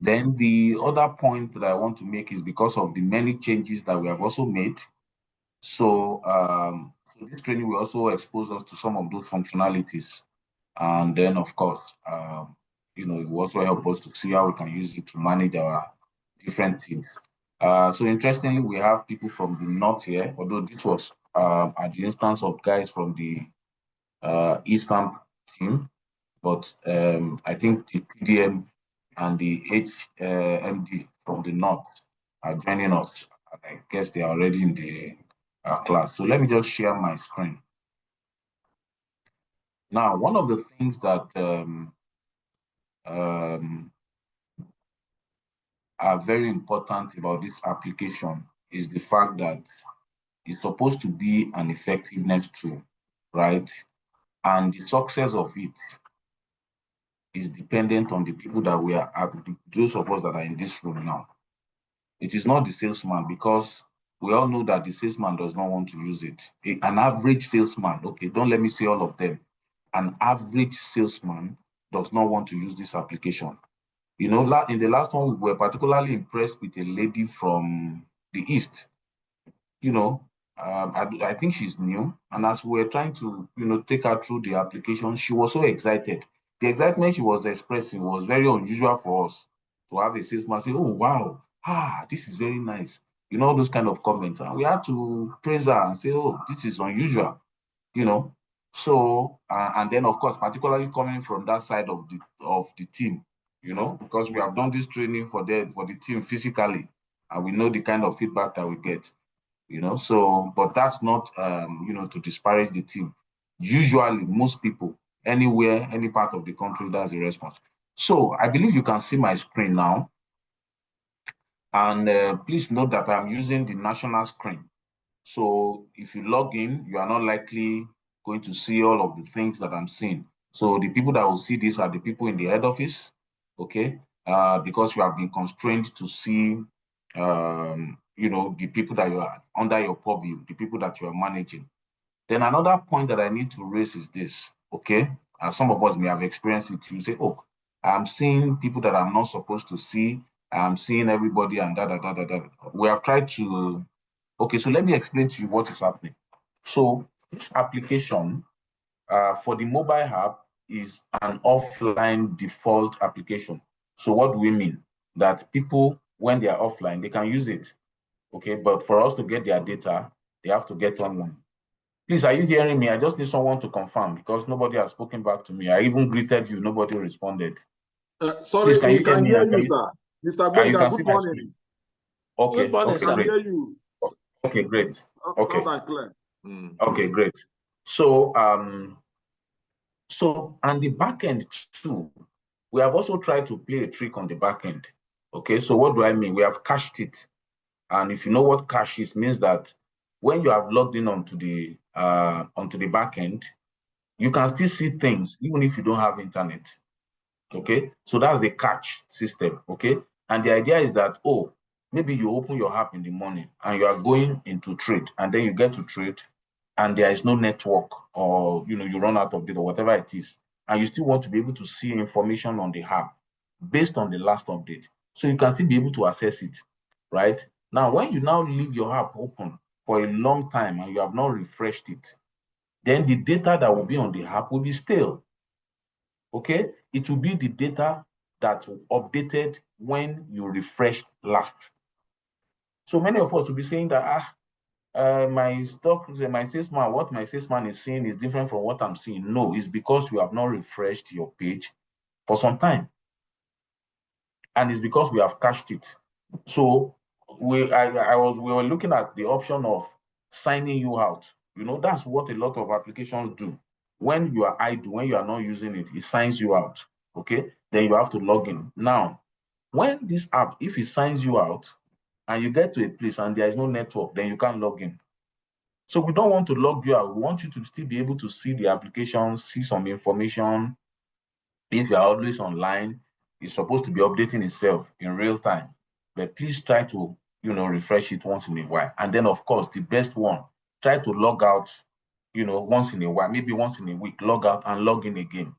Then the other point that I want to make is because of the many changes that we have also made. So this training will also expose us to some of those functionalities. And then, of course, it will also help us to see how we can use it to manage our different teams. So interestingly, we have people from the north here, although this was at the instance of guys from the eastern team, but I think the PDM and the HMD from the north are joining us. I guess they are already in the class. So let me just share my screen. Now, one of the things that are very important about this application is the fact that it's supposed to be an effectiveness tool, right? And the success of it is dependent on the people that we are, those of us that are in this room now. It is not the salesman, because we all know that the salesman does not want to use it. An average salesman, okay, don't let me say all of them. An average salesman does not want to use this application. You know, in the last one, we were particularly impressed with a lady from the East. You know, I think she's new. And as we were trying to, take her through the application, she was so excited. The excitement she was expressing was very unusual for us to have a salesman say, oh, wow, this is very nice. You know, those kind of comments. And we had to praise her and say, oh, this is unusual, So, and then, of course, particularly coming from that side of the team, because we have done this training for the team physically, and we know the kind of feedback that we get. So, but that's not to disparage the team. Usually most people anywhere, any part of the country, that's the response. So I believe you can see my screen now, and please note that I'm using the national screen. So if you log in, you are not likely going to see all of the things that I'm seeing. So the people that will see this are the people in the head office, okay? Because you have been constrained to see the people that you are under your purview, the people that you are managing. Then another point that I need to raise is this, okay? Some of us may have experienced it. You say, oh, I'm seeing people that I'm not supposed to see. I'm seeing everybody and da. We have tried to, okay, so let me explain to you what is happening. So this application for the mobile app is an offline default application. So what do we mean? That people, when they are offline, they can use it. Okay, but for us to get their data, they have to get online. Please, are you hearing me? I just need someone to confirm, because nobody has spoken back to me. I even greeted you, nobody responded. Sorry, Please, can you can hear you, me? sir. Mr. Benga, good morning. Okay, Good morning, okay, sir. great. Hear you. Okay, great. Okay. Sound and clear. Okay, great. So, and the backend too, we have also tried to play a trick on the backend. Okay, so what do I mean? We have cached it. And if you know what cache is, means that when you have logged in onto the backend, you can still see things even if you don't have internet. Okay, so that's the cache system. Okay, and the idea is that, oh, maybe you open your app in the morning and you are going into trade, and then you get to trade and there is no network, or you run out of data or whatever it is, and you still want to be able to see information on the app based on the last update, so you can still be able to access it, right? Now, when you now leave your app open for a long time and you have not refreshed it, then the data that will be on the app will be stale. Okay, it will be the data that updated when you refreshed last. So many of us will be saying that my salesman, what my salesman is seeing is different from what I'm seeing. No, it's because you have not refreshed your page for some time, and it's because we have cached it. So we were looking at the option of signing you out. That's what a lot of applications do. When you are idle, when you are not using it, it signs you out. Okay, then you have to log in. Now, when this app, if it signs you out and you get to a place and there is no network, then you can't log in. So we don't want to log you out. We want you to still be able to see the application, see some information. If you are always online, it's supposed to be updating itself in real time. But please try to, refresh it once in a while. And then, of course, the best one, try to log out, once in a while, maybe once in a week, log out and log in again.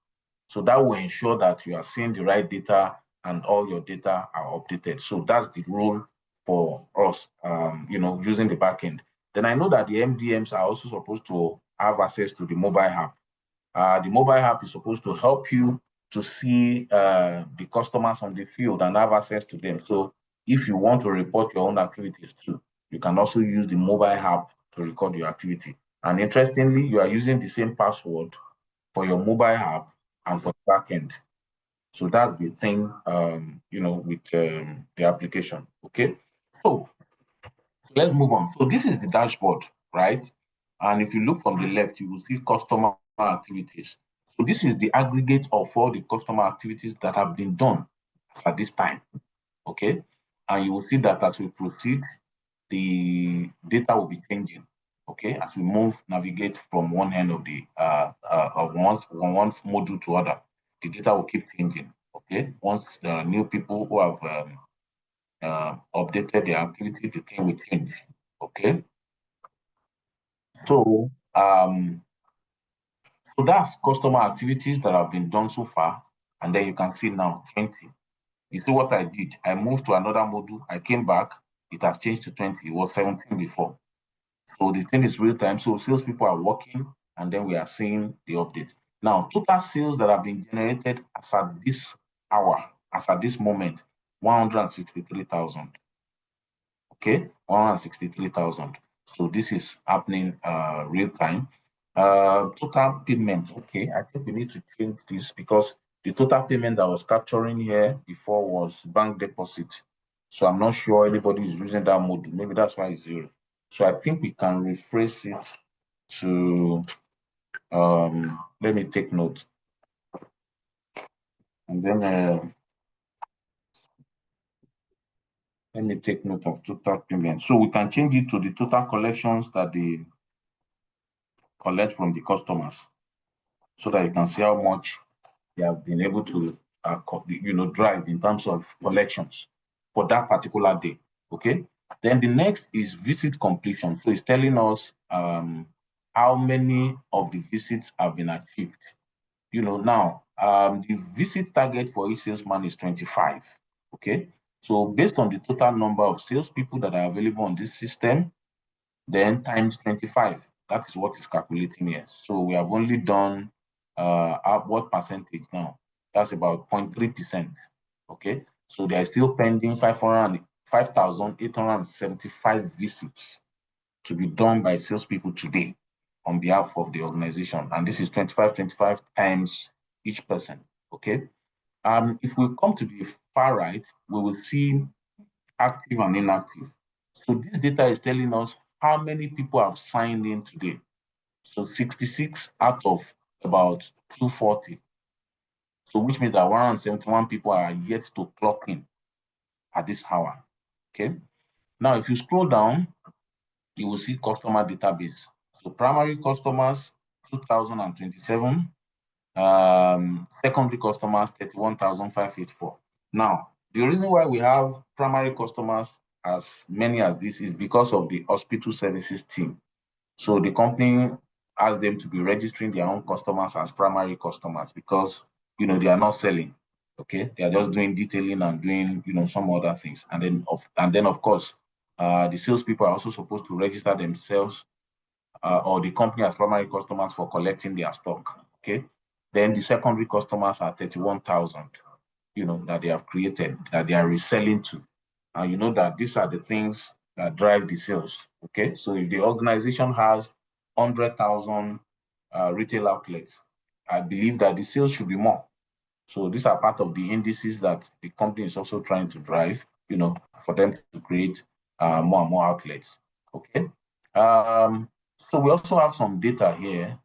So that will ensure that you are seeing the right data and all your data are updated. So that's the role for us, using the backend. Then I know that the MDMs are also supposed to have access to the mobile app. The mobile app is supposed to help you to see the customers on the field and have access to them. So if you want to report your own activities too, you can also use the mobile app to record your activity. And interestingly, you are using the same password for your mobile app and for the backend. So that's the thing, with the application. Okay. So let's move on. So this is the dashboard, right? And if you look from the left, you will see customer activities. So this is the aggregate of all the customer activities that have been done at this time. Okay. And you will see that as we proceed, the data will be changing. Okay, as we navigate from one end of the one module to other, the data will keep changing. Okay, once there are new people who have updated their activity, the thing will change. Okay, so so that's customer activities that have been done so far, and then you can see now 20. You see what I did? I moved to another module. I came back. It has changed to 20. It was 17 before. So the thing is real time. So salespeople are working, and then we are seeing the update. Now, total sales that have been generated as at this hour, as at this moment, 163,000. Okay, 163,000. So this is happening real time. Total payment. Okay, I think we need to change this because the total payment that was capturing here before was bank deposit. So I'm not sure anybody is using that mode. Maybe that's why it's zero. So I think we can rephrase it to, let me take note. And then let me take note of total payment. So we can change it to the total collections that they collect from the customers so that you can see how much they have been able to, drive in terms of collections for that particular day. Okay. Then the next is visit completion. So it's telling us how many of the visits have been achieved. Now the visit target for each salesman is 25. Okay. So based on the total number of salespeople that are available on this system, then times 25. That is what is calculating here. So we have only done what percentage now? That's about 0.3%. Okay. So they are still pending 5,875 visits to be done by salespeople today on behalf of the organization. And this is 25 times each person. Okay. If we come to the far right, we will see active and inactive. So this data is telling us how many people have signed in today. So 66 out of about 240. So which means that 171 people are yet to clock in at this hour. Okay. Now, if you scroll down, you will see customer database. So primary customers, 2,027. Secondary customers, 31,584. Now, the reason why we have primary customers as many as this is because of the hospital services team. So the company asked them to be registering their own customers as primary customers because, they are not selling. Okay, they are just doing detailing and doing, some other things. And then of course, the salespeople are also supposed to register themselves or the company as primary customers for collecting their stock. Okay, then the secondary customers are 31,000. That they have created, that they are reselling to. And you know that these are the things that drive the sales. Okay, so if the organization has 100,000 retail outlets, I believe that the sales should be more. So these are part of the indices that the company is also trying to drive, for them to create more and more outlets. Okay. So we also have some data here.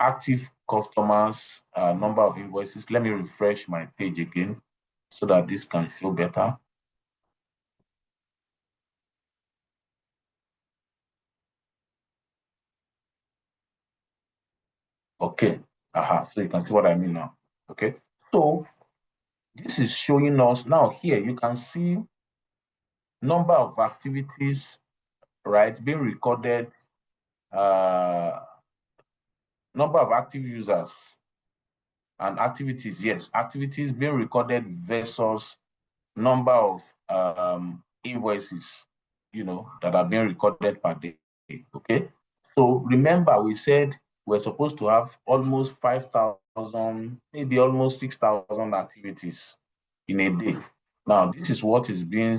Active customers, number of invoices. Let me refresh my page again so that this can show better. Okay. So you can see what I mean now. Okay. So this is showing us now here, you can see number of activities, right, being recorded, number of active users And activities, yes, activities being recorded versus number of invoices, that are being recorded per day, okay? So remember, we said we're supposed to have almost 5,000, maybe almost 6,000 activities in a day. Now, this is what is being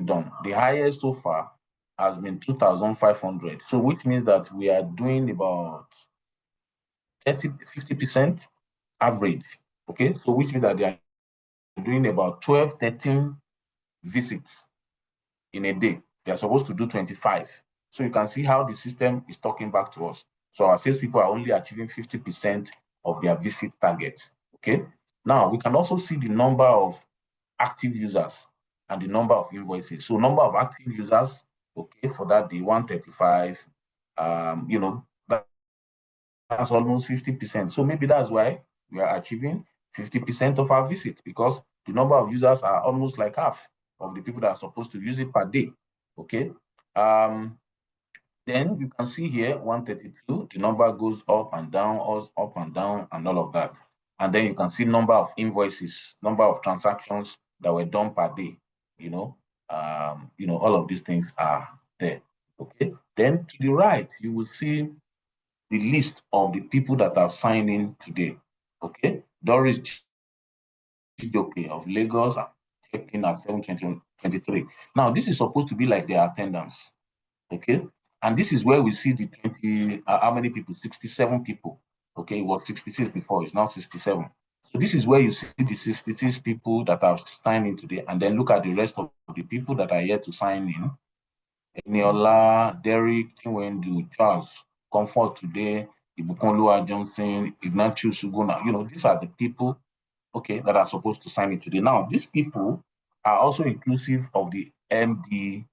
done. The highest so far has been 2,500. So which means that we are doing about 50% average, okay? So which means that they are doing about 12, 13 visits in a day. They are supposed to do 25. So you can see how the system is talking back to us. So our salespeople are only achieving 50% of their visit target, okay? Now, we can also see the number of active users and the number of invoices. So number of active users, okay, for that day, 135, that's almost 50%. So maybe that's why we are achieving 50% of our visit, because the number of users are almost like half of the people that are supposed to use it per day, okay? Then you can see here 132, the number goes up and down, and all of that. And then you can see number of invoices, number of transactions that were done per day, all of these things are there, okay? Then to the right, you will see the list of the people that have signed in today, okay? Doris Chidoke of Lagos checked in at 7:23. Now, this is supposed to be like their attendance, okay? And this is where we see the 20, how many people? 67 people, okay? It was 66 before, it's now 67. So this is where you see the 66 people that have signed in today, and then look at the rest of the people that are yet to sign in. Eniola, Derek, Chinwendu, Charles, Comfort today, Ibukonlua Johnson, Ignatius Suguna. These are the people, okay, that are supposed to sign it today. Now, these people are also inclusive of the MDMs,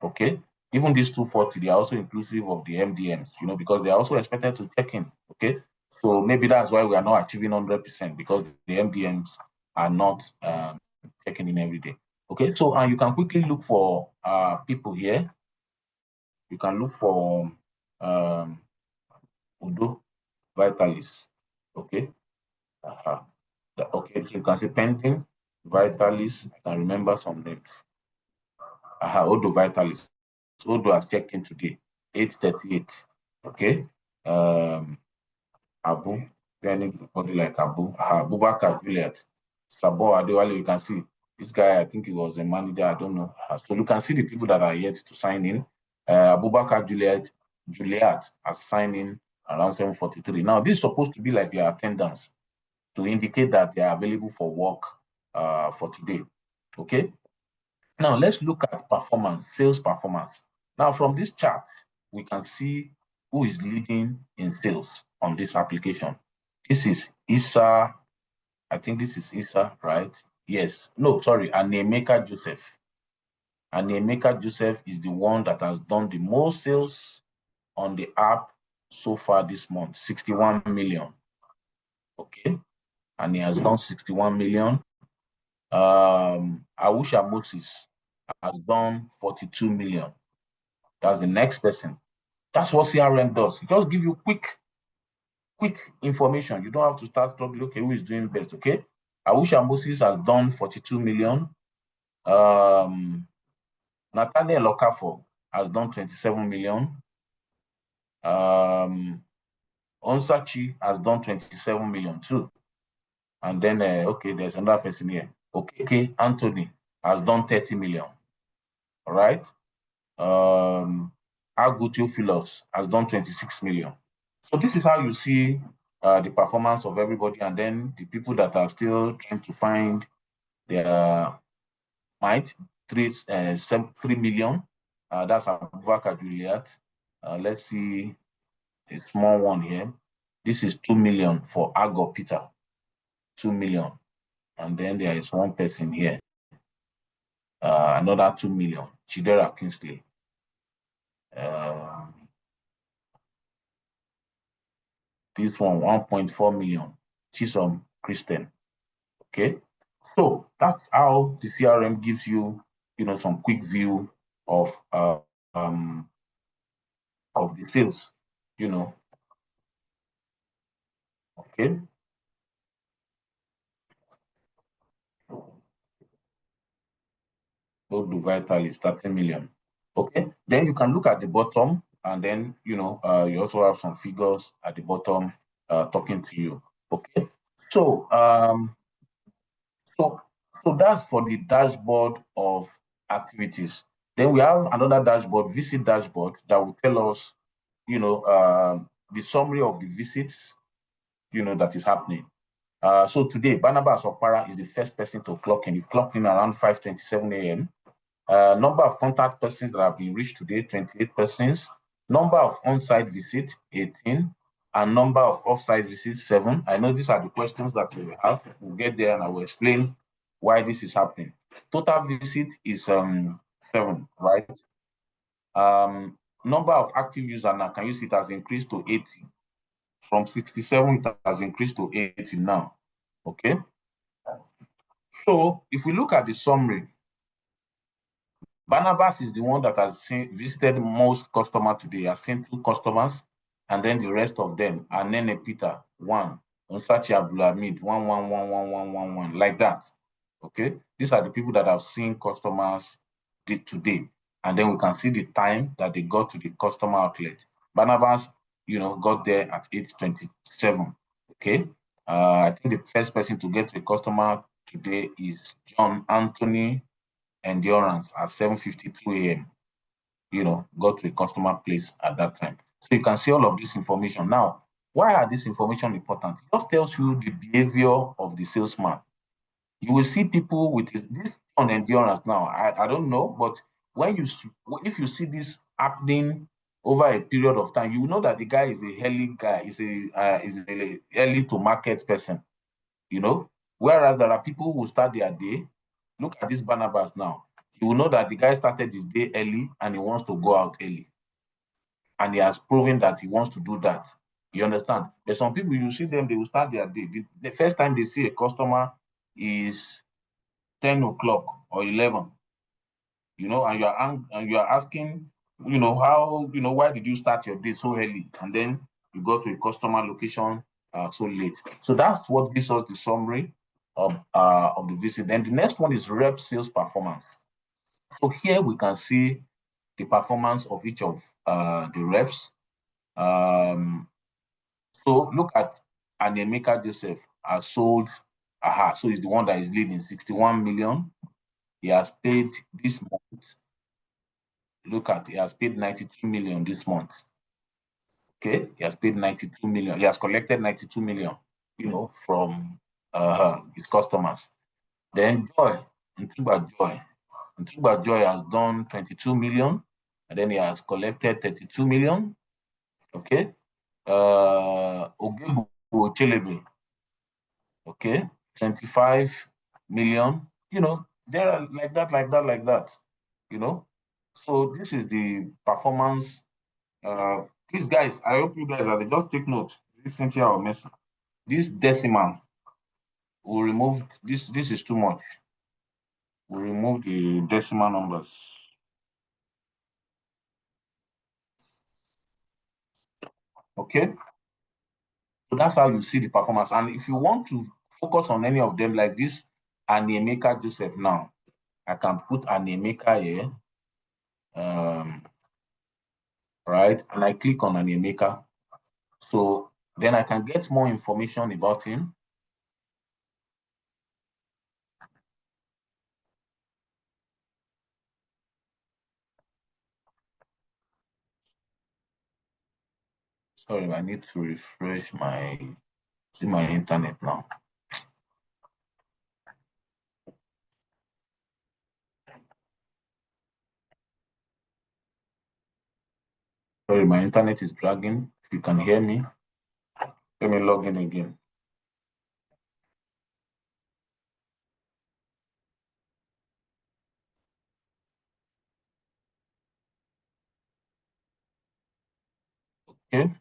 okay? Even these 240, they are also inclusive of the MDMs, because they are also expected to check in, okay? So maybe that's why we are not achieving 100%, because the MDMs are not checking in every day. Okay, so you can quickly look for people here. You can look for Udo Vitalis. Okay. Okay, so you can see pending Vitalis. I can remember some names. Udo Vitalis. Udo has checked in today, 8:38. Okay. Abu, anybody like Abu, Abubakar Juliet, Sabo Adewale, you can see this guy, I think he was a manager, I don't know. So you can see the people that are yet to sign in. Abubakar Juliet has signed in around 7:43. Now, this is supposed to be like their attendance to indicate that they are available for work for today. Okay. Now, let's look at performance, sales performance. Now, from this chart, we can see who is leading in sales on this application. This is Isa, I think this is Isa, right? Yes, no, sorry, Anemeka Joseph. Anemeka Joseph is the one that has done the most sales on the app so far this month, 61 million. Okay, and he has done 61 million. Awusha Moses has done 42 million. That's the next person. That's what CRM does. It just give you quick information. You don't have to start struggling, okay, who is doing best, okay? Awusha Moses has done 42 million. Nathaniel Okafor has done 27 million. Onsachi has done 27 million too. And then, okay, there's another person here. Okay, Anthony has done 30 million. All right. Agutio Philos has done 26 million. So this is how you see the performance of everybody, and then the people that are still trying to find their might, 3 million. That's Abubakar Juliet. Let's see a small one here. This is 2 million for Agor Peter. 2 million. And then there is one person here. Another 2 million. Chidera Kingsley. This one, 1.4 million. Chisom Christian. Okay. So that's how the CRM gives you, some quick view of the sales, Okay. Odu Vital is 30 million. Okay. Then you can look at the bottom, and then you also have some figures at the bottom talking to you. Okay. So so that's for the dashboard of activities. Then we have another dashboard, VT dashboard, that will tell us, the summary of the visits, that is happening. So today, Barnabas Okpara is the first person to clock in. He clocked in around 5:27 a.m. Number of contact persons that have been reached today, 28 persons. Number of on-site visits, 18. And number of off-site visits, 7. I know these are the questions that we will have. We'll get there and I will explain why this is happening. Total visit is 7, right? Number of active users now, can you see it has increased to 80. From 67, it has increased to 80 now. Okay. So if we look at the summary, Barnabas is the one that has visited most customers today. He has seen 2 customers, and then the rest of them. And then Peter, 1. Onsachi Abdulhamid, 1, like that. Okay, these are the people that have seen customers today. And then we can see the time that they got to the customer outlet. Barnabas, got there at 8:27. Okay. I think the first person to get to the customer today is John Anthony Endurance at 7:52 a.m. Got to a customer place at that time. So you can see all of this information. Now, why are this information important? It just tells you the behavior of the salesman. You will see people with this on endurance now. I don't know, but if you see this happening over a period of time, you will know that the guy is a early guy, is a early to market person. Whereas there are people who start their day. Look at this Barnabas now. You will know that the guy started his day early and he wants to go out early. And he has proven that he wants to do that. You understand? There's some people, you see them, they will start their day. The first time they see a customer is 10 o'clock or 11, and you are asking, how, why did you start your day so early? And then you go to a customer location so late. So that's what gives us the summary of the visit. Then the next one is rep sales performance. So here we can see the performance of each of the reps. So look at Anemeka Joseph has sold, so he's the one that is leading 61 million. He has paid this month. Look at, he has paid 92 million this month. Okay, he has paid 92 million. He has collected 92 million, from his customers. Then Ntuba Joy has done 22 million, and then he has collected 32 million. Okay. Ogebu Chelebe, okay, 25 million. There are like that. So this is the performance. Please, guys, I hope you guys are there. Just take note. This Cynthia or Messi. This decimal will remove this. This is too much. We'll remove the decimal numbers. Okay. So that's how you see the performance. And if you want to focus on any of them, like this Anemeka Joseph now, I can put Anemeka here. Right, and I click on Anemeka. So then I can get more information about him. Sorry, I need to refresh my internet now. Sorry, my internet is dragging. If you can hear me, let me log in again. Okay.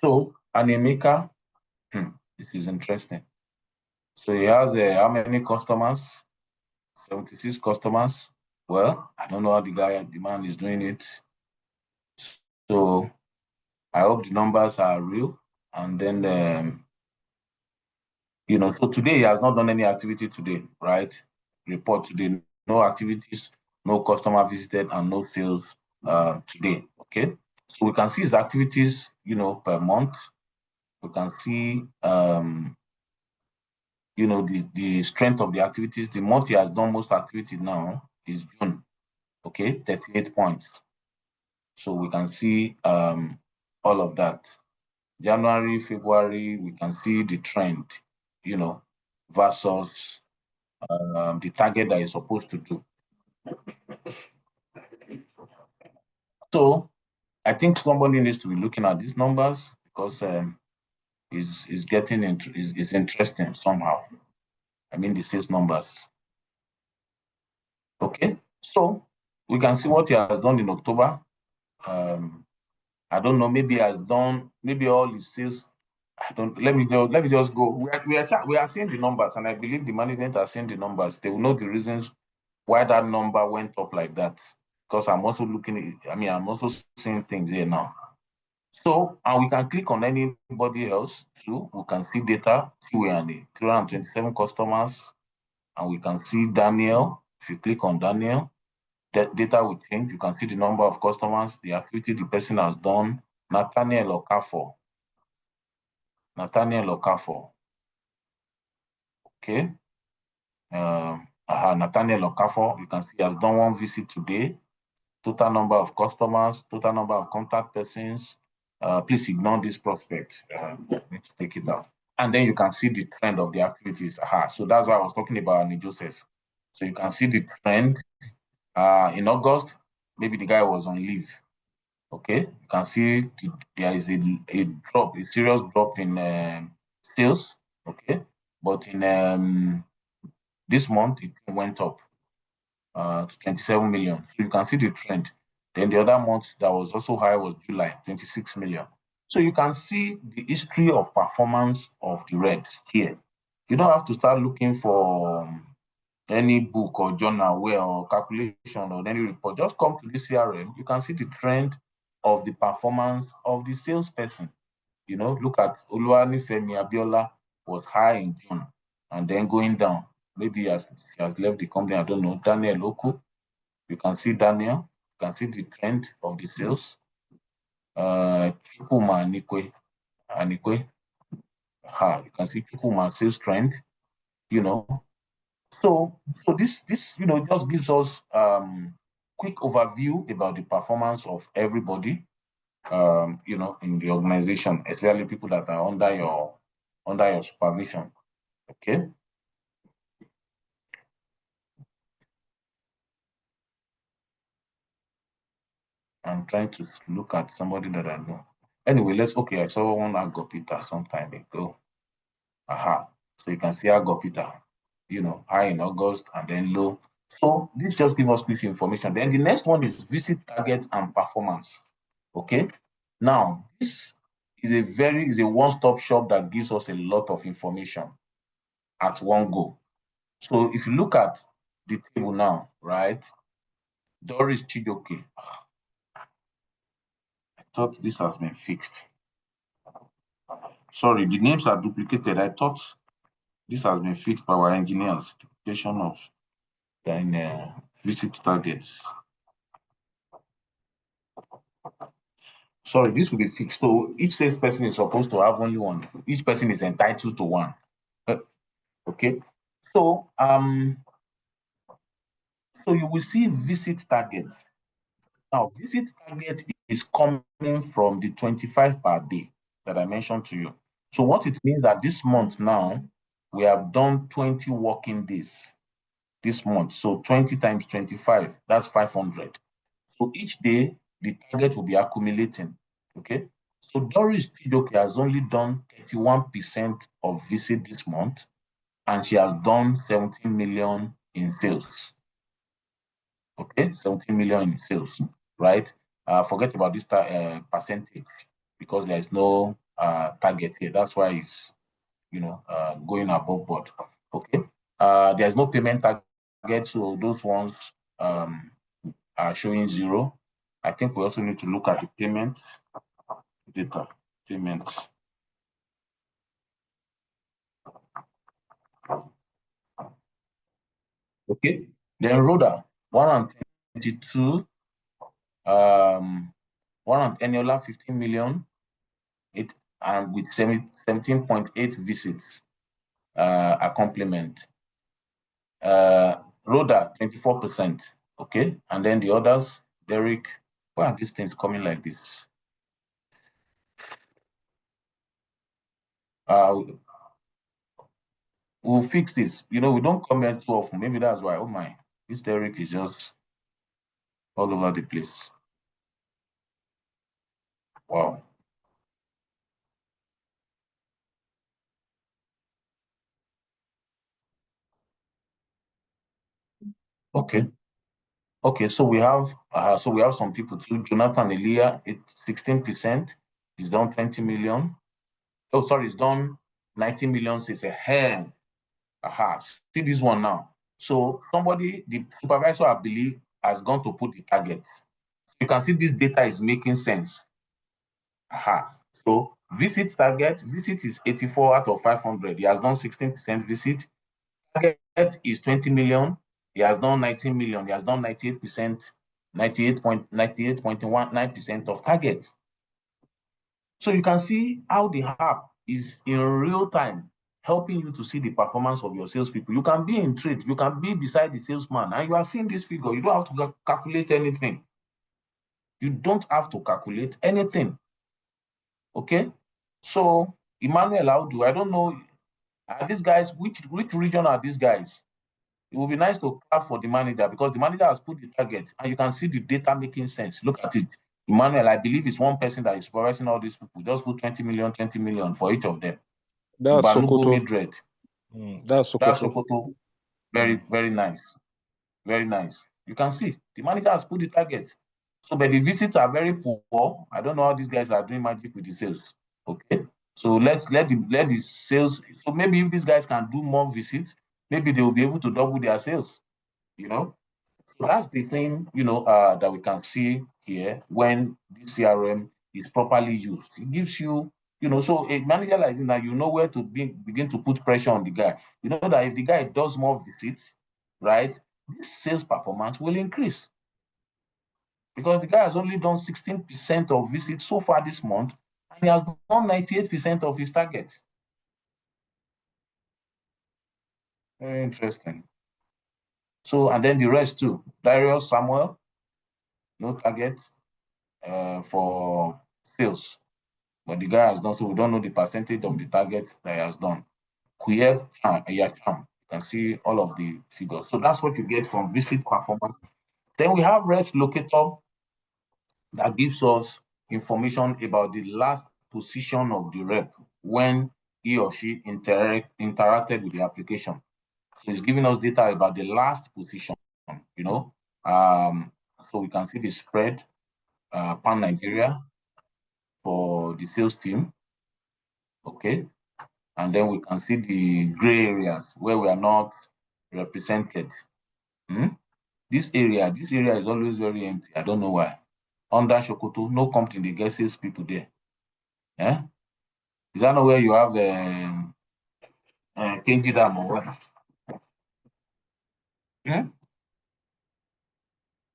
So Anemeka, this is interesting. So he has how many customers? 76 customers. Well, I don't know how the man is doing it. So I hope the numbers are real. And then, so today he has not done any activity today, right? Report today, no activities, no customer visited, and no sales today, okay? So we can see his activities, per month. We can see, the strength of the activities. The month he has done most activity now is June, okay, 38 points. So we can see all of that. January, February, we can see the trend, versus the target that is supposed to do. So I think somebody needs to be looking at these numbers because it's getting it's interesting somehow. I mean, the sales numbers. Okay, so we can see what he has done in October. I don't know, maybe he has done, maybe all his sales. I don't. Let me just go. We are seeing the numbers, and I believe the management are seeing the numbers. They will know the reasons why that number went up like that. Because I'm also looking at, I'm also seeing things here now. So, and we can click on anybody else too. We can see data, 227 customers, and we can see Daniel. If you click on Daniel, that data will change. You can see the number of customers, the activity the person has done. Nathaniel Okafor. Okay. Nathaniel Okafor, you can see he has done one visit today. Total number of customers, total number of contact persons. Please ignore this prospect. Need to take it out. And then you can see the trend of the activities. So that's why I was talking about Annie Joseph. So you can see the trend. In August, maybe the guy was on leave. Okay, you can see there is a drop, a serious drop in sales. Okay, but in this month it went up to 27 million. So you can see the trend. Then the other month that was also high was July, 26 million. So you can see the history of performance of the red here. You don't have to start looking for any book or journal or calculation or any report. Just come to the CRM. You can see the trend of the performance of the salesperson. Look at Oluwanifemi Abiola was high in June and then going down. Maybe he has left the company. I don't know. Daniel Oku. You can see Daniel. You can see the trend of the sales. Chukuma Anikwe. You can see Chukuma sales trend. So this just gives us quick overview about the performance of everybody in the organization, especially people that are under your supervision. Okay. I'm trying to look at somebody that I know. Anyway, I saw one Agopita some time ago. So you can see Agopita, high in August and then low. So this just gives us quick information. Then the next one is visit target and performance. Okay. Now, this is a one-stop shop that gives us a lot of information at one go. So if you look at the table now, right? Doris Chijoke. I thought this has been fixed. Sorry, the names are duplicated. I thought this has been fixed by our engineers. Duplication of then visit targets. Sorry, this will be fixed. So each salesperson is supposed to have only one. Each person is entitled to one. Okay. So so you will see visit target. Now, visit target is coming from the 25 per day that I mentioned to you. So what it means that this month now, we have done 20 working days this month. So 20 times 25, that's 500. So each day, the target will be accumulating. Okay. So Doris Chidoke has only done 31% of visit this month, and she has done 17 million in sales. Okay, 17 million in sales, right? Forget about this percentage because there is no target here. That's why going above board. Okay. There's no payment target, so those ones are showing 0. I think we also need to look at the payment data. Payments. Okay. Then Rhoda, 122, 1 annual 15 million, and with 17.8 visits accompaniment. Rhoda, 24%. Okay. And then the others, Derek, why are these things coming like this? We'll fix this. We don't comment too often. Maybe that's why. Oh my, this Derek is just all over the place. Wow. Okay. Okay, so we have some people too. Jonathan Elia, it's 16%. He's done 20 million. Oh, sorry, he's done 90 million. Says a hand. Aha. See this one now. So somebody, the supervisor, I believe, has gone to put the target. You can see this data is making sense. Aha. So visit is 84 out of 500. He has done 16% visit. Target is 20 million. He has done 19 million. He has done 98%, 98.19% of targets. So you can see how the app is in real time helping you to see the performance of your salespeople. You can be in trade, you can be beside the salesman, and you are seeing this figure. You don't have to calculate anything. You don't have to calculate anything. Okay? So, Emmanuel Audu, I don't know, are these guys, which region are these guys? It would be nice to clap for the manager because the manager has put the target and you can see the data making sense. Look at it. Emmanuel, I believe it's one person that is supervising all these people. Just put 20 million for each of them. That's Sokoto. That's Sokoto. Very, very nice. Very nice. You can see the manager has put the target. So, but the visits are very poor. I don't know how these guys are doing magic with the sales. Okay. So let the sales. So maybe if these guys can do more visits, maybe they will be able to double their sales. So that's the thing, that we can see here when the CRM is properly used. It gives you, so a manager like this, that where to begin to put pressure on the guy. You know that if the guy does more visits, right, this sales performance will increase. Because the guy has only done 16% of visits so far this month, and he has done 98% of his targets. Very interesting. So, and then the rest too. Darius Samuel, no target for sales. But the guy has done, so we don't know the percentage of the target that he has done. Kiev, Yacham, you can see all of the figures. So that's what you get from visit performance. Then we have Reps Locator that gives us information about the last position of the rep when he or she interacted with the application. So it's giving us data about the last position, so we can see the spread pan Nigeria for the sales team. Okay. And then we can see the gray areas where we are not represented. This area is always very empty. I don't know why. Under Sokoto, no company, they get sales people there. Yeah? Is that not where you have Kenji Dam or what? Yeah?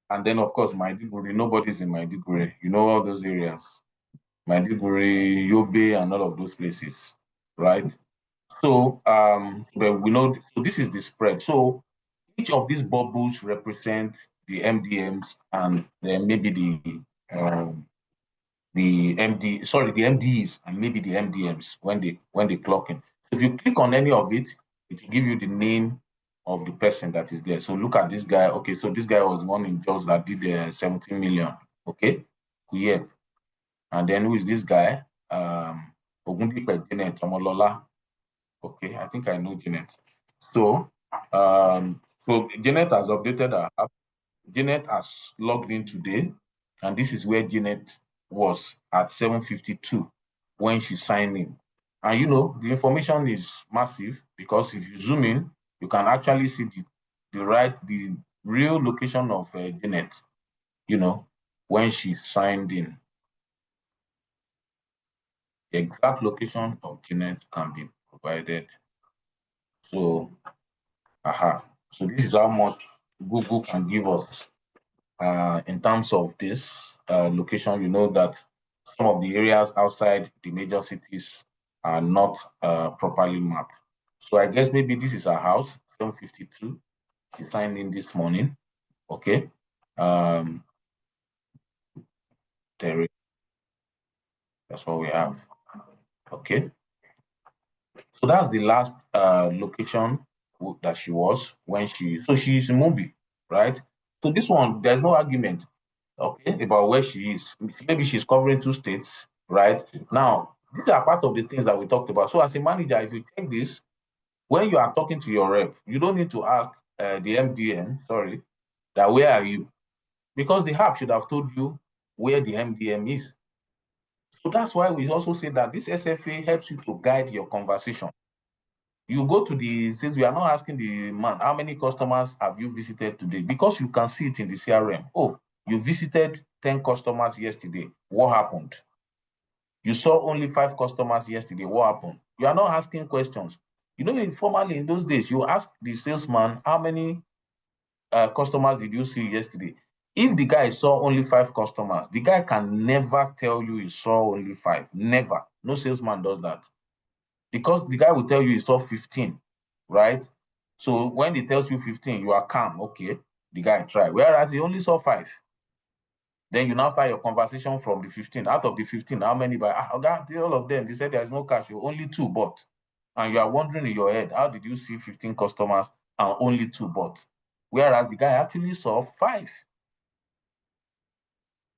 And then, of course, Maiduguri, nobody's in Maiduguri. You know all those areas. Maiduguri, Yobe, and all of those places, right? So, but we know, so this is the spread. So each of these bubbles represent the MDMs and then maybe the MDs and maybe the MDMs when they clock in. So if you click on any of it, it will give you the name of the person that is there. So look at this guy. Okay, so this guy was one in Jos that did 17 million. Okay, yeah. And then who is this guy? Ogundipe Janet Omolola. Okay, I think I know Janet. So, so Janet has updated her app. Janet has logged in today, and this is where Janet was at 7:52 when she signed in. And the information is massive, because if you zoom in, you can actually see the real location of Janet, when she signed in. The exact location of Janet can be provided. So, so this is how much Google can give us in terms of this location. You know that some of the areas outside the major cities are not properly mapped. So I guess maybe this is our house, 752. She signed in this morning. Okay. There, that's what we have. Okay. So that's the last location that she was when so she's in Mumbai, right? So this one, there's no argument, okay, about where she is. Maybe she's covering 2 states, right? Now, these are part of the things that we talked about. So as a manager, if you take this, when you are talking to your rep, you don't need to ask the MDM, sorry, that where are you? Because the app should have told you where the MDM is. So that's why we also say that this SFA helps you to guide your conversation. You go to since we are not asking the man, how many customers have you visited today? Because you can see it in the CRM. Oh, you visited 10 customers yesterday. What happened? You saw only 5 customers yesterday. What happened? You are not asking questions. Informally in those days, you ask the salesman, how many customers did you see yesterday? If the guy saw only 5 customers, the guy can never tell you he saw only 5. Never. No salesman does that. Because the guy will tell you he saw 15, right? So when he tells you 15, you are calm. Okay, the guy tried. Whereas he only saw 5. Then you now start your conversation from the 15. Out of the 15, how many by all of them? They said there's no cash. You only 2 bought. And you are wondering in your head, how did you see 15 customers and only 2 bought? Whereas the guy actually saw 5.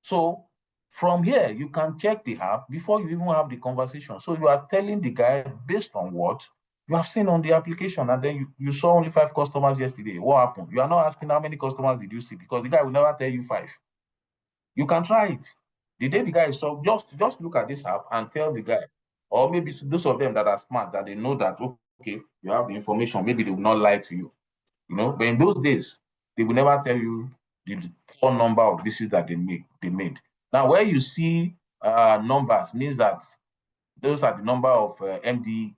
So from here, you can check the app before you even have the conversation. So you are telling the guy based on what you have seen on the application, and then you saw only 5 customers yesterday. What happened? You are not asking how many customers did you see, because the guy will never tell you 5. You can try it. The day the guy saw, just look at this app and tell the guy, or maybe those of them that are smart, that they know that, okay, you have the information, maybe they will not lie to you. But in those days, they will never tell you the full number of visits that they made. Now, where you see numbers means that those are the number of MDEs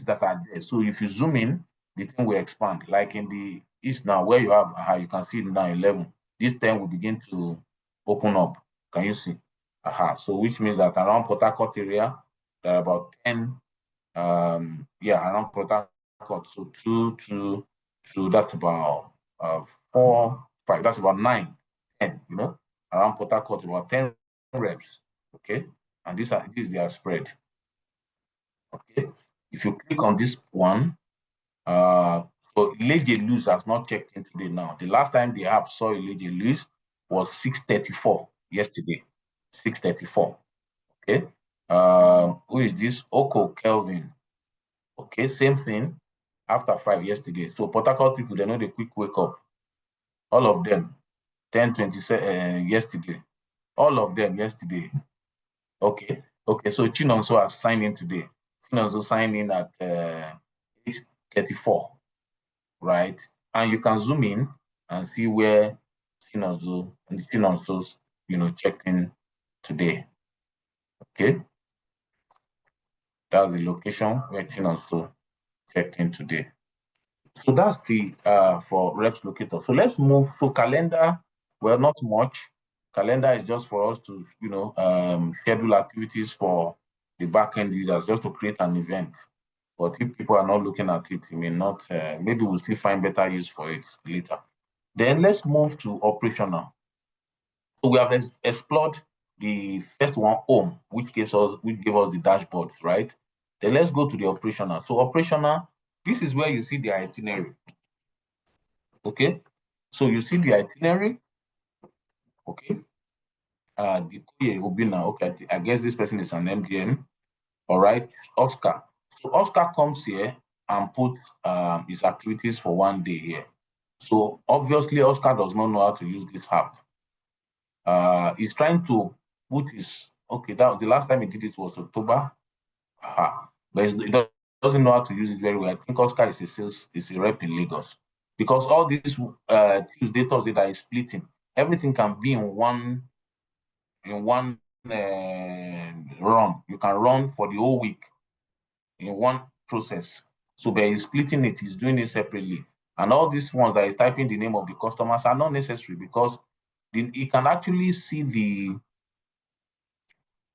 that are there. So if you zoom in, the thing will expand. Like in the east now, where you have, you can see now 11. This 10 will begin to open up. Can you see? So which means that around Port Harcourt area, there are about 10, around Port Harcourt. So 2, that's about 4, 5, that's about 9, 10, around Port Harcourt, about 10 reps. Okay. And this is their spread. Okay. If you click on this one, so Ileje Luz has not checked in today now. The last time the app saw Ileje Luz was 6:34 yesterday. 6:34. Okay. Who is this? Oko Kelvin. Okay, same thing after 5 yesterday. So Port Harcourt people, they know the quick wake up. All of them, 10:27 yesterday. All of them yesterday. Okay. So Chinonso has signed in today. Chinonso signed in at 8:34, right? And you can zoom in and see where Chinonso's, checked in today. Okay. That's the location where Chinonso checked in today. So that's the for reps locator. So let's move to calendar. Well, not much. Calendar is just for us to schedule activities for the backend users, just to create an event. But if people are not looking at it, we may not. Maybe we'll still find better use for it later. Then let's move to operational. So we have explored the first one, home, which gave us the dashboard, right? Then let's go to the operational. So operational, this is where you see the itinerary. Okay, so you see the itinerary. Okay, okay, I guess this person is an MDM. All right, Oscar. So Oscar comes here and put his activities for one day here. So obviously Oscar does not know how to use this app. He's trying to put his, okay, that the last time he did it was October. But it doesn't know how to use it very well. I think Oscar is a rep in Lagos. Because all these Tuesday, Thursday that is splitting, everything can be in one run. You can run for the whole week in one process. So by splitting it, he's doing it separately. And all these ones that is typing the name of the customers are not necessary because he can actually see the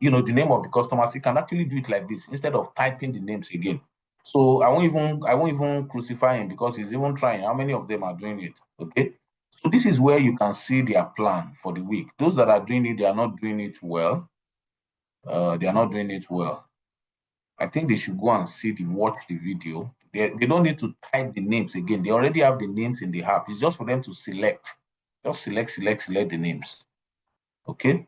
name of the customers. He can actually do it like this instead of typing the names again. So I won't even crucify him because he's even trying. How many of them are doing it? Okay. So this is where you can see their plan for the week. Those that are doing it, they are not doing it well. They are not doing it well. I think they should go and watch the video. They don't need to type the names again. They already have the names in the app. It's just for them to select. Just select the names. Okay.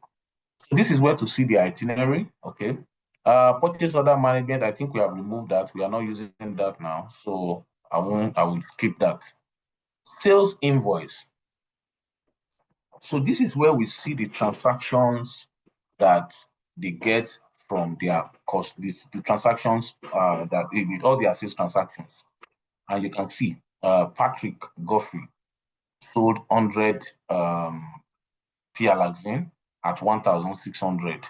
So this is where to see the itinerary. Okay. Purchase order management. I think we have removed that. We are not using that now. So I will skip that. Sales invoice. So this is where we see the transactions that they get from their cost, the transactions that all their sales transactions. And you can see Patrick Godfrey sold 100 P-Alaxin at 1,600.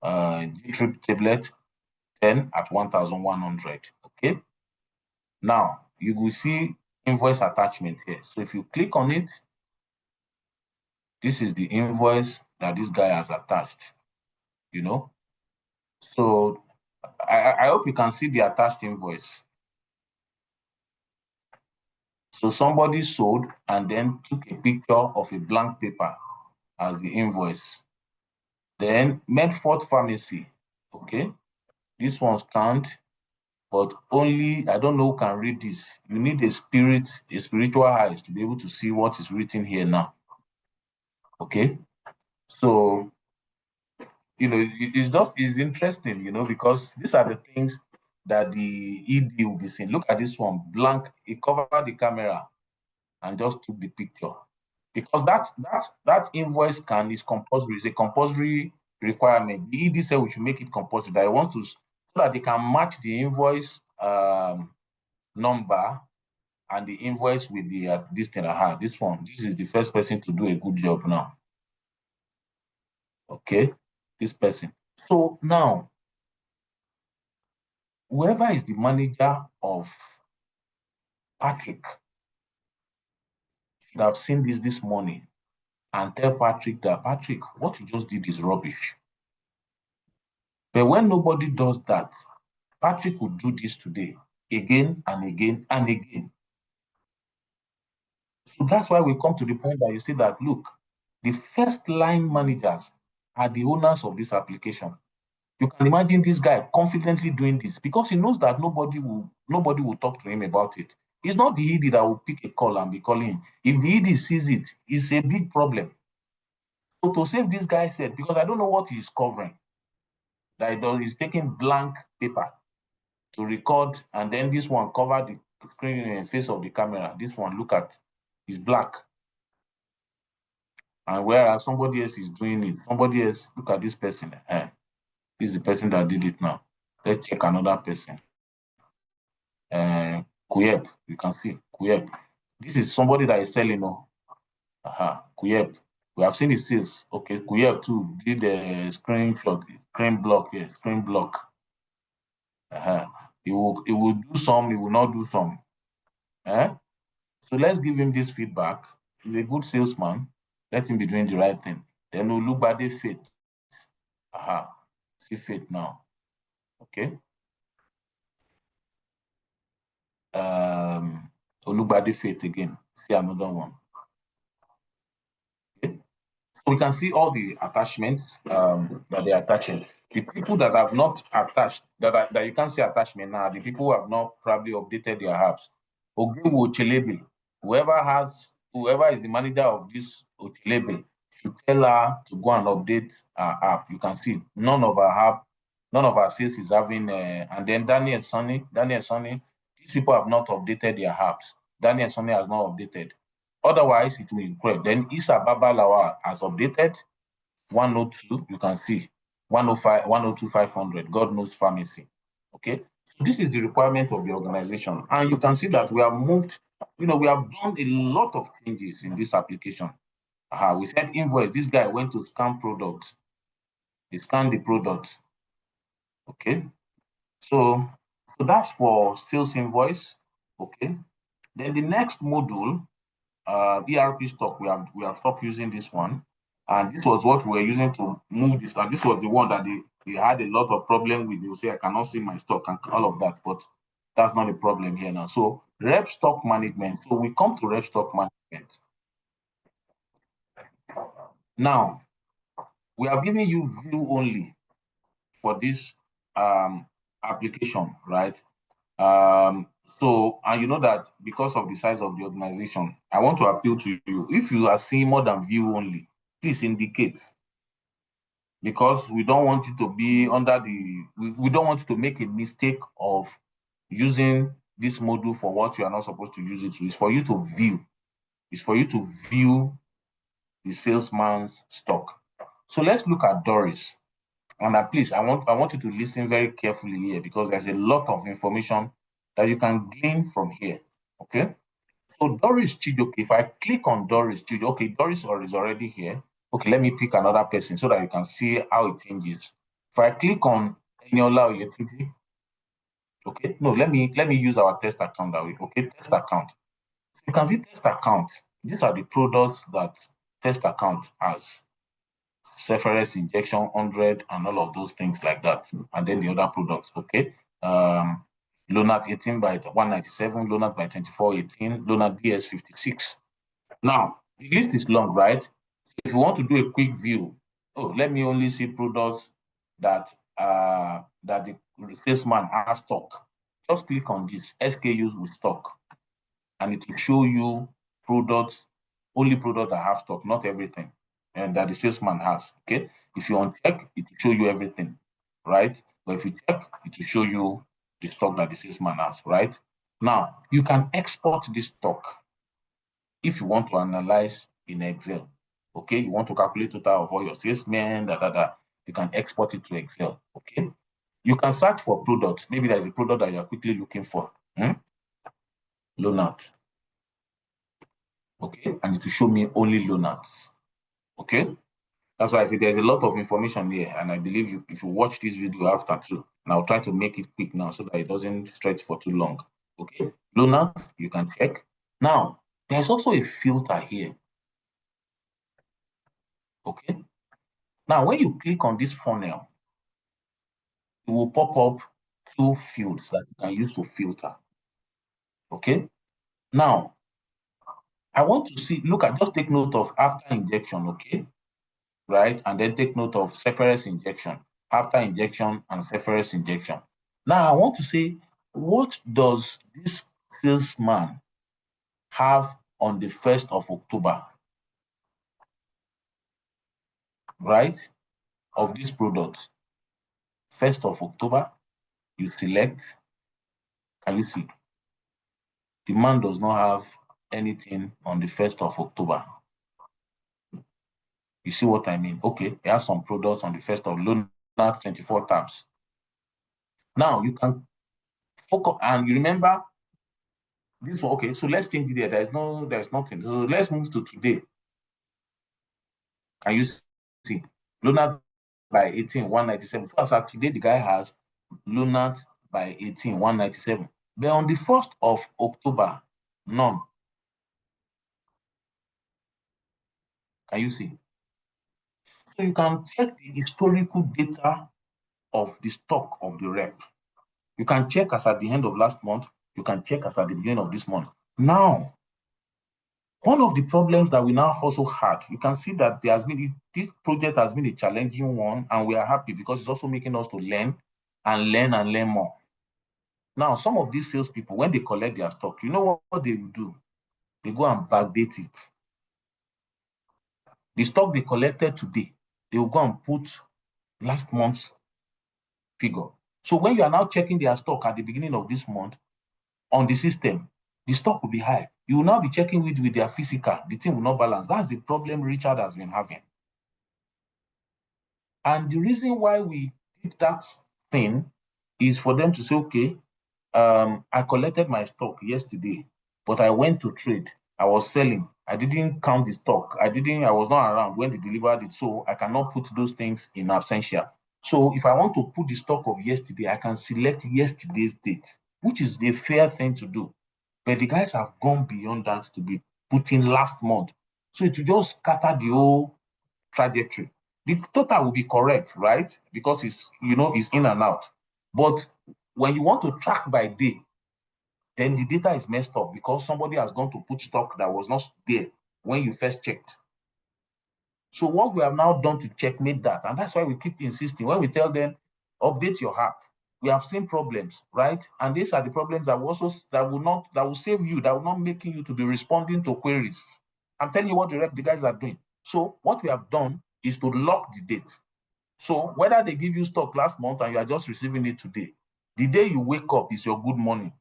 G-Trip tablet 10 at 1,100. Okay. Now you will see invoice attachment here. So if you click on it, this is the invoice that this guy has attached. So I hope you can see the attached invoice. So somebody sold and then took a picture of a blank paper as the invoice. Then Medford Pharmacy, okay? This one scanned, but only, I don't know who can read this. You need a spiritual eyes to be able to see what is written here now, okay? So, it's interesting, because these are the things that the ED will be seeing. Look at this one, blank. He covered the camera and just took the picture. Because that invoice scan is compulsory. It's a compulsory requirement. The ED said we should make it compulsory. That I want to, so that they can match the invoice number and the invoice with the this thing I had. This one. This is the first person to do a good job now. Okay, this person. So now, whoever is the manager of Patrick should have seen this morning and tell Patrick that, Patrick, what you just did is rubbish. But when nobody does that, Patrick would do this today again and again and again. So that's why we come to the point that you see that, look, the first line managers are the owners of this application. You can imagine this guy confidently doing this because he knows that nobody will talk to him about it. It's not the ED that will pick a call and be calling him. If the ED sees it, it's a big problem. So to save this guy's head, because I don't know what he's covering, that he's taking blank paper to record, and then this one cover the screen and face of the camera. This one, look at, is black. And whereas somebody else is doing it, somebody else, look at this person. This is the person that did it now. Let's check another person. Kuyep, you can see Kuyep. This is somebody that is selling. Kuyep. We have seen the sales. Okay, Kuyep too did a screenshot, screen block here, screen block. He will do some, he will not do some. So let's give him this feedback. He's a good salesman. Let him be doing the right thing. Then we'll look at the faith. See faith now. Okay. We'll look at the faith again. See another one. Okay. So we can see all the attachments that they're attaching. The people that have not attached, that you can't see attachment now, the people who have not probably updated their apps. Ogrewo Chelebe, whoever is the manager of this Ochelebe should tell her to go and update our app. You can see none of our sales is having, and then Daniel Sonny, these people have not updated their apps. Daniel Sonny has not updated. Otherwise, it will increase. Then Isa Babalawa has updated 102, you can see 105, 102, 500, God knows pharmacy. Okay, so this is the requirement of the organization, and you can see that we have moved. We have done a lot of changes in this application. We said invoice. This guy went to scan products. He scanned the product. Okay, so that's for sales invoice. Okay, then the next module, ERP stock. We have stopped using this one, and this was what we were using to move this. And this was the one that they had a lot of problem with. They will say, I cannot see my stock and all of that, but that's not a problem here now. So rep stock management. So we come to rep stock management. Now, we have given you view only for this application, right? And you know that because of the size of the organization, I want to appeal to you. If you are seeing more than view only, please indicate, because we don't want you to be under we don't want you to make a mistake of using this module for what you are not supposed to use it to. It's for you to view. It's for you to view the salesman's stock. So let's look at Doris. And please, I want you to listen very carefully here, because there's a lot of information that you can glean from here. Okay. So Doris Chijoke, if I click on Doris Chijoke, okay, Doris is already here. Okay, let me pick another person so that you can see how it changes. If I click on Eniola Oyetubi, okay, no, let me use our test account that way. Okay, test account. You can see test account. These are the products that test account has. Cephorus injection 100 and all of those things like that, and then the other products. Okay, Lonat 18 by 197, Lonat by 2418, Lonat DS 56. Now the list is long, right? If you want to do a quick view, let me only see products that the salesman has stock. Just click on this SKUs with stock, and it will show you products, only products that have stock, not everything, and that the salesman has. Okay, if you uncheck, it will show you everything, right? But if you check, it will show you the stock that the salesman has, right? Now you can export this stock if you want to analyze in Excel. Okay, you want to calculate total of all your salesmen, you can export it to Excel. Okay, you can search for products. Maybe there's a product that you're quickly looking for. Loan out. Okay, and it will show me only loan outs. Okay, that's why I say there's a lot of information here, and I believe if you watch this video after too, and I'll try to make it quick now so that it doesn't stretch for too long. Okay, loan outs, you can check. Now, there's also a filter here. Okay, now when you click on this funnel, it will pop up two fields that you can use to filter. Okay, now I want to see, just take note of after injection. Okay, right? And then take note of Cephorus injection, after injection and Cephorus injection. Now I want to say, what does this salesman have on the 1st of October, right? Of this product. 1st of October, you select, can you see? The man does not have anything on the 1st of October. You see what I mean? Okay, he has some products on the 1st of Lunat 24 tabs. Now you can focus, and you remember this one. Okay, so let's change it. There's nothing. So let's move to today. Can you see? Lunat by 18, 197. As of today, the guy has Lunat by 18, 197. But on the 1st of October, none. Can you see? So you can check the historical data of the stock of the rep. You can check as at the end of last month. You can check as at the beginning of this month. Now, one of the problems that we now also had, you can see that this project has been a challenging one, and we are happy because it's also making us to learn and learn and learn more. Now, some of these salespeople, when they collect their stock, you know what they will do? They go and backdate it. The stock they collected today, they will go and put last month's figure. So when you are now checking their stock at the beginning of this month on the system, the stock will be high. You will now be checking with their physical. The thing will not balance. That's the problem Richard has been having. And the reason why we did that thing is for them to say, okay, I collected my stock yesterday, but I went to trade. I was selling. I didn't count the stock. I was not around when they delivered it, so I cannot put those things in absentia. So if I want to put the stock of yesterday, I can select yesterday's date, which is a fair thing to do. But the guys have gone beyond that to be putting last month. So it will just scatter the whole trajectory. The total will be correct, right? Because it's in and out. But when you want to track by day, then the data is messed up because somebody has gone to put stock that was not there when you first checked. So what we have now done to checkmate that, and that's why we keep insisting when we tell them, update your app. We have seen problems, right? And these are the problems that will save you, that will not making you to be responding to queries. I'm telling you what the guys are doing. So what we have done is to lock the date. So whether they give you stock last month and you are just receiving it today, the day you wake up is your good morning,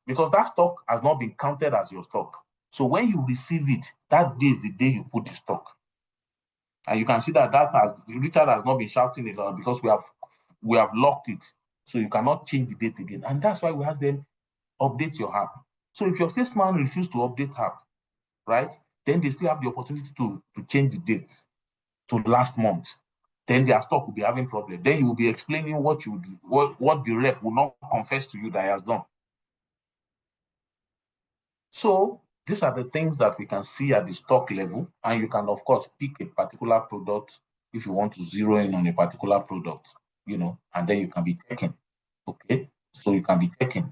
because that stock has not been counted as your stock. So when you receive it, that day is the day you put the stock. And you can see that Richard has not been shouting a lot because we have locked it. So you cannot change the date again. And that's why we ask them, update your app. So if your salesman refuses to update app, right, then they still have the opportunity to change the date to last month. Then their stock will be having problem. Then you will be explaining what you do, what the rep will not confess to you that he has done. So these are the things that we can see at the stock level, and you can, of course, pick a particular product if you want to zero in on a particular product, and then you can be checking, okay? So you can be checking.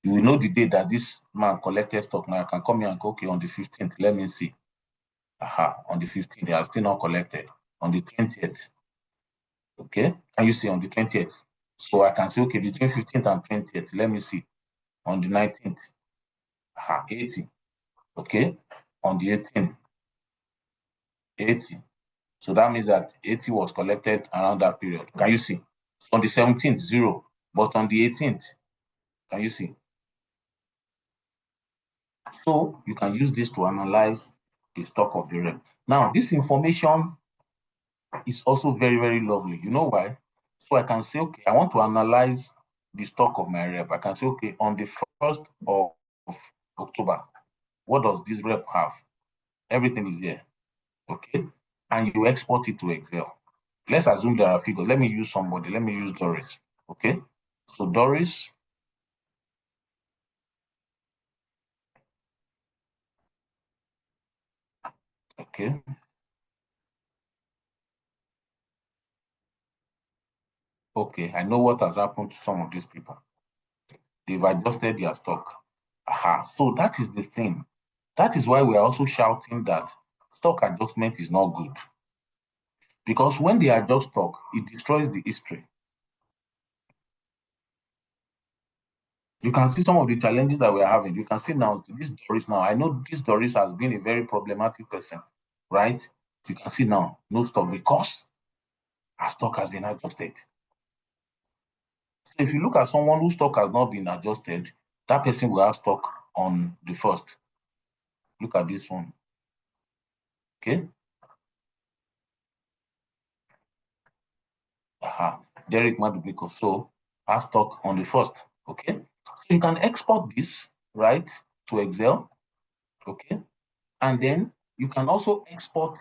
You will know the day that this man collected stock. Now I can come here and go, okay, on the 15th, let me see. On the 15th, they are still not collected. On the 20th, okay? Can you see on the 20th? So I can say, okay, between 15th and 20th, let me see. On the 19th, 80. Okay, on the 18th, 80. So that means that 80 was collected around that period. Can you see? On the 17th, 0. But on the 18th, can you see? So you can use this to analyze the stock of the rep. Now, this information is also very, very lovely. You know why? So I can say, okay, I want to analyze the stock of my rep. I can say, okay, on the 1st of October, what does this rep have? Everything is here. Okay, and you export it to Excel. Let's assume there are figures. Let me use somebody. Let me use Doris. Okay, so Doris. Okay. Okay, I know what has happened to some of these people. They've adjusted their stock. So that is the thing. That is why we are also shouting that stock adjustment is not good. Because when they adjust stock, it destroys the history. You can see some of the challenges that we are having. You can see now, this Doris now. I know this Doris has been a very problematic person, right? You can see now, no stock because our stock has been adjusted. So if you look at someone whose stock has not been adjusted, that person will have stock on the 1st. Look at this one. Okay. Derek Madubiko. So have stock on the 1st. Okay. So you can export this, right, to Excel. Okay. And then you can also export,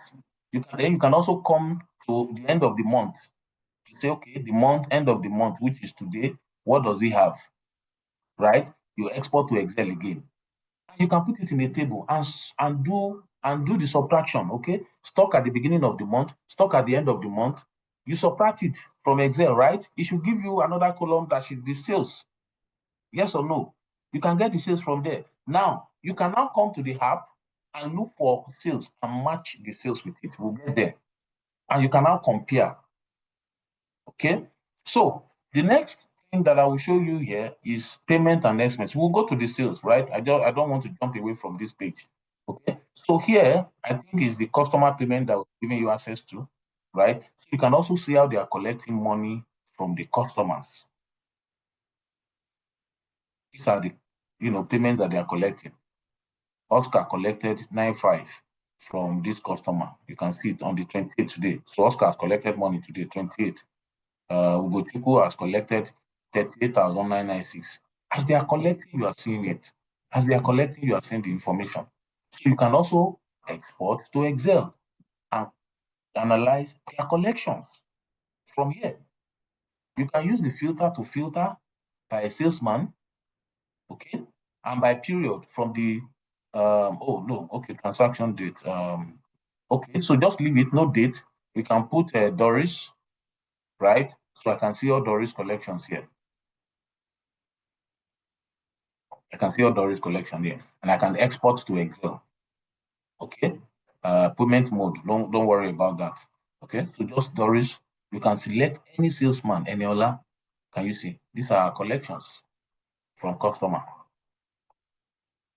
you can also come to the end of the month to say, okay, end of the month, which is today, what does it have? Right? You export to Excel again. And you can put it in a table and do the subtraction. Okay, stock at the beginning of the month, stock at the end of the month. You subtract it from Excel, right? It should give you another column that is the sales. Yes or no? You can get the sales from there. Now you can now come to the app and look for sales and match the sales with it. We'll get there, and you can now compare. Okay, so the next thing that I will show you here is payment and expense. We'll go to the sales, right? I don't want to jump away from this page. Okay, so here I think is the customer payment that we're giving you access to, right? So you can also see how they are collecting money from the customers. These are the payments that they are collecting. Oscar collected 95 from this customer. You can see it on the 28th today. So Oscar has collected money today, 28. Ugochukwu has collected 38,996. As they are collecting, you are seeing it. As they are collecting, you are seeing the information. So you can also export to Excel and analyze their collections from here. You can use the filter to filter by a salesman, okay, and by period from the transaction date. Okay, so just leave it, no date. We can put Doris, right? So I can see all Doris collections here. I can see all Doris collection here, and I can export to Excel. Okay, payment mode. Don't worry about that. Okay, so just Doris. You can select any salesman, Eniola. Can you see? These are collections from customer.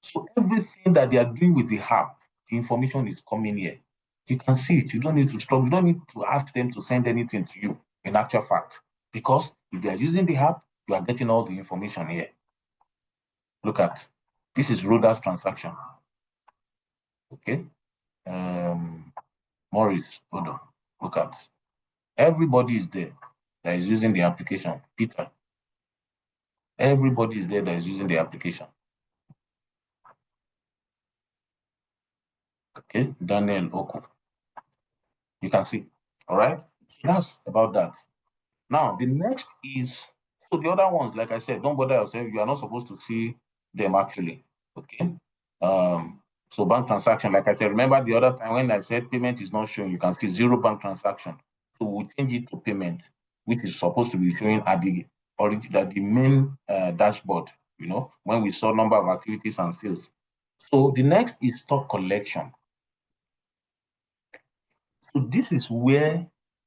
So everything that they are doing with the app, the information is coming here. You can see it. You don't need to struggle. You don't need to ask them to send anything to you, in actual fact. Because if they are using the app, you are getting all the information here. Look at, this is Roda's transaction. Okay. Morris, hold on. Look at, everybody is there that is using the application. Peter, everybody is there that is using the application. Okay, Daniel Oku. You can see, all right? That's about that. Now, the next is, so the other ones, like I said, don't bother yourself. You are not supposed to see them actually, okay? So bank transaction, like I said, remember the other time when I said payment is not showing, you can see zero bank transaction. So we'll change it to payment, which is supposed to be showing at the main dashboard, you know, when we saw number of activities and sales. So the next is stock collection. So this is where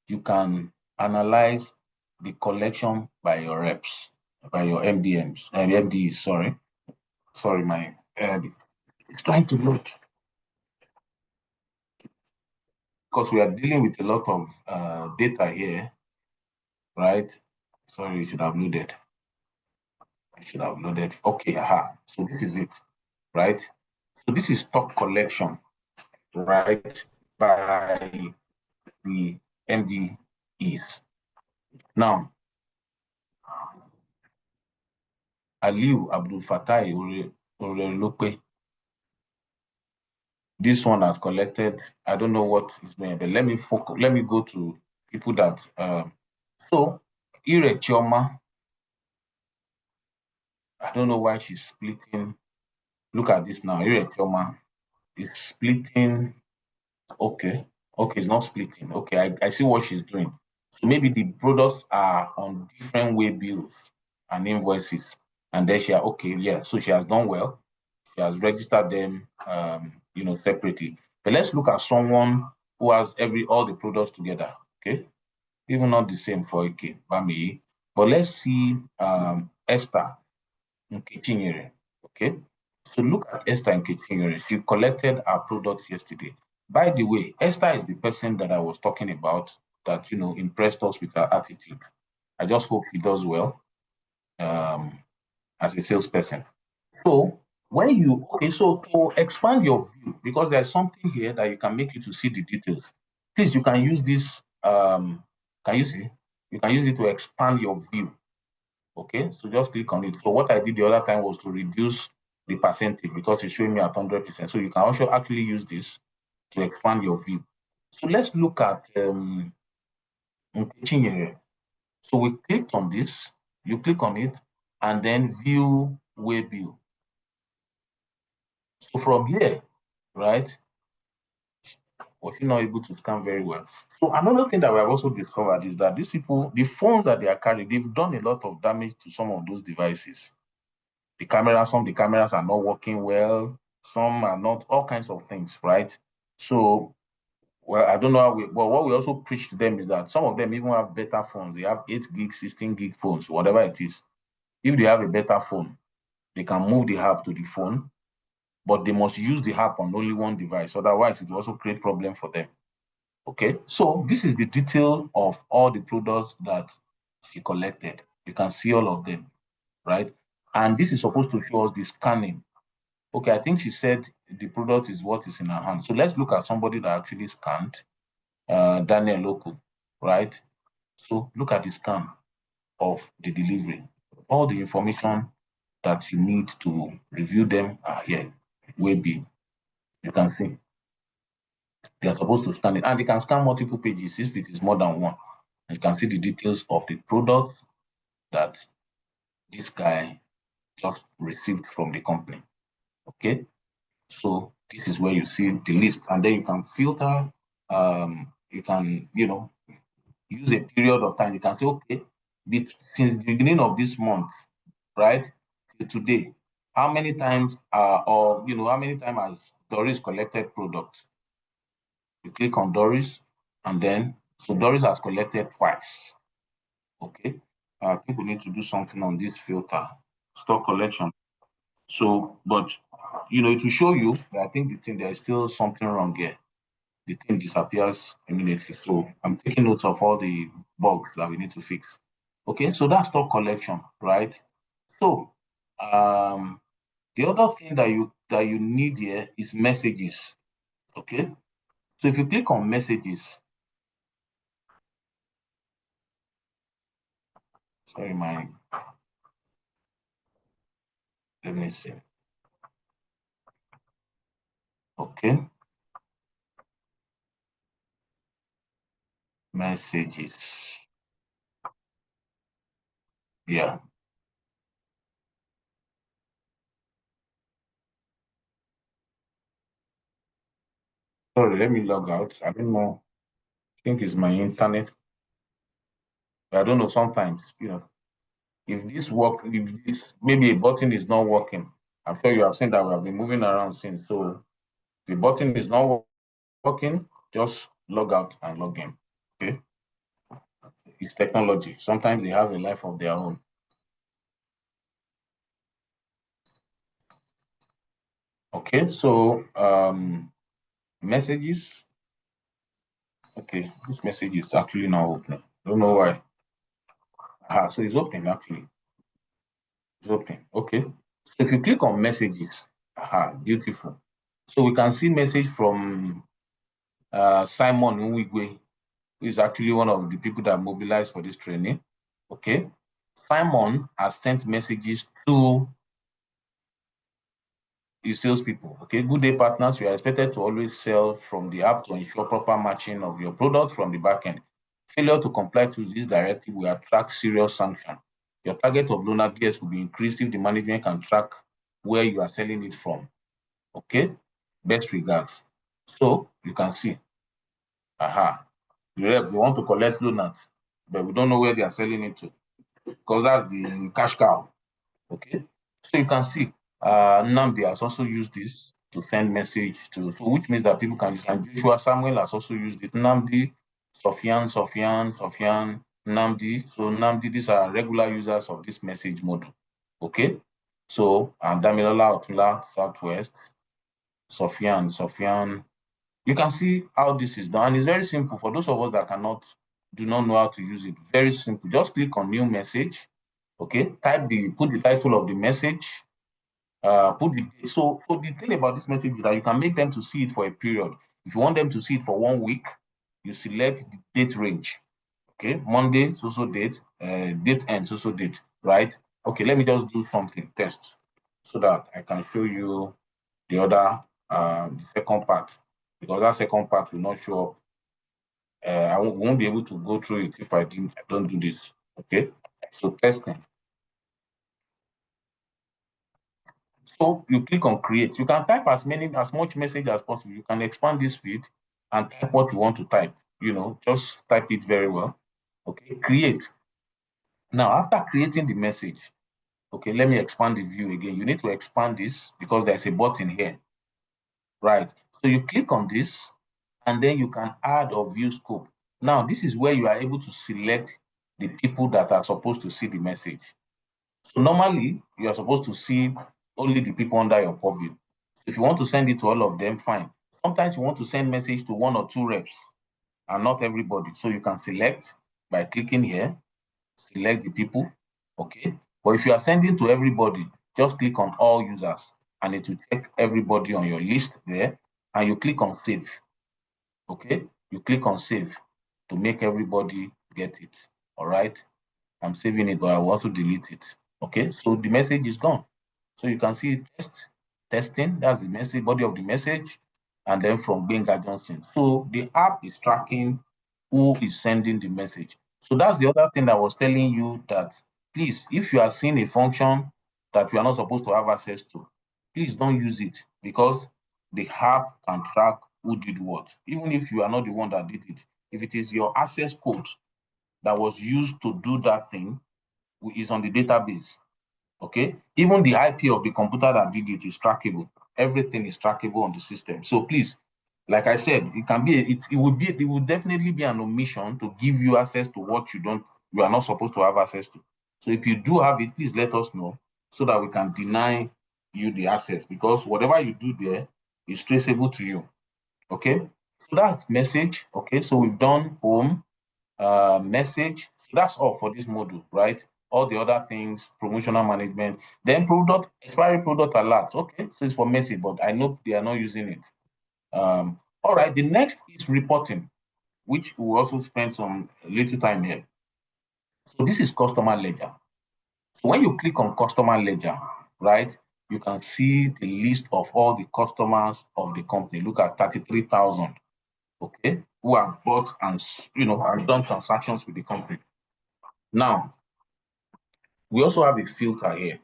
you can analyze the collection by your reps, by your MDs, sorry. Sorry, my it's trying to load. Because we are dealing with a lot of data here, right? Sorry, it should have loaded. It should have loaded. Okay, aha. So this is it, right? So this is stock collection, right? By the MDEs. Now, Aliu Abdul Fatai Orelope. This one has collected, I don't know what is meant, but let me focus, let me go to people that, so Ire Chioma, I don't know why she's splitting. Look at this now, Ire Chioma is splitting, okay, it's not splitting, okay, I see what she's doing. So maybe the products are on different way bills and invoices, and then she, okay, yeah, so she has done well. She has registered them, you know, separately. But let's look at someone who has all the products together, okay? Even not the same for Ike, Bami. But let's see Esther Nkechinyere, okay? So look at Esther Nkechinyere. She collected our products yesterday. By the way, Esther is the person that I was talking about that, you know, impressed us with her attitude. I just hope he does well as a salesperson. So when you, okay, so to expand your view, because there's something here that you can make you to see the details. Please, you can use this, can you see? You can use it to expand your view. Okay, so just click on it. So what I did the other time was to reduce the percentage because it's showing me at 100%. So you can also actually use this to expand your view. So let's look at so we clicked on this, you click on it, and then view waybill. So from here, right, was she not able to scan very well? So another thing that we have also discovered is that these people, the phones that they are carrying, they've done a lot of damage to some of those devices. The cameras, some of the cameras are not working well, some are not, all kinds of things, right? So, well, I don't know how but what we also preach to them is that some of them even have better phones. They have 8 gig, 16 gig phones, whatever it is. If they have a better phone, they can move the app to the phone, but they must use the app on only one device. Otherwise, it will also create problem for them. Okay, so this is the detail of all the products that she collected. You can see all of them, right? And this is supposed to show us the scanning. Okay, I think she said the product is what is in her hand. So let's look at somebody that actually scanned, Daniel Oku, right? So look at the scan of the delivery. All the information that you need to review them are here. Way B. You can see they are supposed to scan it, and they can scan multiple pages if it is more than one. You can see the details of the product that this guy just received from the company. Okay, so this is where you see the list, and then you can filter. You can, use a period of time. You can say, okay, since the beginning of this month, right, to today, how many times how many times has Doris collected products? You click on Doris, and then so Doris has collected twice. Okay, I think we need to do something on this filter, stock collection. So, but it will show you that I think there is still something wrong here. The thing disappears immediately. So I'm taking notes of all the bugs that we need to fix. Okay, so that's stock collection, right? So the other thing that you need here is messages. Okay, so if you click on messages, sorry, let me see. Okay, messages. Yeah. Sorry, let me log out. I don't know. I think it's my internet. I don't know. Sometimes, if this maybe a button is not working. I'm sure you have seen that we have been moving around since. So if the button is not working, just log out and log in. Okay. It's technology. Sometimes they have a life of their own. Okay, so messages. Okay, this message is actually not opening. Don't know why. So it's open actually. It's open. Okay. So if you click on messages, beautiful. So we can see message from Simon Nwigwe, who is actually one of the people that mobilized for this training. Okay. Simon has sent messages to your salespeople. Okay, good day partners. You are expected to always sell from the app to ensure proper matching of your product from the backend. Failure to comply to this directive will attract serious sanction. Your target of loaner DS will be increased if the management can track where you are selling it from. Okay, best regards. So you can see, the reps, they want to collect loaners, but we don't know where they are selling it to because that's the cash cow. Okay, so you can see Nnamdi has also used this to send message to, so which means that people can use, and Joshua Samuel has also used it. Nnamdi, Sofian, Nnamdi. So Nnamdi, these are regular users of this message module. Okay, so Damilola Otula, Southwest, Sofian. You can see how this is done, and it's very simple for those of us that do not know how to use it. Very simple. Just click on new message. Okay, put the title of the message. So the thing about this message is that you can make them to see it for a period. If you want them to see it for 1 week, you select the date range. Okay, Monday, so date, date end, so date, right? Okay, let me just do something test so that I can show you the other, the second part, because that second part will not show up. I won't be able to go through it if I don't do this. Okay, so testing. So you click on create. You can type as much message as possible. You can expand this field and type what you want to type. Just type it very well. Okay, create. Now, after creating the message, okay, let me expand the view again. You need to expand this because there's a button here, right? So you click on this, and then you can add or view scope. Now, this is where you are able to select the people that are supposed to see the message. So normally, you are supposed to see only the people under your purview. If you want to send it to all of them, fine. Sometimes you want to send message to 1 or 2 reps and not everybody. So you can select by clicking here, select the people, okay? But if you are sending to everybody, just click on all users and it will check everybody on your list there, and you click on save, okay? You click on save to make everybody get it. All right. I'm saving it, but I will also delete it. Okay. So the message is gone. So you can see testing. That's the message, body of the message. And then from Benga Johnson. So the app is tracking who is sending the message. So that's the other thing that I was telling you, that please, if you are seeing a function that you are not supposed to have access to, please don't use it, because the app can track who did what, even if you are not the one that did it. If it is your access code that was used to do that thing, is on the database, okay? Even the IP of the computer that did it is trackable. Everything is trackable on the system. So please, like I said, it can be, it will definitely be an omission to give you access to what you are not supposed to have access to. So if you do have it, please let us know so that we can deny you the access, because whatever you do there is traceable to you. Okay. So that's message. Okay. So we've done home, message. So that's all for this module, right? All the other things, promotional management, then product, expiry product alerts. Okay, so it's for message, but I know they are not using it. All right, the next is reporting, which we also spend some little time here. So this is customer ledger. So when you click on customer ledger, right, you can see the list of all the customers of the company. Look at 33,000, okay, who have bought and, have done transactions with the company. Now, we also have a filter here,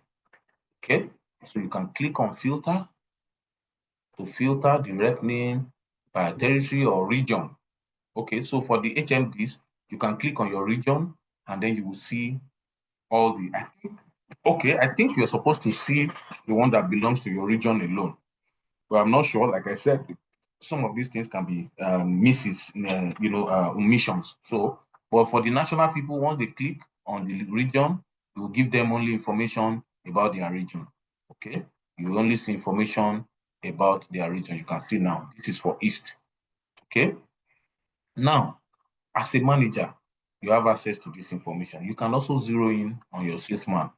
okay? So you can click on filter to filter direct name by territory or region. Okay, so for the HMDs, you can click on your region and then you will see all the, I think you're supposed to see the one that belongs to your region alone. But I'm not sure. Like I said, some of these things can be omissions. So, but for the national people, once they click on the region, you will give them only information about their region. Okay, you will only see information about their region. You can see now, this is for East. Okay, now as a manager, you have access to this information. You can also zero in on your salesman.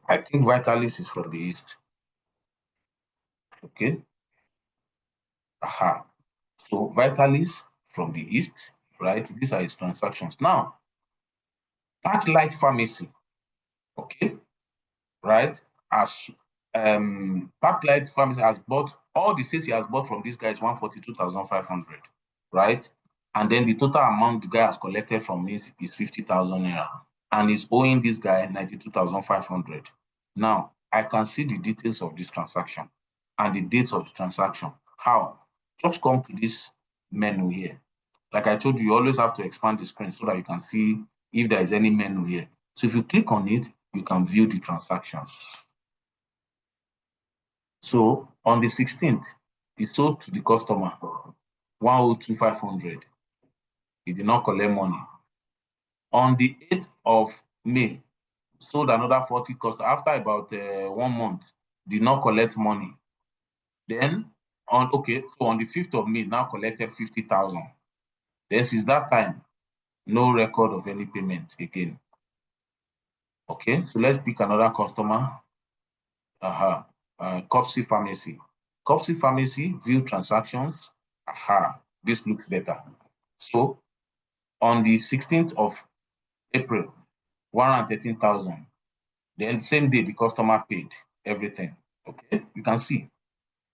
I think Vitalis is from the East. Okay. Aha. So Vitalis from the East, right? These are his transactions. Now, Pathlight Pharmacy, okay, right? As Pathlight Pharmacy has bought, all the sales he has bought from this guy is 142,500, right? And then the total amount the guy has collected from this is 50,000 naira, and he's owing this guy 92,500. Now, I can see the details of this transaction and the dates of the transaction. How? Just come to this menu here. Like I told you, you always have to expand the screen so that you can see if there is any menu here. So if you click on it, you can view the transactions. So on the 16th, he sold to the customer 102,500. He did not collect money. On the 8th of May, sold another 40 customers. After about 1 month, did not collect money. Then so on the 5th of May, now collected 50,000. Then since that time, no record of any payment again. Okay, so let's pick another customer. Copsy Pharmacy. Copsy Pharmacy, view transactions. This looks better. So on the 16th of April, 113,000. Then same day, the customer paid everything. Okay, you can see.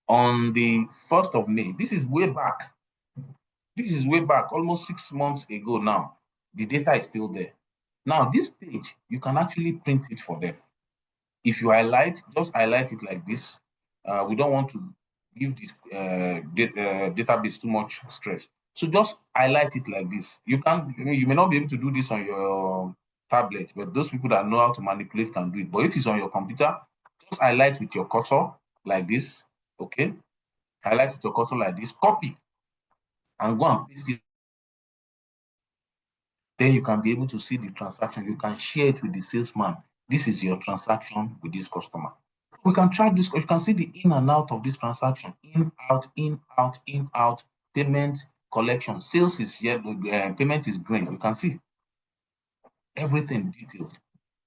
On the 1st of May, this is way back. This is way back, almost 6 months ago now. The data is still there. Now, this page, you can actually print it for them. If you highlight, just highlight it like this. We don't want to give this database too much stress. So just highlight it like this. You may not be able to do this on your tablet, but those people that know how to manipulate can do it. But if it's on your computer, just highlight with your cursor like this. Okay, highlight with your cursor like this. Copy and go and paste it. Then you can be able to see the transaction. You can share it with the salesman. This is your transaction with this customer. We can track this. You can see the in and out of this transaction. In, out, in, out, in, out. Payment, collection. Sales is yellow. Payment is green. You can see everything detailed.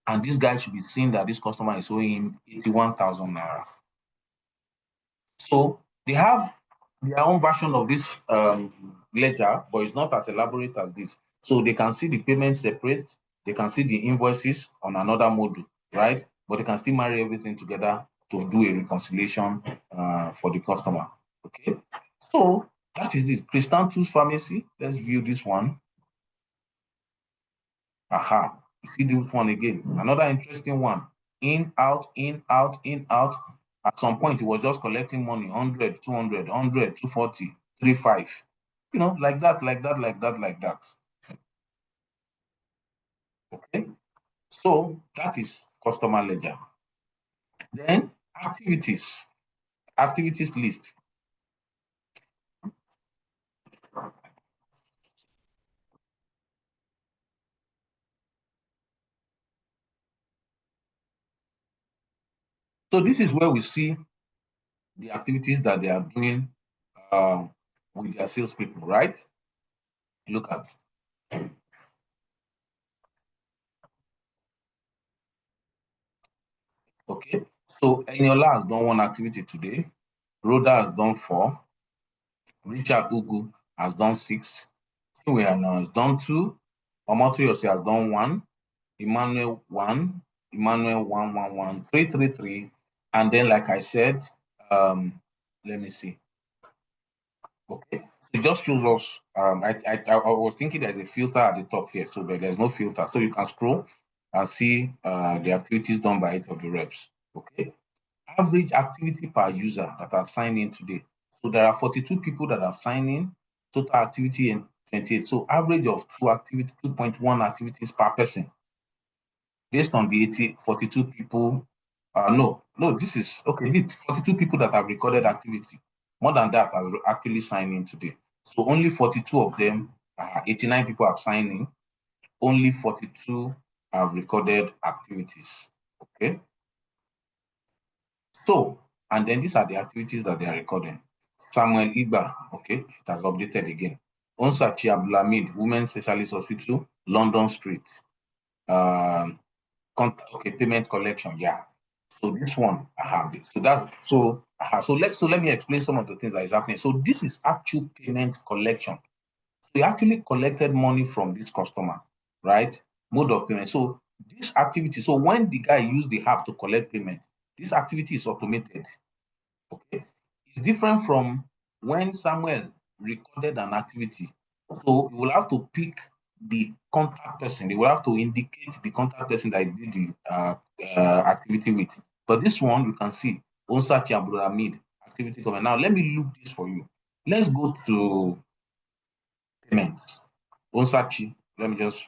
And this guy should be seeing that this customer is owing him 81,000 naira. So they have their own version of this ledger, but it's not as elaborate as this. So they can see the payments separate, they can see the invoices on another module, right? But they can still marry everything together to do a reconciliation for the customer. Okay, so that is it. Christian Tools Pharmacy. Let's view this one. Aha, you see this one again. Another interesting one. In, out, in, out, in, out. At some point, it was just collecting money 100, 200, 100, 240, 35. You know, like that, like that, like that, like that. Okay, so that is customer ledger. Then activities list. So this is where we see the activities that they are doing with their salespeople, right? Look at. Okay, so Eniola has done one activity today. Rhoda has done 4. Richard Ugu has done 6. Chinwe has done 2. Omotoyosi has done 1. Emmanuel 1. Emmanuel 111 333. And then, like I said, let me see. Okay, it just shows us. I was thinking there's a filter at the top here too, but there's no filter, so you can scroll and see the activities done by each of the reps. Okay, average activity per user that have signed in today. So there are 42 people that have signed in, total activity in 28. So average of 2.1 activities per person. Based on the 42 people, no, this is, okay, 42 people that have recorded activity. More than that have actually signed in today. So only 42 of them, 89 people have signed in. Only 42 have recorded activities. Okay. So, and then these are the activities that they are recording. Samuel Igba, okay, it has updated again. Onsachi Abdulhamid, Women's Specialist Hospital, London Street. Okay, payment collection, yeah. So this one I have it. So that's so let me explain some of the things that is happening. So this is actual payment collection. We actually collected money from this customer, right? Mode of payment. So this activity, so when the guy used the app to collect payment, this activity is automated. Okay, it's different from when Samuel recorded an activity. So you will have to pick the contact person. You will have to indicate the contact person that you did the activity with. But this one, you can see Onsachi Abdulhamid activity comment. Now let me look this for you. Let's go to payments. Onsachi, let me just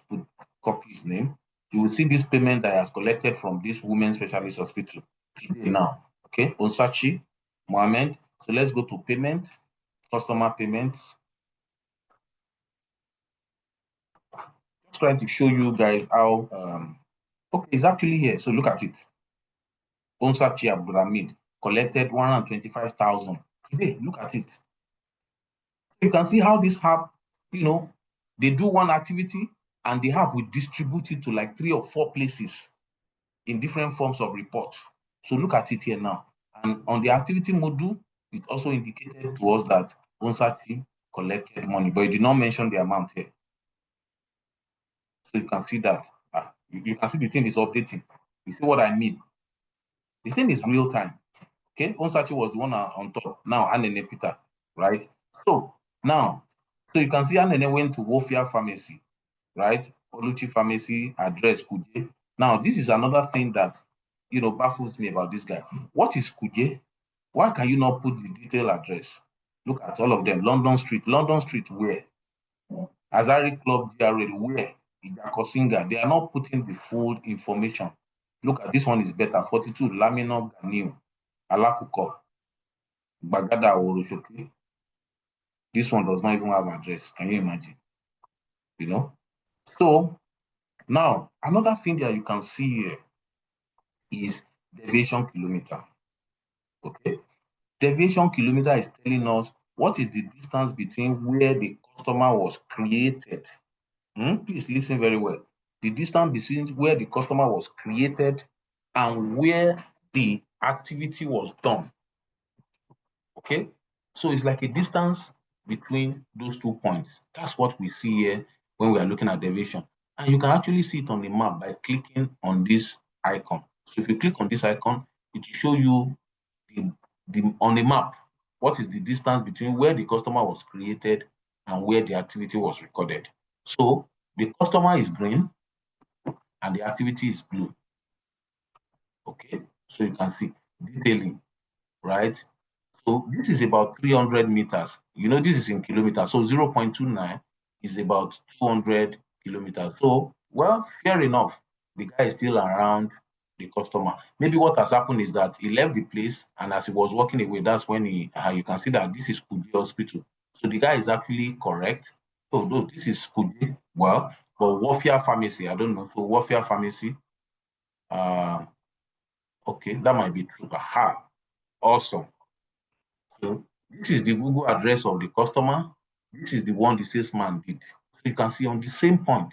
copy his name. You will see this payment that has collected from this women's specialist hospital today now. Okay, Onsachi Mohammed. So let's go to payment, customer payments. Just trying to show you guys how okay, it's actually here. So look at it. Onsachi Abdulhamid collected 125,000 today. Look at it. You can see how this app, you know, they do one activity and the app will distribute it to like 3 or 4 places in different forms of reports. So look at it here now. And on the activity module, it also indicated to us that Onsachi collected money, but it did not mention the amount here. So you can see that. You can see the thing is updating. You see what I mean? The thing is real time. Okay, Onsachi was the one on top. Now Anene Peter, right? So now, so you can see Anene went to Wofia Pharmacy, right? Oluchi Pharmacy, address Kuje. Now, this is another thing that, you know, baffles me about this guy. What is Kuje? Why can you not put the detailed address? Look at all of them. London Street where? Azari Club GRA where? Ijakosinga. They are not putting the full information. Look at this one is better. 42 Lamino Ganiu, Alakuko, Bagada Orochoke. This one does not even have address. Can you imagine? You know? So now another thing that you can see here is deviation kilometer. Okay. Deviation kilometer is telling us what is the distance between where the customer was created. Please listen very well. The distance between where the customer was created and where the activity was done. Okay. So it's like a distance between those 2 points. That's what we see here when we are looking at deviation. And you can actually see it on the map by clicking on this icon. So if you click on this icon, it will show you on the map what is the distance between where the customer was created and where the activity was recorded. So the customer is green and the activity is blue. Okay, so you can see detailing, right? So this is about 300 meters. You know, this is in kilometers. So 0.29 is about 200 kilometers. So, well, fair enough. The guy is still around the customer. Maybe what has happened is that he left the place, and as he was walking away, that's when you can see that this is Kudi Hospital. So the guy is actually correct. Oh, no, this is Kudi. Well, but Warfare Pharmacy, I don't know. So Warfare Pharmacy. Okay, that might be true. Aha, awesome. So this is the Google address of the customer. This is the one the salesman did. So you can see on the same point.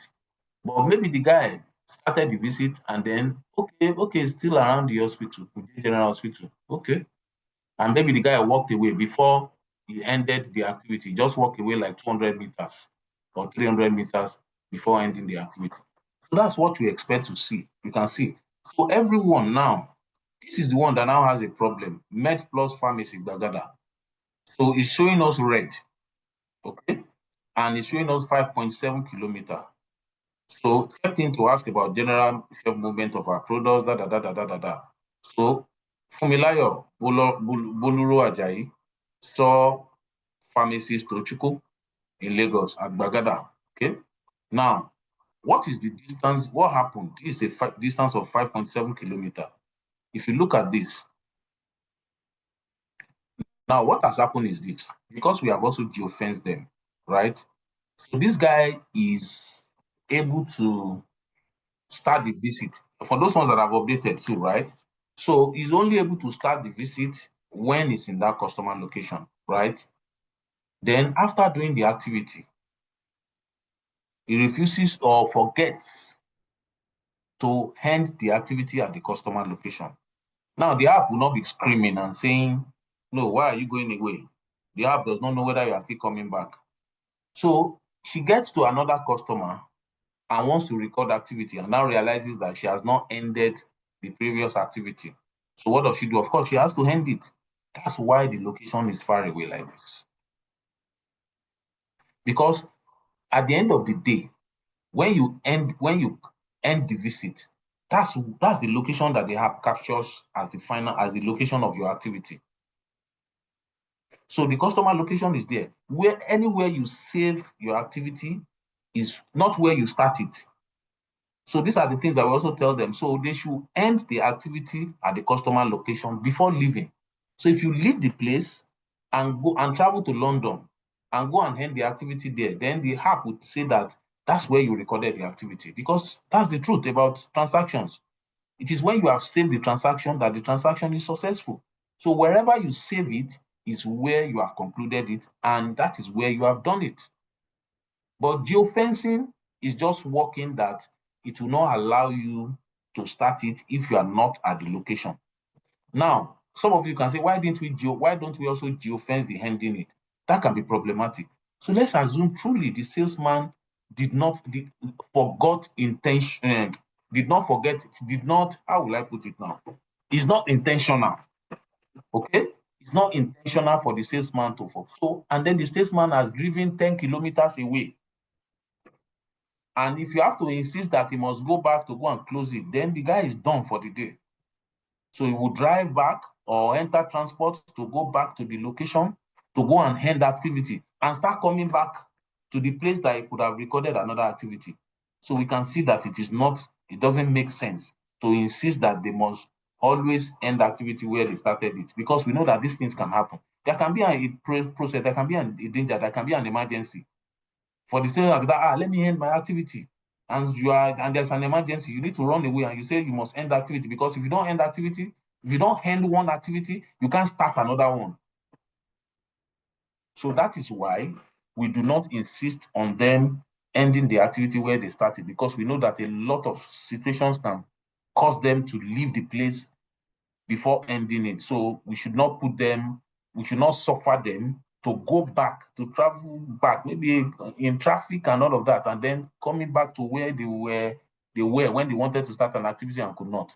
But maybe the guy started the visit and then, okay, still around the hospital, the general hospital. Okay. And maybe the guy walked away before he ended the activity, just walked away like 200 meters or 300 meters before ending the activity. So that's what we expect to see. You can see. So everyone now, this is the one that now has a problem. Med Plus Pharmacy, Bagada. So it's showing us red, okay? And it's showing us 5.7 kilometers. So checked in to ask about general movement of our products, So Fumilayo Boluro Ajayi saw pharmacist Tochukwu in Lagos at Bagada, okay? Now, what is the distance? What happened? This is a distance of 5.7 kilometers. If you look at this, now what has happened is this, because we have also geofenced them, right? So this guy is able to start the visit. For those ones that have updated too, right? So he's only able to start the visit when it's in that customer location, right? Then after doing the activity, he refuses or forgets to end the activity at the customer location. Now the app will not be screaming and saying, no, why are you going away? The app does not know whether you are still coming back. So she gets to another customer and wants to record activity and now realizes that she has not ended the previous activity. So what does she do? Of course, she has to end it. That's why the location is far away like this. Because at the end of the day, when you end the visit, that's the location that the app captures as the location of your activity. So the customer location is there. Where anywhere you save your activity is not where you start it. So these are the things that we also tell them. So they should end the activity at the customer location before leaving. So if you leave the place and go and travel to London and go and end the activity there, then the app would say that that's where you recorded the activity, because that's the truth about transactions. It is when you have saved the transaction that the transaction is successful. So wherever you save it is where you have concluded it, and that is where you have done it. But geofencing is just working that it will not allow you to start it if you are not at the location. Now, some of you can say, why don't we also geofence the ending it? That can be problematic. So let's assume truly the salesman forget, how will I put it now? It's not intentional. Okay? It's not intentional for the salesman to forget. So, and then the salesman has driven 10 kilometers away. And if you have to insist that he must go back to go and close it, then the guy is done for the day. So he will drive back or enter transport to go back to the location to go and end activity and start coming back to the place that he could have recorded another activity. So we can see that it doesn't make sense to insist that they must always end activity where they started it, because we know that these things can happen. There can be a process, there can be a danger, there can be an emergency. For the sake of that, let me end my activity. And there's an emergency, you need to run away and you say you must end activity, because if you don't end activity, if you don't end one activity, you can't start another one. So that is why we do not insist on them ending the activity where they started, because we know that a lot of situations can cause them to leave the place before ending it. So we should not put them we should not suffer them to go back, to travel back, maybe in traffic and all of that, and then coming back to where they were when they wanted to start an activity and could not.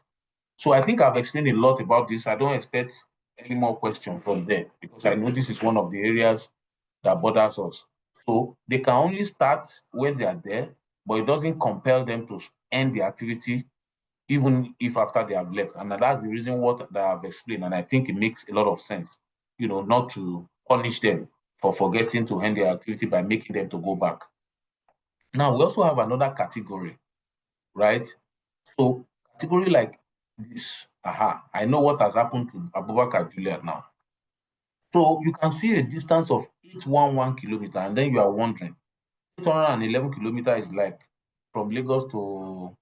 So I think I've explained a lot about this. I don't expect any more questions from there because I know this is one of the areas that bothers us. So they can only start when they are there, but it doesn't compel them to end the activity even if after they have left. And that's the reason that I've explained. And I think it makes a lot of sense, not to punish them for forgetting to end their activity by making them to go back. Now, we also have another category, right? So category like this, I know what has happened to Abubakar Juliet now. So you can see a distance of 811 kilometer, and then you are wondering, 811 kilometer is like from Lagos to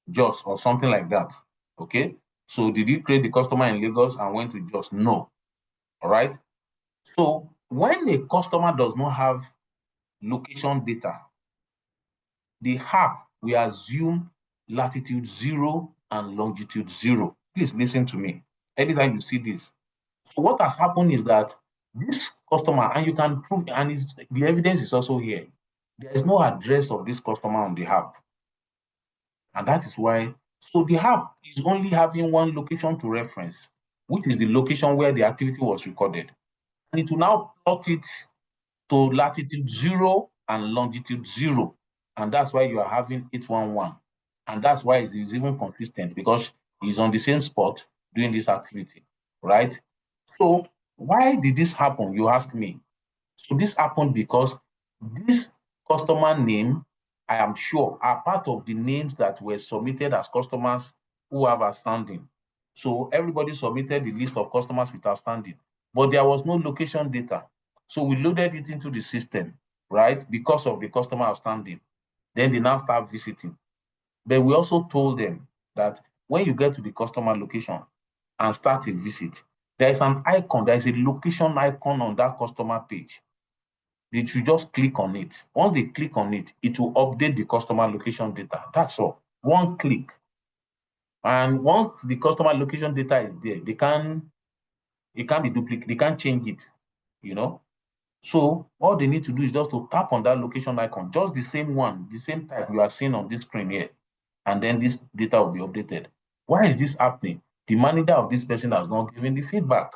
Jos or something like that. Okay. So did you create the customer in Lagos and went to Jos? No. All right. So when a customer does not have location data, the app will assume latitude 0 and longitude 0. Please listen to me. Anytime you see this. So what has happened is that this customer, and you can prove, and the evidence is also here, there is no address of this customer on the app. And that is why, so the app is only having one location to reference, which is the location where the activity was recorded. And it will now plot it to latitude 0 and longitude 0. And that's why you are having 811. And that's why it is even consistent, because he's on the same spot doing this activity, right? So why did this happen, you ask me? So this happened because this customer name, I am sure, are part of the names that were submitted as customers who have outstanding. So everybody submitted the list of customers with outstanding, but there was no location data. So we loaded it into the system, right? Because of the customer outstanding. Then they now start visiting. But we also told them that when you get to the customer location and start a visit, there is an icon, there is a location icon on that customer page. They should just click on it. Once they click on it, it will update the customer location data. That's all. One click. And once the customer location data is there, it can't be duplicated, they can't change it, So all they need to do is just to tap on that location icon, just the same one, the same type you are seeing on this screen here. And then this data will be updated. Why is this happening? The manager of this person has not given the feedback.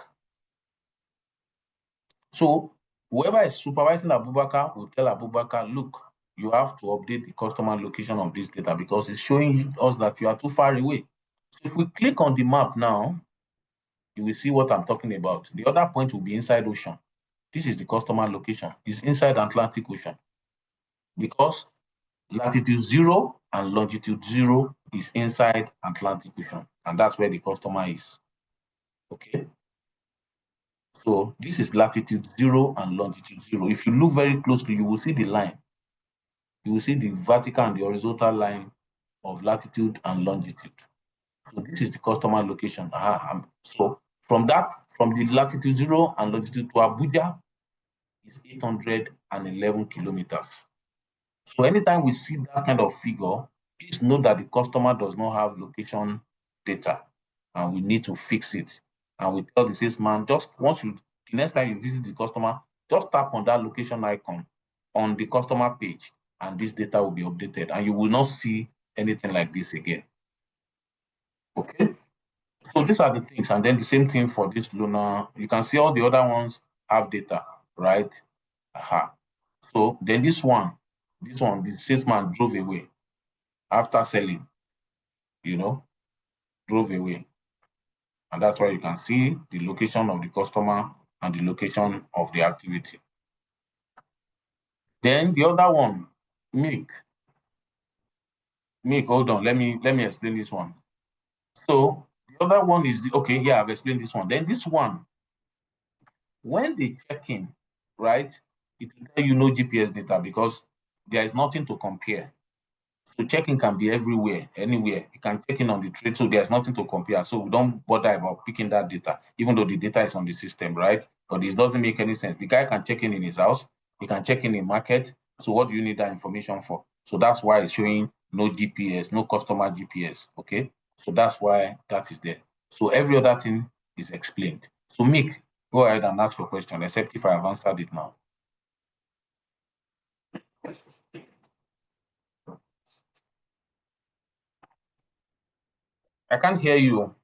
So whoever is supervising Abubakar will tell Abubakar, look, you have to update the customer location of this data because it's showing us that you are too far away. So if we click on the map now, you will see what I'm talking about. The other point will be inside ocean. This is the customer location. It's inside Atlantic Ocean because latitude 0 and longitude 0 is inside Atlantic Ocean, and that's where the customer is. Okay. So this is latitude 0 and longitude 0. If you look very closely, you will see the line. You will see the vertical and the horizontal line of latitude and longitude. So this is the customer location. So from the latitude 0 and longitude to Abuja is 811 kilometers. So anytime we see that kind of figure, please note that the customer does not have location data, and we need to fix it. And we tell the salesman, the next time you visit the customer, just tap on that location icon on the customer page, and this data will be updated, and you will not see anything like this again. Okay. So these are the things, and then the same thing for this Luna. You can see all the other ones have data, right? So then this one, the salesman drove away after selling, drove away. And that's why you can see the location of the customer and the location of the activity. Then the other one, Mick, hold on, let me explain this one. So the other one is I've explained this one. Then this one, when they check in, right, it will tell you no GPS data because there is nothing to compare. So check-in can be everywhere, anywhere. You can check in on the trade, so there's nothing to compare. So we don't bother about picking that data, even though the data is on the system, right? But it doesn't make any sense. The guy can check in his house, he can check in market. So what do you need that information for? So that's why it's showing no GPS, no customer GPS, okay? So that's why that is there. So every other thing is explained. So Mick, Go ahead and ask your question, except if I have answered it now. I can't hear you.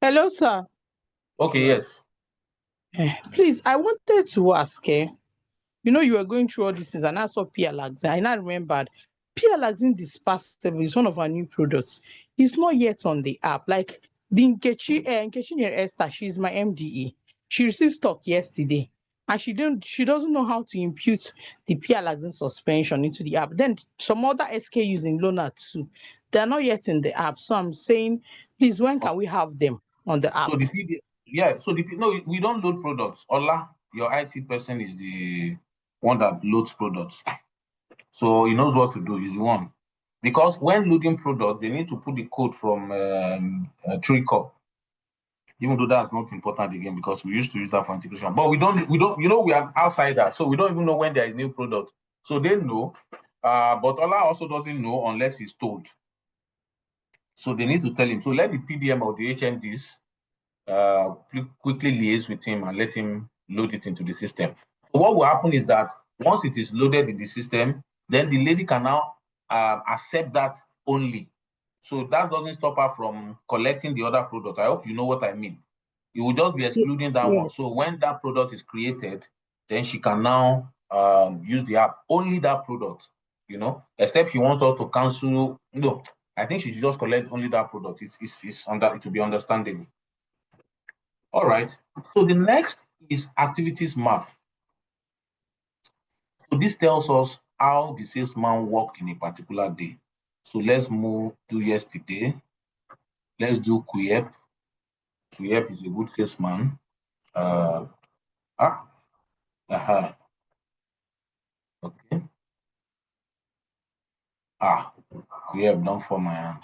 Hello, sir. Okay, yes. Please, I wanted to ask, you were going through all these things and I saw P-Alaxin. I now remembered P-Alaxin Dispersible is one of our new products. It's not yet on the app. Like the Nkechi near Esther, she's my MDE. She received stock yesterday and she doesn't know how to impute the P-Alaxin suspension into the app. Then some other SKUs in Lona too, they're not yet in the app. So I'm saying, please, when can we have them on the app? So the PDF, yeah. So no, we don't load products. Ola, your IT person, is the one that loads products. So he knows what to do. He's the one. Because when loading product, they need to put the code from Tricop. Even though that's not important again, because we used to use that for integration. But we don't, we are outsiders, so we don't even know when there is new product. So they know, but Ola also doesn't know unless he's told. So they need to tell him. So let the PDM or the HMDs quickly liaise with him and let him load it into the system. So what will happen is that once it is loaded in the system, then the lady can now accept that only. So that doesn't stop her from collecting the other product. I hope you know what I mean. You will just be excluding that one. So when that product is created, then she can now use the app, only that product, except she wants us to cancel. No, I think she should just collect only that product. It will be understandable. All right. So the next is activities map. So this tells us how the salesman worked in a particular day. So let's do yesterday. Let's do Kuyep. Kuyep is a good salesman. Okay. Kuyep, don't fall my hand.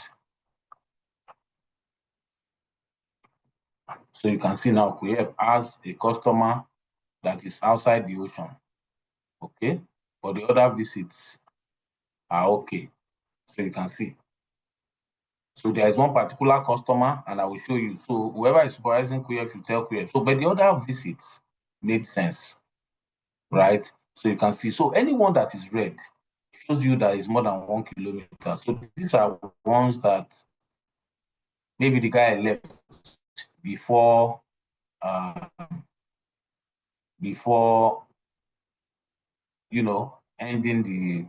So you can see now Kuyep has a customer that is outside the ocean. Okay. But the other visits are okay. So you can see. So there is one particular customer, and I will show you. So whoever is supervising Kuyep should tell Kuyep. So, but the other visits made sense, right? So you can see. So anyone that is red shows you that is more than 1 kilometer. So these are ones that maybe the guy left before ending the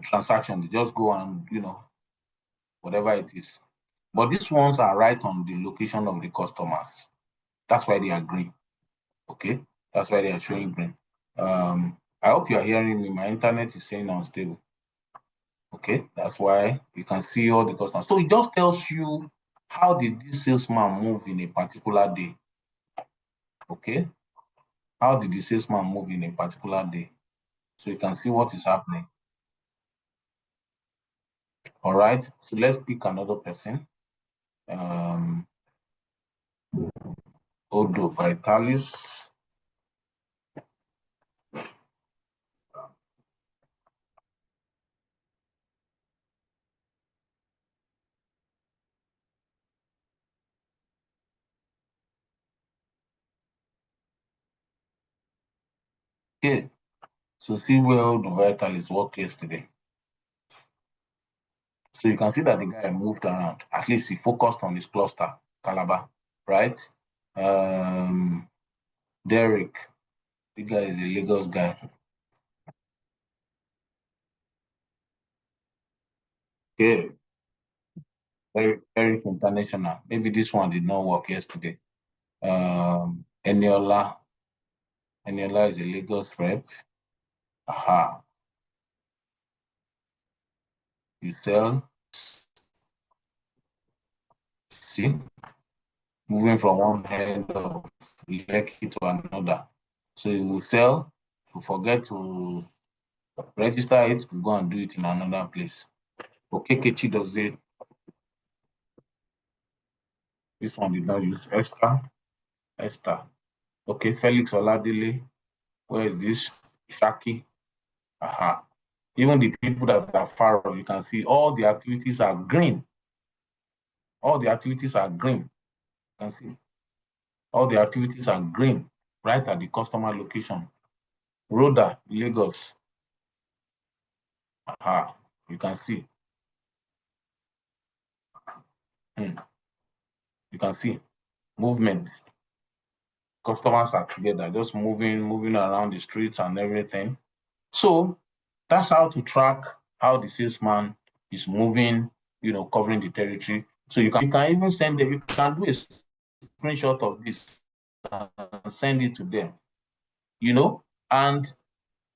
transaction. They just go and whatever it is. But these ones are right on the location of the customers. That's why they are green. Okay, that's why they are showing green. I hope you are hearing me. My internet is saying unstable. Okay, that's why you can see all the customers. So it just tells you how did this salesman move in a particular day. Okay, how did the salesman move in a particular day? So you can see what is happening. All right, so let's pick another person. Odo Vitalis. Okay, so see where Odo Vitalis worked yesterday. So you can see that the guy moved around. At least he focused on his cluster, Calabar, right? Derek, the guy is a Lagos guy. Okay, very international. Maybe this one did not work yesterday. Eniola is a Lagos rep. Aha. You sell. See, moving from one end of Lekki to another. So you will tell, you forget to register it, you go and do it in another place. Okay, Kechi does it. This one did not use Esther. Okay, Felix Oladile. Where is this? Shaki. Aha. Even the people that are far off, you can see all the activities are green. All the activities are green. You can see. All the activities are green right at the customer location. Rhoda, Lagos. Aha, you can see. You can see movement. Customers are together, just moving around the streets and everything. So that's how to track how the salesman is moving, covering the territory. So you can even send them, you can do a screenshot of this and send it to them, and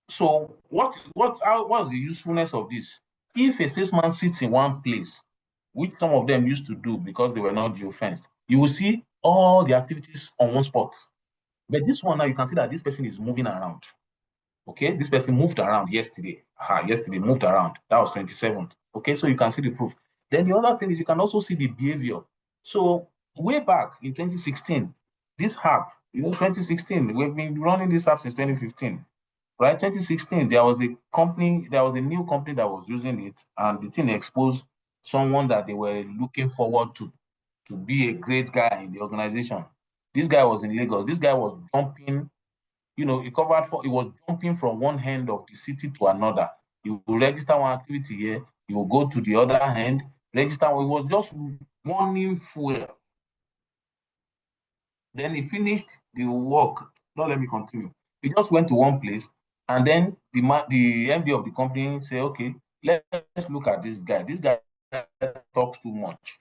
so what's the usefulness of this? If a salesman sits in one place, which some of them used to do because they were not geo-fenced, you will see all the activities on one spot. But this one now, you can see that this person is moving around. Okay, this person moved around yesterday. Yesterday moved around. That was 27th. Okay, so you can see the proof. Then the other thing is you can also see the behavior. So way back in 2016, this app, 2016, we've been running this app since 2015. Right, 2016, there was a new company that was using it, and the thing exposed someone that they were looking forward to be a great guy in the organization. This guy was in Lagos. This guy was jumping, he was jumping from one end of the city to another. You will register one activity here, you will go to the other end, register. It was just running full. Then he finished the work. Don't let me continue. He just went to one place, and then the MD of the company said, "Okay, let's look at this guy. This guy talks too much."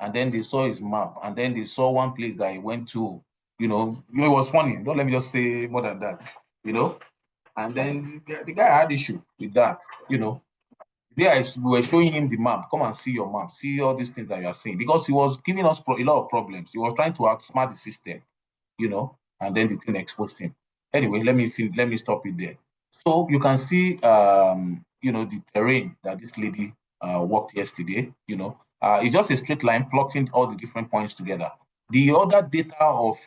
And then they saw his map, and then they saw one place that he went to. It was funny. Don't let me just say more than that. And then the guy had issue with that. There we were showing him the map. Come and see your map. See all these things that you are seeing, because he was giving us a lot of problems. He was trying to outsmart the system. And then the thing exposed him. Anyway, let me stop it there. So you can see, the terrain that this lady walked yesterday. It's just a straight line plotting all the different points together. The other data of,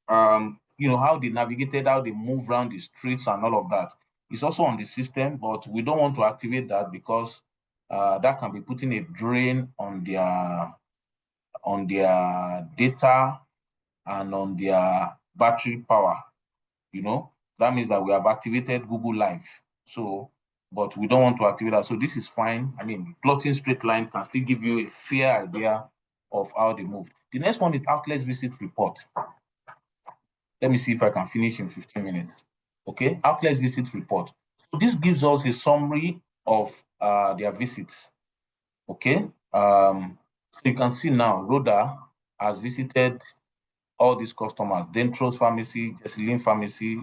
how they navigated, how they move around the streets and all of that is also on the system, but we don't want to activate that because that can be putting a drain on their data and on their battery power. That means that we have activated Google Live. So, but we don't want to activate that. So this is fine. I mean, plotting straight line can still give you a fair idea of how they move. The next one is outlet visit report. Let me see if I can finish in 15 minutes. Okay, outlet visit report. So this gives us a summary of their visits. Okay, so you can see now, Rhoda has visited all these customers, Dentros Pharmacy, Jesselyn Pharmacy,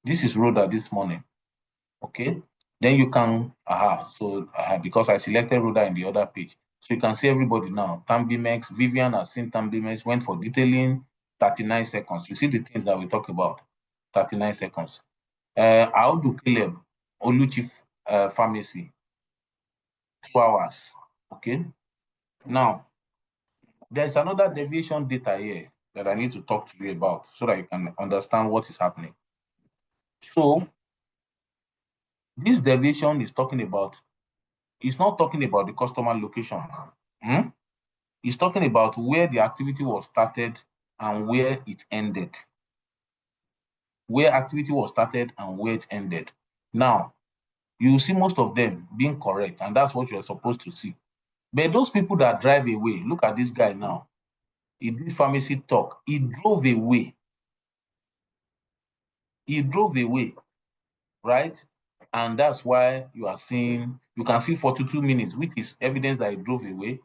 this is Rhoda this morning. Okay, then you can, because I selected Rhoda in the other page, so you can see everybody now. Tambimex, Vivian has seen Tambimex, went for detailing, 39 seconds. You see the things that we talk about, 39 seconds. Audu Caleb, Oluchi Pharmacy, 2 hours. Okay, now there's another deviation data here that I need to talk to you about so that you can understand what is happening. So this deviation is talking about, it's not talking about the customer location. It's talking about where the activity was started and where it ended. Where activity was started and where it ended. Now, you see most of them being correct, and that's what you're supposed to see. But those people that drive away, look at this guy now. He did pharmacy talk. He drove away. He drove away, right? And that's why you can see 42 minutes, which is evidence that he drove away.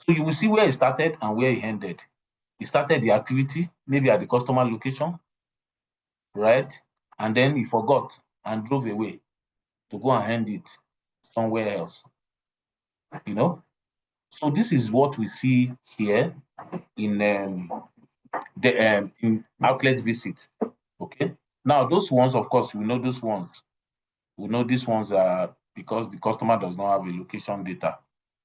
So you will see where he started and where he ended. He started the activity, maybe at the customer location, right? And then he forgot and drove away to go and end it somewhere else. So this is what we see here in in outlet visit. Okay. Now those ones, of course, we know those ones. We know these ones are because the customer does not have a location data.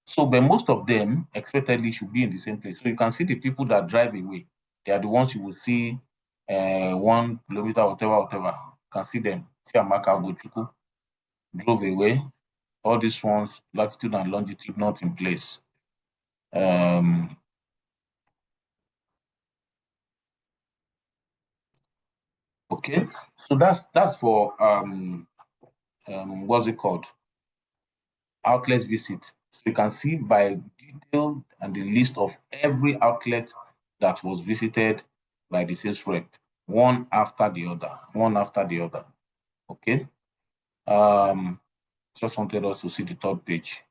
So, but most of them expectedly should be in the same place. So you can see the people that drive away. They are the ones you will see 1 kilometer, whatever. You can see them. Chiamaka Gochuku drove away. All these ones, latitude and longitude not in place. Okay, so that's for what's it called? Outlet visit. So you can see by detail and the list of every outlet that was visited by the sales rep, one after the other. Okay. Just wanted us to see the third page.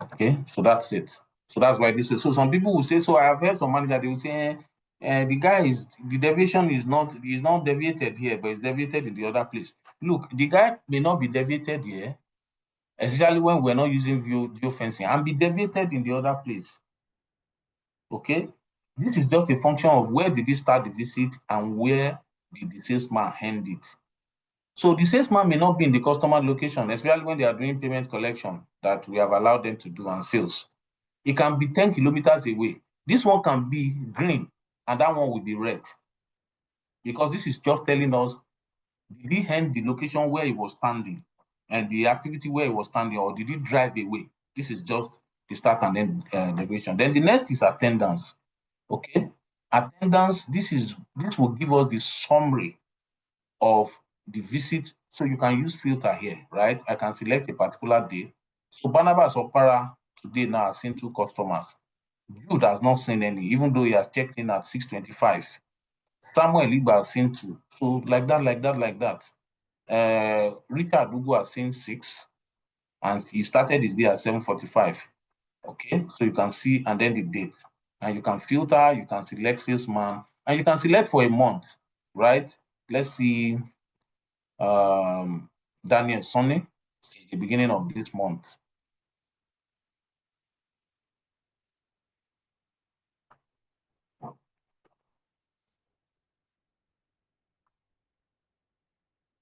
Okay, so that's it. So that's why this is. So some people will say, so I have heard some manager, they will say, the deviation is not deviated here, but it's deviated in the other place. Look, the guy may not be deviated here, especially when we're not using geofencing, and be deviated in the other place. Okay, this is just a function of where did he start the visit and where did the salesman end it. So the salesman may not be in the customer location, especially when they are doing payment collection that we have allowed them to do and sales. It can be 10 kilometers away. This one can be green and that one will be red. Because this is just telling us, did he end the location where he was standing and the activity where he was standing, or did he drive away? This is just the start and end deviation. Then the next is attendance. Okay, attendance, this will give us the summary of the visit. So you can use filter here, right? I can select a particular day. So Barnabas Opara today now has seen 2 customers. Jude has not seen any, even though he has checked in at 6:25. Samuel Igba has seen 2. So like that. Richard Ugu has seen 6, and he started his day at 7:45. Okay, so you can see, and then the date. And you can filter, you can select salesman, and you can select for a month, right? Let's see, Daniel Sonny, the beginning of this month.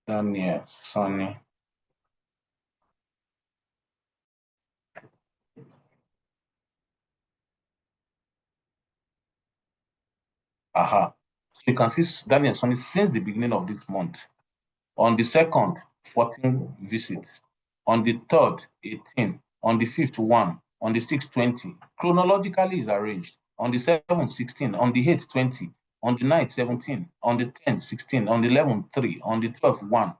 Daniel Sonny. Aha. So you can see Daniel Sonny since the beginning of this month. On the 2nd, 14 visits. On the 3rd, 18. On the 5th, 1. On the 6th, 20. Chronologically is arranged. On the 7th, 16. On the 8th, 20. On the 9th, 17. On the 10th, 16. On the 11th, 3. On the 12th, 1.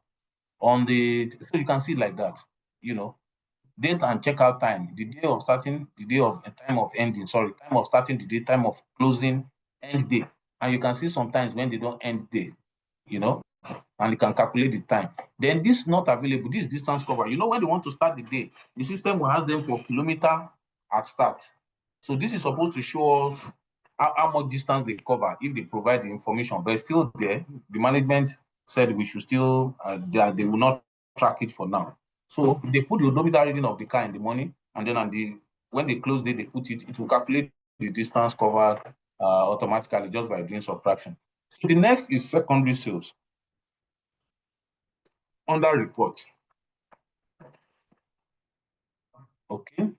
So you can see like that, date and checkout time, the day of starting, the day of time of ending, time of starting the day, time of closing, end day. And you can see sometimes when they don't end day, and you can calculate the time. Then this is not available, this distance cover. When they want to start the day, the system will ask them for kilometer at start. So this is supposed to show us how much distance they cover if they provide the information, but it's still there. The management said we should still, they will not track it for now. So they put the odometer reading of the car in the morning, and then when they close day, they put it will calculate the distance covered automatically just by doing subtraction. So the next is secondary sales. Under report. Okay.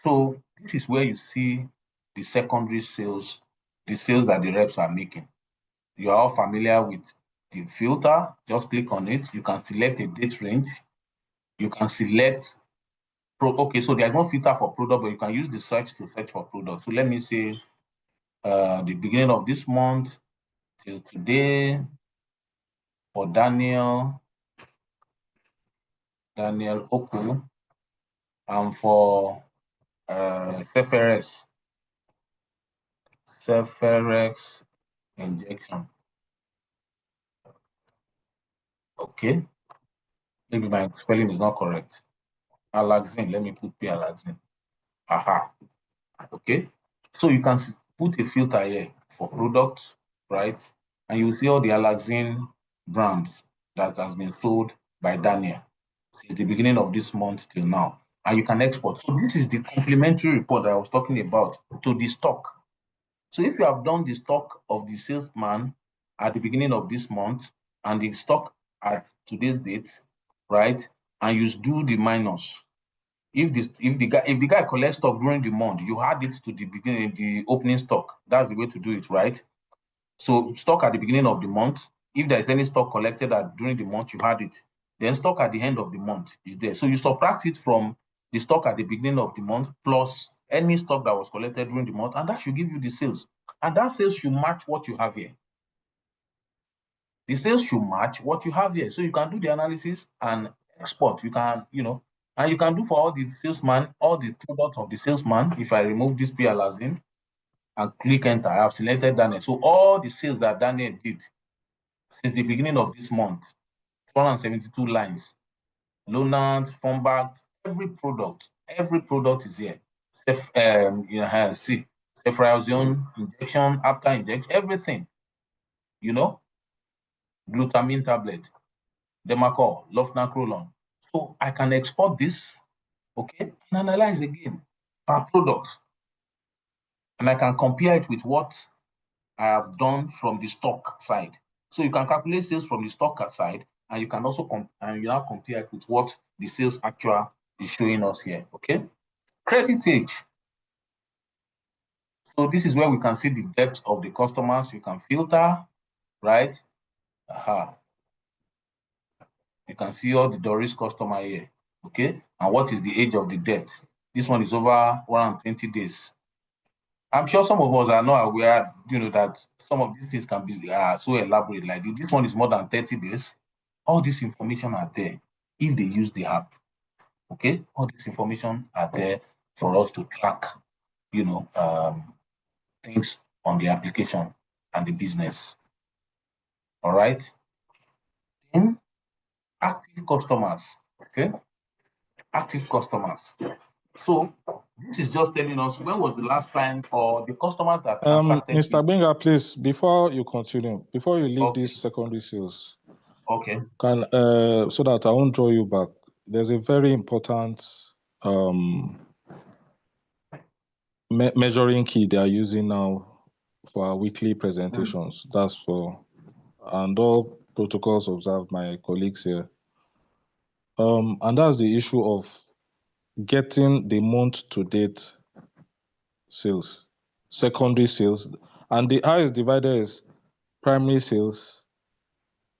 So this is where you see the secondary sales, the sales that the reps are making. You are all familiar with the filter. Just click on it. You can select a date range. You can select okay, so there's no filter for product, but you can use the search to search for product. So let me say the beginning of this month till today for Daniel Oku, and for Ceferex injection. Okay, maybe my spelling is not correct. Alaxin, let me put P Alaxin. Aha. Okay, so you can put a filter here for products, right? And you see all the Alaxin brands that has been sold by Daniel since the beginning of this month till now. And you can export. So this is the complementary report that I was talking about to the stock. So if you have done the stock of the salesman at the beginning of this month and the stock at today's date, right? And you do the minus. If the guy collects stock during the month, you add it to the beginning, the opening stock. That's the way to do it, right? So stock at the beginning of the month, if there is any stock collected during the month, you had it. Then stock at the end of the month is there. So you subtract it from the stock at the beginning of the month plus any stock that was collected during the month, and that should give you the sales. And that sales should match what you have here. The sales should match what you have here. So you can do the analysis and export. You can, and you can do for all the salesman, all the products of the salesman. If I remove this PL as in and click enter, I have selected Daniel. So all the sales that Daniel did since the beginning of this month, 172 lines, Lonans, phone bags, every product is here. See, ceftriaxone injection, after injection, everything, glutamine tablet, Demacol, Lofnacrolon. So I can export this, okay, and analyze again per product. And I can compare it with what I have done from the stock side. So you can calculate sales from the stock side, and you can also now compare it with what the sales actual is showing us here, okay? Credit age. So this is where we can see the depth of the customers. You can filter, right? You can see all the Doris customer here, okay? And what is the age of the debt? This one is over 120 days. I'm sure some of us are not aware, that some of these things can be so elaborate. Like this one is more than 30 days. All this information are there if they use the app, okay? All this information are there for us to track, things on the application and the business. All right. Then active customers, okay? Active customers. So this is just telling us when was the last time or the customers that transacted. Mr. Benga, please, before you continue, before you leave this secondary sales, okay, so that I won't draw you back, there's a very important measuring key they are using now for our weekly presentations. That's for, and all protocols observed, my colleagues here. And that's the issue of getting the month-to-date sales, secondary sales, and the how is divided is primary sales,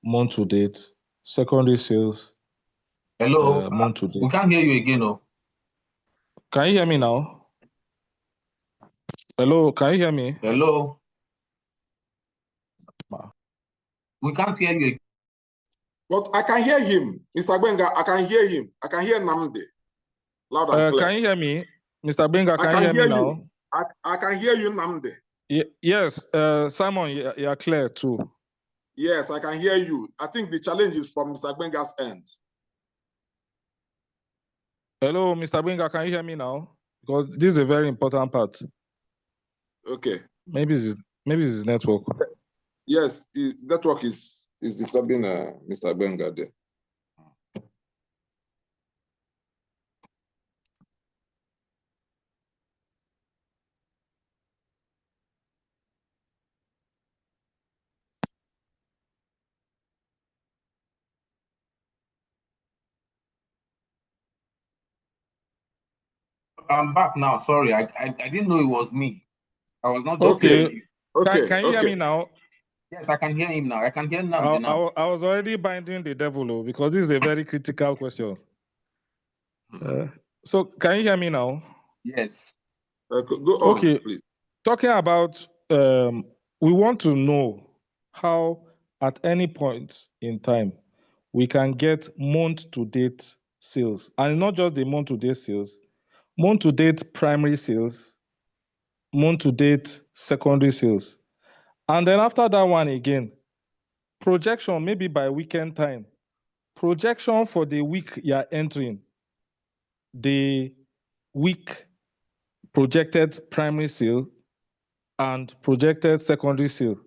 month-to-date, secondary sales. Hello, month-to-date. We can't hear you again, oh. Can you hear me now? Hello, can you hear me? Hello. We can't hear you again. But I can hear him, Mr. Benga. I can hear him. I can hear Namde. Loud and clear. Can you hear me? Mr. Benga, can you hear me now? I can hear you, Namde. Yes, Simon, you are clear too. Yes, I can hear you. I think the challenge is from Mr. Benga's end. Hello, Mr. Benga, can you hear me now? Because this is a very important part. Okay. Maybe it's his network. Yes, the network is disturbing Mr. Benga there. I'm back now. Sorry, I didn't know it was me. I was not just hearing you. Okay. Can you hear me now? Yes, I can hear him now. I can hear Namdi now. I was already binding the devil because this is a very critical question. So can you hear me now? Yes. Go on, please. Talking about, we want to know how at any point in time we can get month-to-date sales, and not just the month-to-date sales, month-to-date primary sales, month-to-date secondary sales. And then after that one again, projection maybe by weekend time, projection for the week you're entering, the week projected primary sale and projected secondary sale.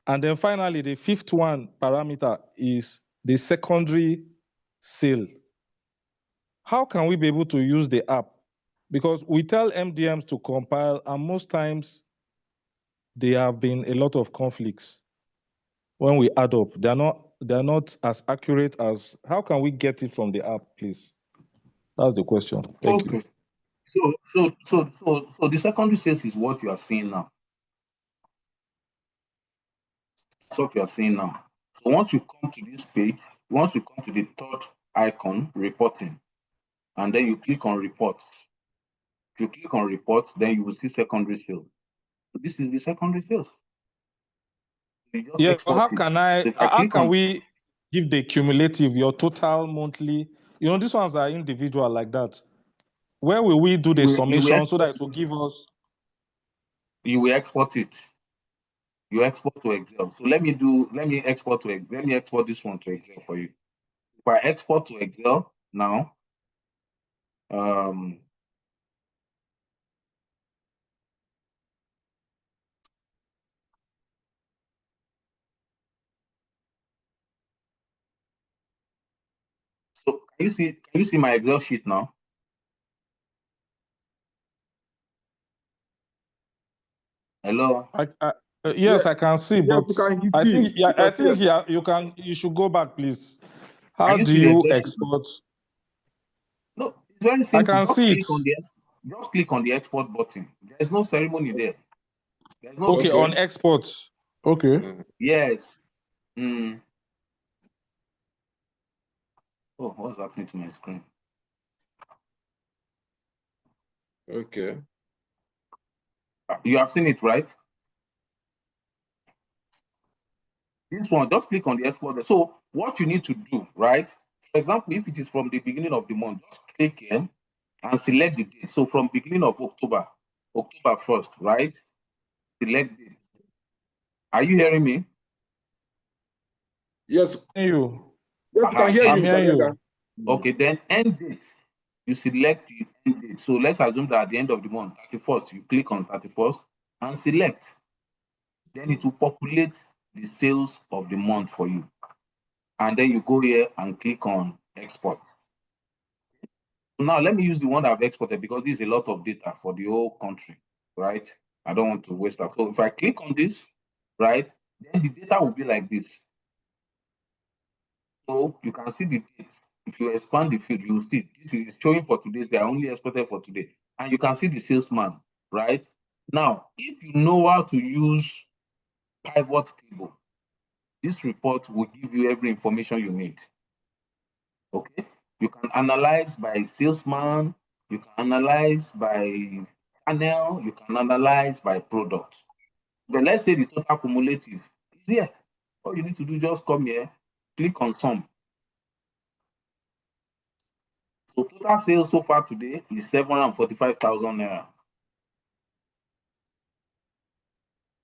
And then finally, the fifth one parameter is the secondary sale. How can we be able to use the app? Because we tell MDMs to compile, and most times there have been a lot of conflicts when we add up. They're not as accurate as, how can we get it from the app, please? That's the question. Thank you. So the secondary sales is what you are seeing now. That's what you are seeing now. So once you come to this page, once you come to the third icon, reporting, and then you click on report. If you click on report, then you will see secondary sales. So this is the secondary sales. You just Yeah, export how it. can So if I how click can on, we give the cumulative, your total monthly? You know, these ones are individual like that. Where will we do the you will summation so that export it will give us? you will export it. You export to Excel. So let me export to Excel. Let me export this one to Excel for you. If I export to Excel now, um, so can you see my Excel sheet now? Hello? Yes, Yeah, I can see, yes, but you can I see. think yeah, You can I see think it. yeah, you should go back, please. How Can you do see the you Excel sheet now? export? No, it's very I simple. can see it. Just click on the export button. There's no ceremony there. There's no Okay, big Okay. on deal. export. Okay. Yes. Mm. Oh, what's happening to my screen? Okay. You have seen it, right? This one, just click on the export. So what you need to do, right? For example, if it is from the beginning of the month, just click here and select the date. So from beginning of October, October 1st, right? Select date. Are you hearing me? Yes, You. yes, we can hear you, I'm Mr. hearing Gbenga. you. Okay, then end date. You select the end date. So let's assume that at the end of the month, 31st, you click on 31st and select. Then it will populate the sales of the month for you. And then you go here and click on export. So now let me use the one that I've exported because this is a lot of data for the whole country, right? I don't want to waste that. So if I click on this, right, then the data will be like this. So you can see the date. If you expand the field, you will see this is showing for today. They are only exported for today. And you can see the salesman, right? Now, if you know how to use pivot table, this report will give you every information you need. Okay? You can analyze by salesman, you can analyze by channel, you can analyze by product. But let's say the total cumulative is here. All you need to do, just come here, click on sum. So total sales so far today is 745,000 naira.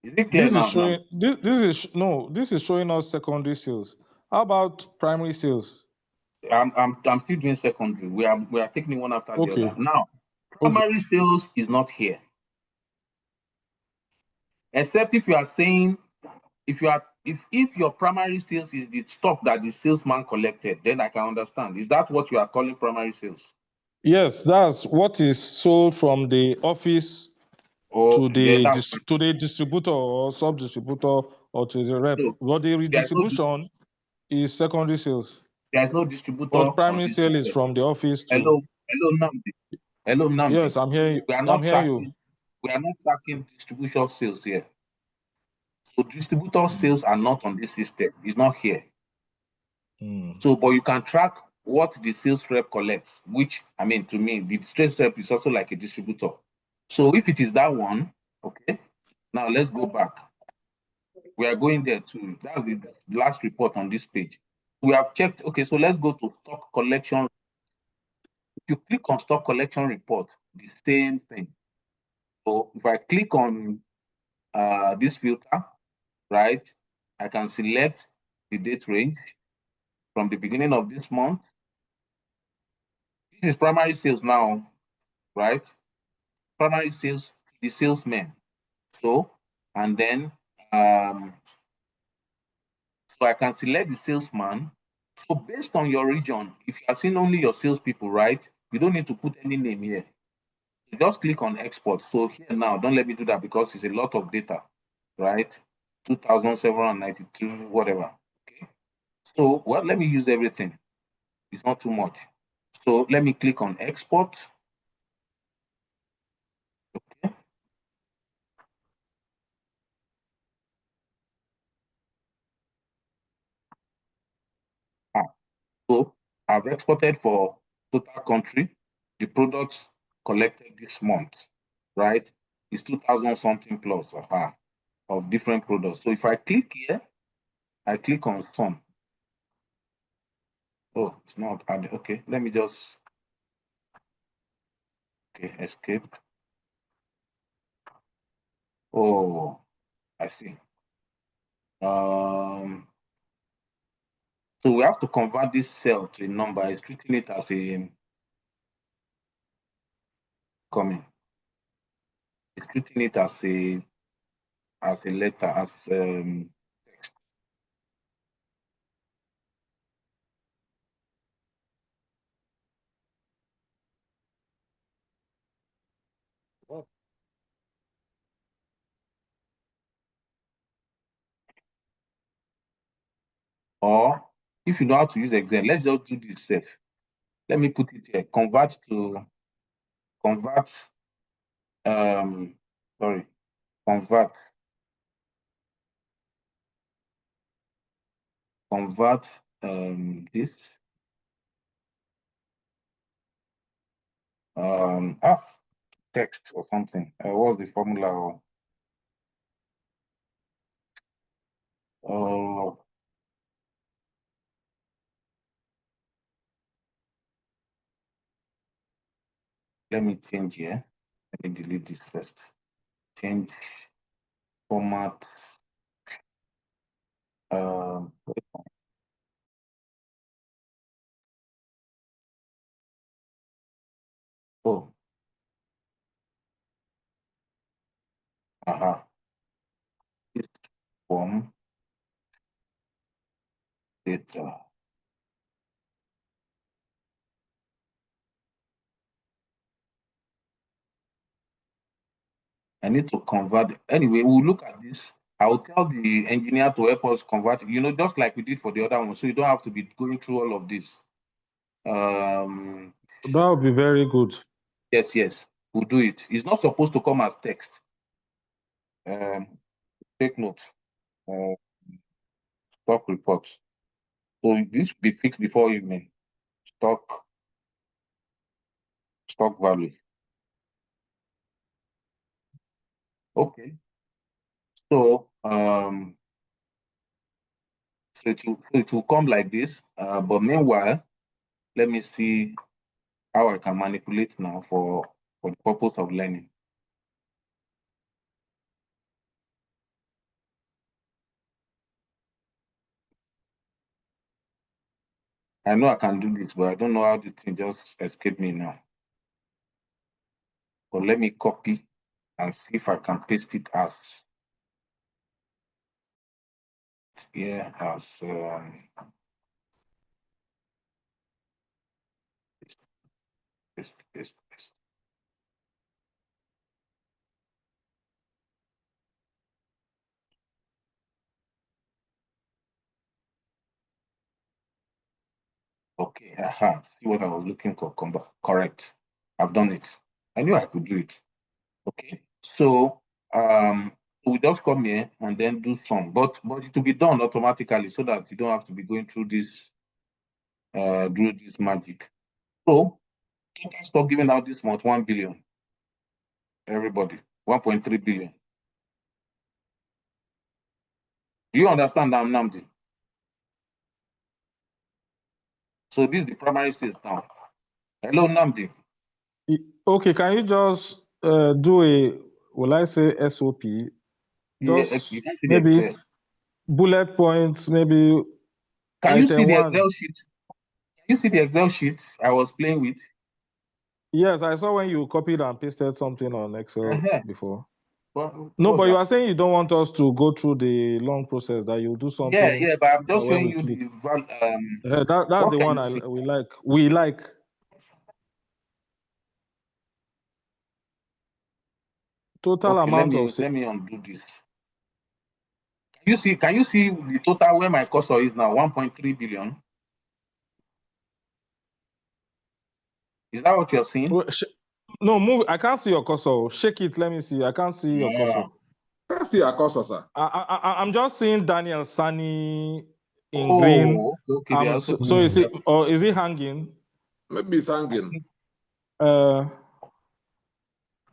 Is it clear This is now? Now, showing this is showing us secondary sales. How about primary sales? I'm still doing secondary. We are taking one after the other. Okay. Now, Okay. primary sales is not here. Except if you are saying if your primary sales is the stock that the salesman collected, then I can understand. Is that what you are calling primary sales? Yes, that's what is sold from the office Or to then the that's fine. to the distributor or sub distributor or to the rep. So But the there's no redistribution is secondary sales. there's no distributor But on primary this sale is system. from the office to. Hello, Namdi. Hello, Namdi. Yes, I'm hearing you. We are I'm not hearing you. tracking. We are not tracking distributor sales here. So distributor sales are not on this system. It's not here. Mm. So, but you can track what the sales rep collects, which I mean, to me, the sales rep is also like a distributor. So if it is that one, okay. Now let's go back. We are going there too. That's the last report on this page. We have checked. Okay, so let's go to stock collection. If you click on stock collection report, the same thing. So if I click on this filter, right, I can select the date range from the beginning of this month. This is primary sales now, right? Primary sales, the salesman. So, and then, so I can select the salesman. So based on your region, if you are seeing only your salespeople, right, you don't need to put any name here. You just click on export. So here now, don't let me do that because it's a lot of data, right? 2,792, whatever. Okay. So, well, let me use everything. It's not too much. So let me click on export. Okay. So I've exported for total country. The product collected this month, right, is 2,000 something plus of different products. So if I click here, I click on some. Oh, it's not added. Okay, let me just, okay, escape. Oh, I see. So we have to convert this cell to a number. It's treating it as a coming. It's treating it as a letter, as text. Or if you know how to use Excel, let's just do this safe. Let me put it here. Convert, this text or something. What's the formula? Let me change here. Let me delete this first. Change format. Oh. This form data. I need to convert. Anyway, we'll look at this. I will tell the engineer to help us convert, just like we did for the other one. So you don't have to be going through all of this. That would be very good. Yes, we'll do it. It's not supposed to come as text. Take note. Stock reports. So this should be fixed before evening. Stock value. Okay. So it will come like this. But meanwhile, let me see how I can manipulate now for the purpose of learning. I know I can do this, but I don't know how this thing just escaped me now. But let me copy and see if I can paste it as here as paste. Okay, see what I was looking for. Correct. I've done it. I knew I could do it. Okay, so we just come here and then do some, but it will be done automatically so that you don't have to be going through this magic. So total stock given out this month 1 billion. Everybody 1.3 billion. Do you understand that, Namdi? So this is the primary sales now. Hello, Namdi. Okay, can you just do a, will I say SOP? Just you can see maybe the Excel. Bullet points, maybe. Can you see the one. Excel sheet? Can you see the Excel sheet I was playing with? Yes, I saw when you copied and pasted something on Excel before. But you are saying you don't want us to go through the long process, that you do something. Yeah, but I'm just showing you click. that's the one we like. Total amount of. Let me undo this. Can you see the total where my cursor is now? 1.3 billion. Is that what you're seeing? No, move. I can't see your cursor. Shake it. Let me see. I can't see your cursor. I can't see your cursor, sir. I'm just seeing Daniel Sani in green. Okay. They are also So is it, or is it hanging? Maybe it's hanging.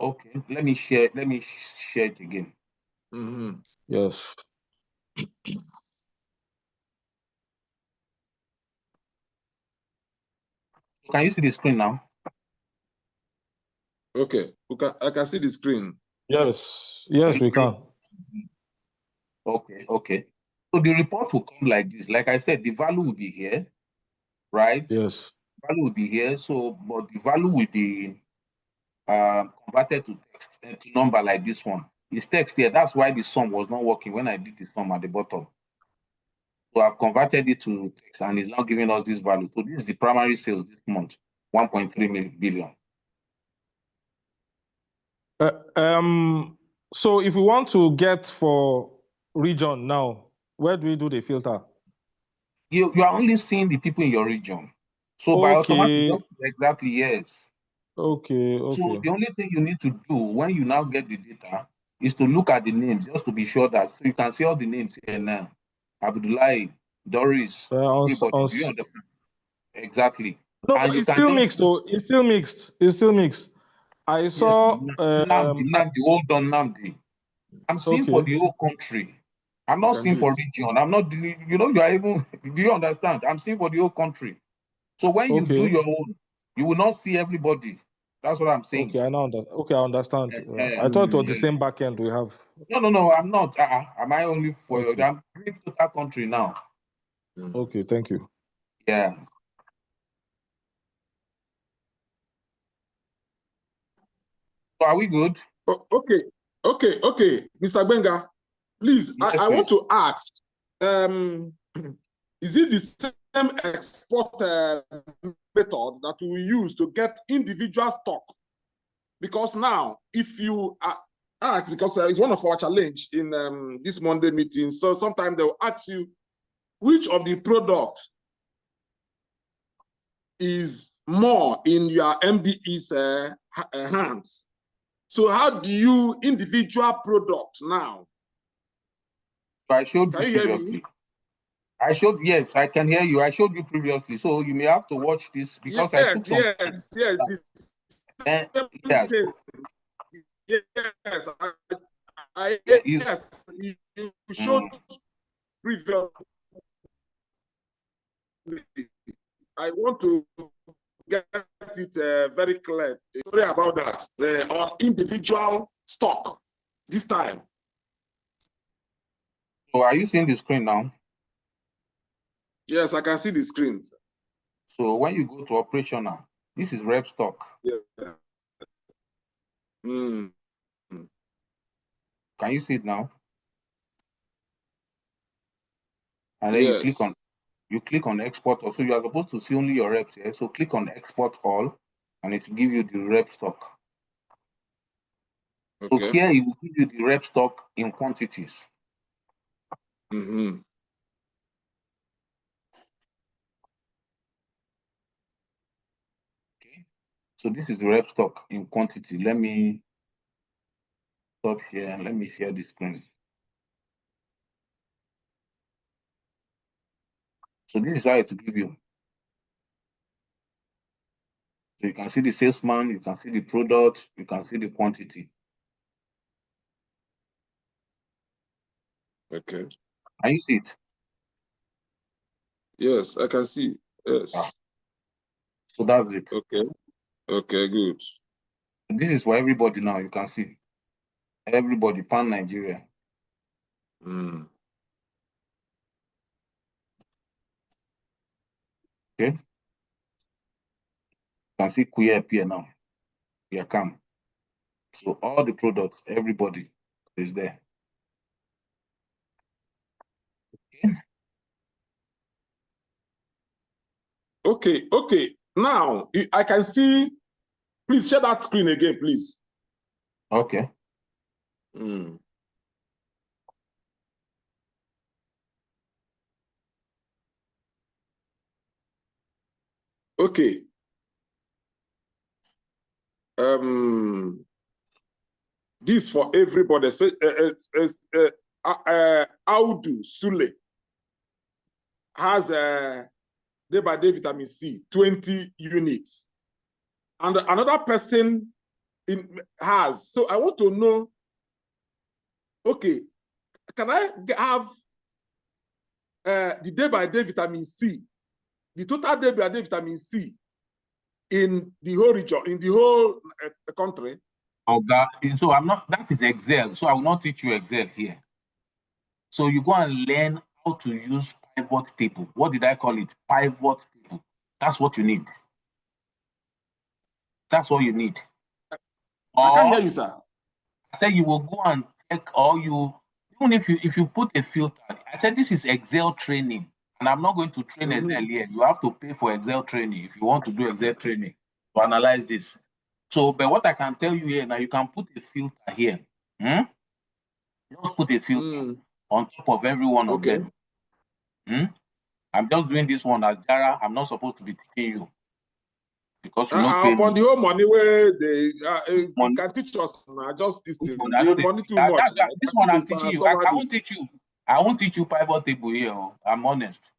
Okay, let me share it again. Yes. Can you see the screen now? Okay, I can see the screen. Yes, we can. Okay. So the report will come like this. Like I said, the value will be here, right? Yes. Value will be here. So, but the value will be converted to text, to number like this one. It's text here. That's why the sum was not working when I did the sum at the bottom. So I've converted it to text, and it's now giving us this value. So this is the primary sales this month, 1.3 billion. So if we want to get for region now, where do we do the filter? You are only seeing the people in your region. So by automatic, exactly, yes. Okay. So the only thing you need to do when you now get the data is to look at the names, just to be sure that, so you can see all the names here now. Abdullahi, Doris, everybody. Do you understand? Exactly. No, and but you it's can still just, mixed though. It's still mixed. I saw Namdi, hold on, Namdi. I'm seeing for the whole country. I'm not seeing for region. I'm not, you are even, do you understand? I'm seeing for the whole country. So when you do your own, you will not see everybody. That's what I'm saying. Okay, I know that. Okay, I understand. I thought it was the same backend we have. No, I'm not. Am I only for you? I'm doing total country now. Okay, thank you. Yeah. So are we good? Okay. Mr. Benga, please, Yes, I want to ask, is it the same export method that we use to get individual stock? Because now, if you ask, because it's one of our challenge in this Monday meeting, so sometimes they will ask you, which of the products is more in your MDE's hands? So how do you individual products now? I showed Can you you previously. Hear me? Yes, I can hear you. I showed you previously. So you may have to watch this because I took some time. Yes. Yes, you showed previously. I want to get it very clear. Sorry about that. On individual stock this time. So are you seeing the screen now? Yes, I can see the screen. So when you go to operational, this is rep stock. Yeah. Can you see it now? And then you click on export. So you are supposed to see only your reps here. So click on export all, and it will give you the rep stock. Okay. So here it will give you the rep stock in quantities. Okay. So this is the rep stock in quantity. Let me stop here and let me share the screen. So this is how it will give you. So you can see the salesman, you can see the product, you can see the quantity. Okay. Can you see it? Yes, I can see. Yes. So that's it. Okay, good. This is for everybody now. You can see everybody, pan Nigeria. Okay. You can see queer appear now. Here come. So all the products, everybody is there. Okay. Now I can see. Please share that screen again, please. Okay. Okay. This for everybody. Audu Sule. has a day-by-day vitamin C, 20 units. And another person has. So I want to know, okay, can I have the day-by-day vitamin C, the total day-by-day vitamin C in the whole region, in the whole country? Okay, so I'm not, that is Excel. So I will not teach you Excel here. So you go and learn how to use pivot table. What did I call it? Pivot table. That's what you need. That's all you need. I can't hear Or you, sir. say you will go and check, or you, even if you put a filter. I said this is Excel training, and I'm not going to train Excel here. You have to pay for Excel training if you want to do Excel training to analyze this. So, but what I can tell you here now, you can put a filter here. Just put a filter on top of every one of them. I'm just doing this one as Jara. I'm not supposed to be teaching you because you not pay Upon me. the whole money where they you can teach us just this thing. The money too much. This one I'm teaching you. I won't teach you. I won't teach you pivot table here. I'm honest.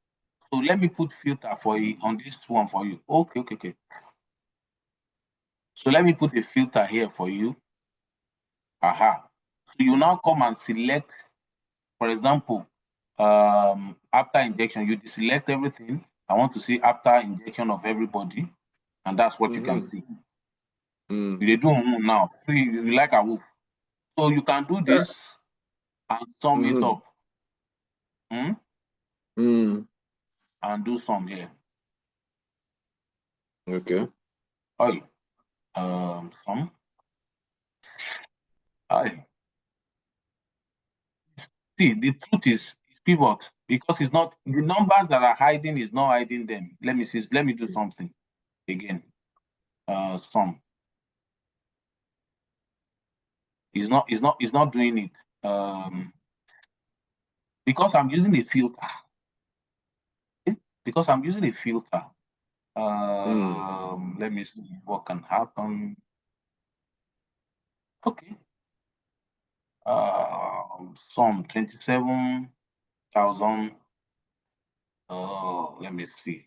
So let me put filter for you on this one for you. Okay. So let me put a filter here for you. Aha. So you now come and select, for example, after injection, you deselect everything. I want to see after injection of everybody, and that's what you can see. You do now. See, you like a wolf. So you can do this and sum it up. And do some here. Okay. Hi. Some. Hi. See, the truth is pivot, because it's not the numbers that are hiding is not hiding them. Let me see. Let me do something again. Some. It's not doing it. Because I'm using a filter. Because I'm using a filter. Let me see what can happen. Okay. Some 27,000. Let me see.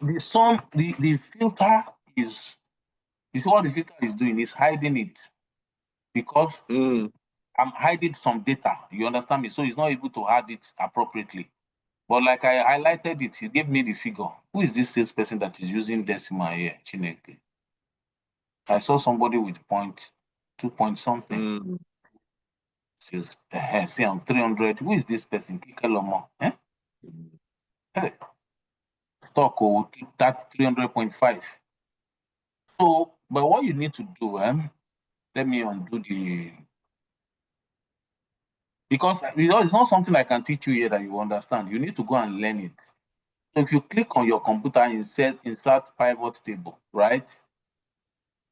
The filter is what the filter is doing is hiding it, because I'm hiding some data. You understand me? So it's not able to hide it appropriately. But like I highlighted it, he gave me the figure. Who is this salesperson that is using decimal here? Chineke. I saw somebody with 2 point something. Sales, see, I'm 300. Who is this person? Kikelomo. Hey, stock will keep that 300.5. So, but what you need to do, let me undo the, because it's not something I can teach you here that you understand. You need to go and learn it. So if you click on your computer and insert pivot table, right?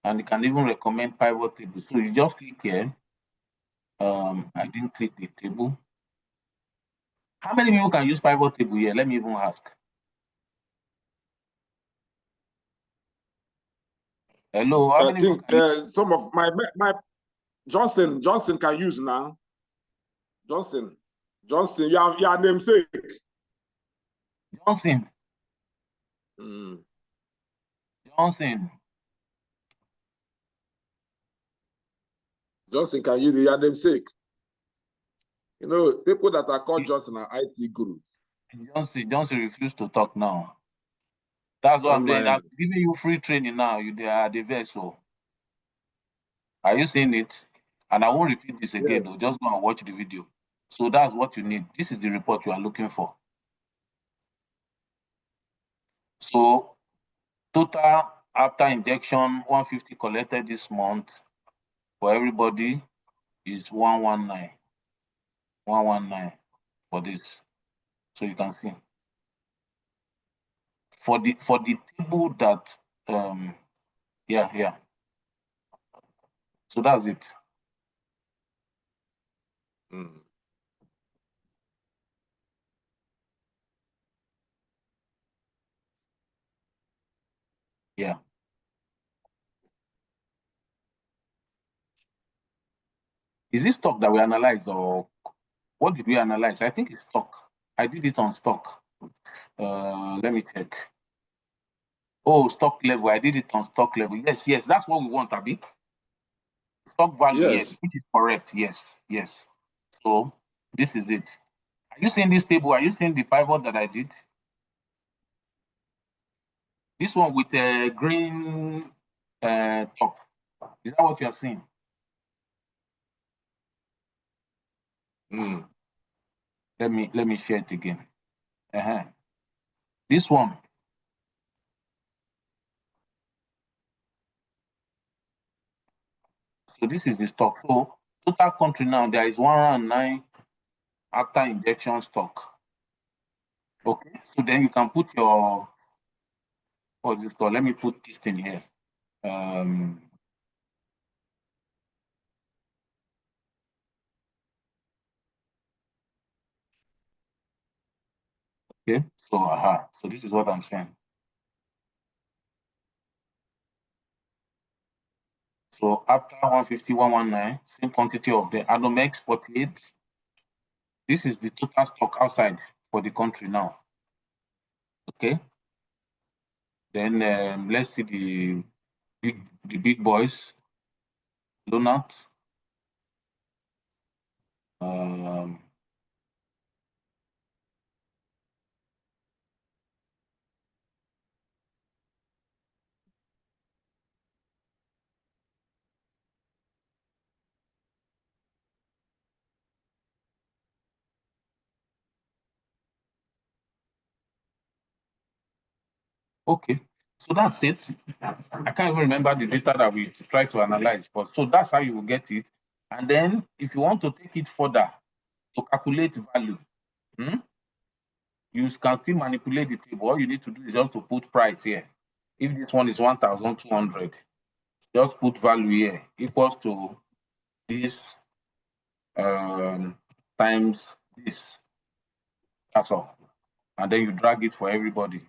And you can even recommend pivot table. So you just click here. I didn't click the table. How many people can use pivot table here? Let me even ask. Hello, how I many think people can some of my Johnson can use now. Johnson, your namesake. Johnson. Johnson can use it, your namesake. You know, people that are called Johnson are IT gurus. Johnson refused to talk now. That's what I'm doing. I'm giving you free training now. They are the vessel. Are you seeing it? And I won't repeat this again. Yes. Just go and watch the video. So that's what you need. This is the report you are looking for. So total after injection 150 collected this month for everybody is 119. 119 for this. So you can see. For the table that yeah. So that's it. Yeah. Is this stock that we analyze or What did we analyze? I think it's stock. I did it on stock. Let me check. Oh, stock level. I did it on stock level. Yes, yes, that's what we want, Abi. Stock value, yes, which is correct. Yes, yes. So this is it. Are you seeing this table? Are you seeing the pivot that I did? This one with a green top. Is that what you are seeing? Let me share it again. This one. So this is the stock. So total country now, there is 109 after injection stock. Okay, so then you can put your, what's this called? Let me put this in here. Okay, so this is what I'm saying. So after 150, 119, same quantity of the Anomex 48. This is the total stock outside for the country now. Okay. Then let's see the big boys. Donut. Okay, so that's it. I can't even remember the data that we try to analyze, but so that's how you will get it. And then if you want to take it further to calculate value, you can still manipulate the table. All you need to do is just to put price here. If this one is 1,200, just put value here equals to this times this. That's all. And then you drag it for everybody.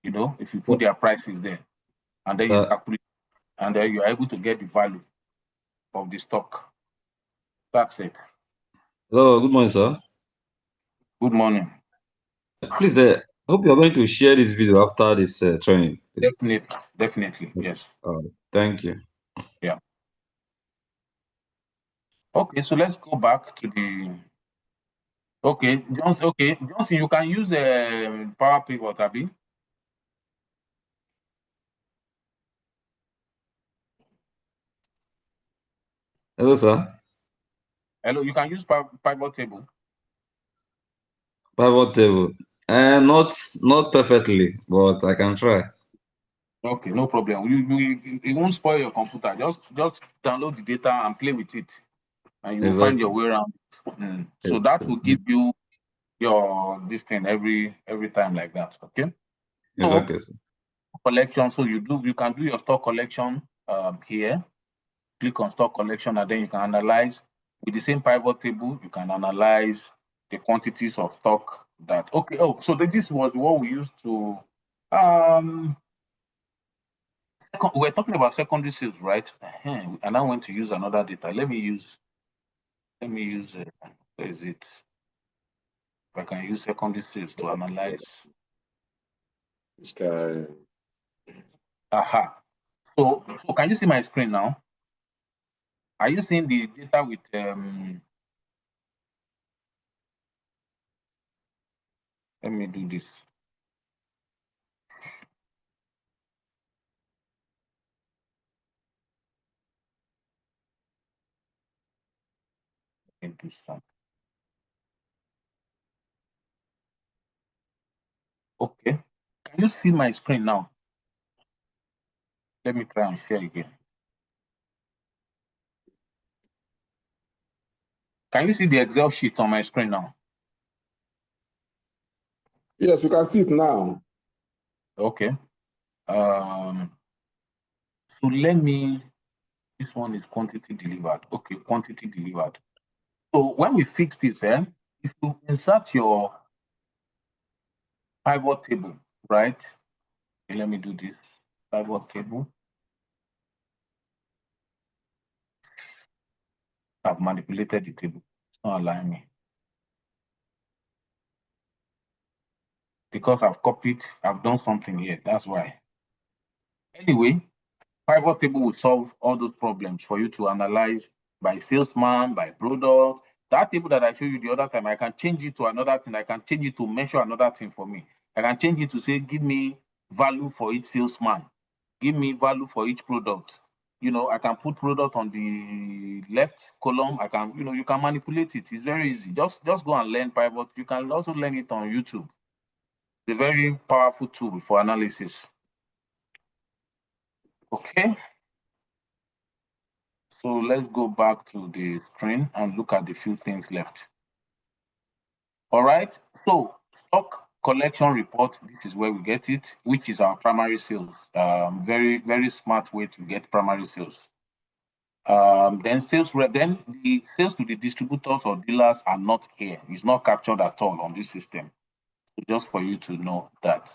You know, if you put their prices there, and then you calculate, and then you're able to get the value of the stock. That's it. Hello, good morning, sir. Good morning. Please, hope you're going to share this video after this training. Definitely, yes. Thank you. Yeah. Okay, so let's go back to the. Okay, Johnson. Okay, Johnson, you can use a power pivot, Abi. Hello, sir. Hello, you can use pivot table. Pivot table. Not perfectly, but I can try. Okay, no problem. You won't spoil your computer. Just download the data and play with it, and you will find your way around it. So that will give you your this thing every time like that. Okay. Exactly. So, collection. So you can do your stock collection here. Click on stock collection, and then you can analyze with the same pivot table. You can analyze the quantities of stock that. Okay. Oh, so this was what we used to. We're talking about secondary sales, right? And I want to use another data. Let me use. Where is it? If I can use secondary sales to analyze. This guy. Aha. So can you see my screen now? Are you seeing the data with let me do this. Do some. Okay. Can you see my screen now? Let me try and share again. Can you see the Excel sheet on my screen now? Yes, you can see it now. Okay. So let me, this one is quantity delivered. Okay, quantity delivered. So when we fix this, if you insert your pivot table, right? Okay, let me do this. Pivot table. I've manipulated the table. It's not allowing me. because I've done something here. That's why. Anyway, pivot table will solve all those problems for you to analyze by salesman, by product. That table that I showed you the other time, I can change it to another thing. I can change it to measure another thing for me. I can change it to say, give me value for each salesman, give me value for each product. You know, I can put product on the left column. I can, you can manipulate it. It's very easy. Just go and learn pivot. You can also learn it on YouTube. It's a very powerful tool for analysis. Okay. So let's go back to the screen and look at the few things left. All right. So stock collection report, this is where we get it, which is our primary sales. Very, very smart way to get primary sales. Then the sales to the distributors or dealers are not here. It's not captured at all on this system. So just for you to know that.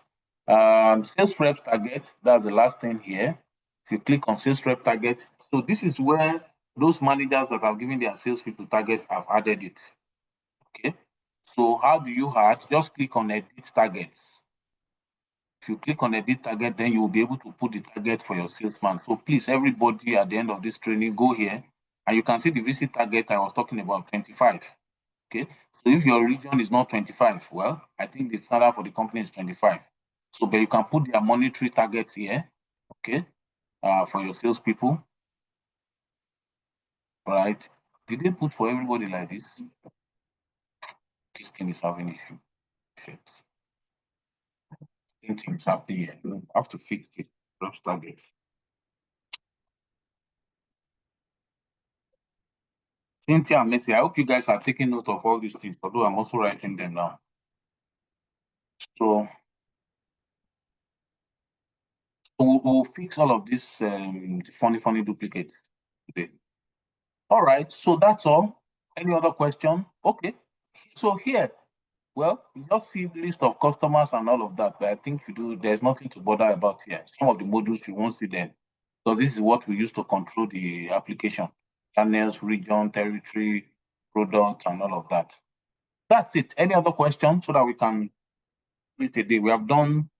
Sales reps target, that's the last thing here. If you click on sales rep target, so this is where those managers that have given their salespeople target have added it. Okay. So how do you add? Just click on edit targets. If you click on edit target, then you will be able to put the target for your salesman. So please, everybody at the end of this training, go here and you can see the visit target I was talking about, 25. Okay. So if your region is not 25, well, I think the standard for the company is 25. So, but you can put their monetary target here, okay, for your salespeople. Right? Did they put for everybody like this? This thing is having issue. Shit. I think it's happening here. You have to fix it. Reps target. Cynthia and Messi, I hope you guys are taking note of all these things, although I'm also writing them down. So we'll fix all of this funny duplicate today. All right, so that's all. Any other question? Okay. So here, well, you just see the list of customers and all of that, but I think there's nothing to bother about here. Some of the modules you won't see them, because this is what we use to control the application. Channels, region, territory, product, and all of that. That's it. Any other questions so that we can close today? We have done,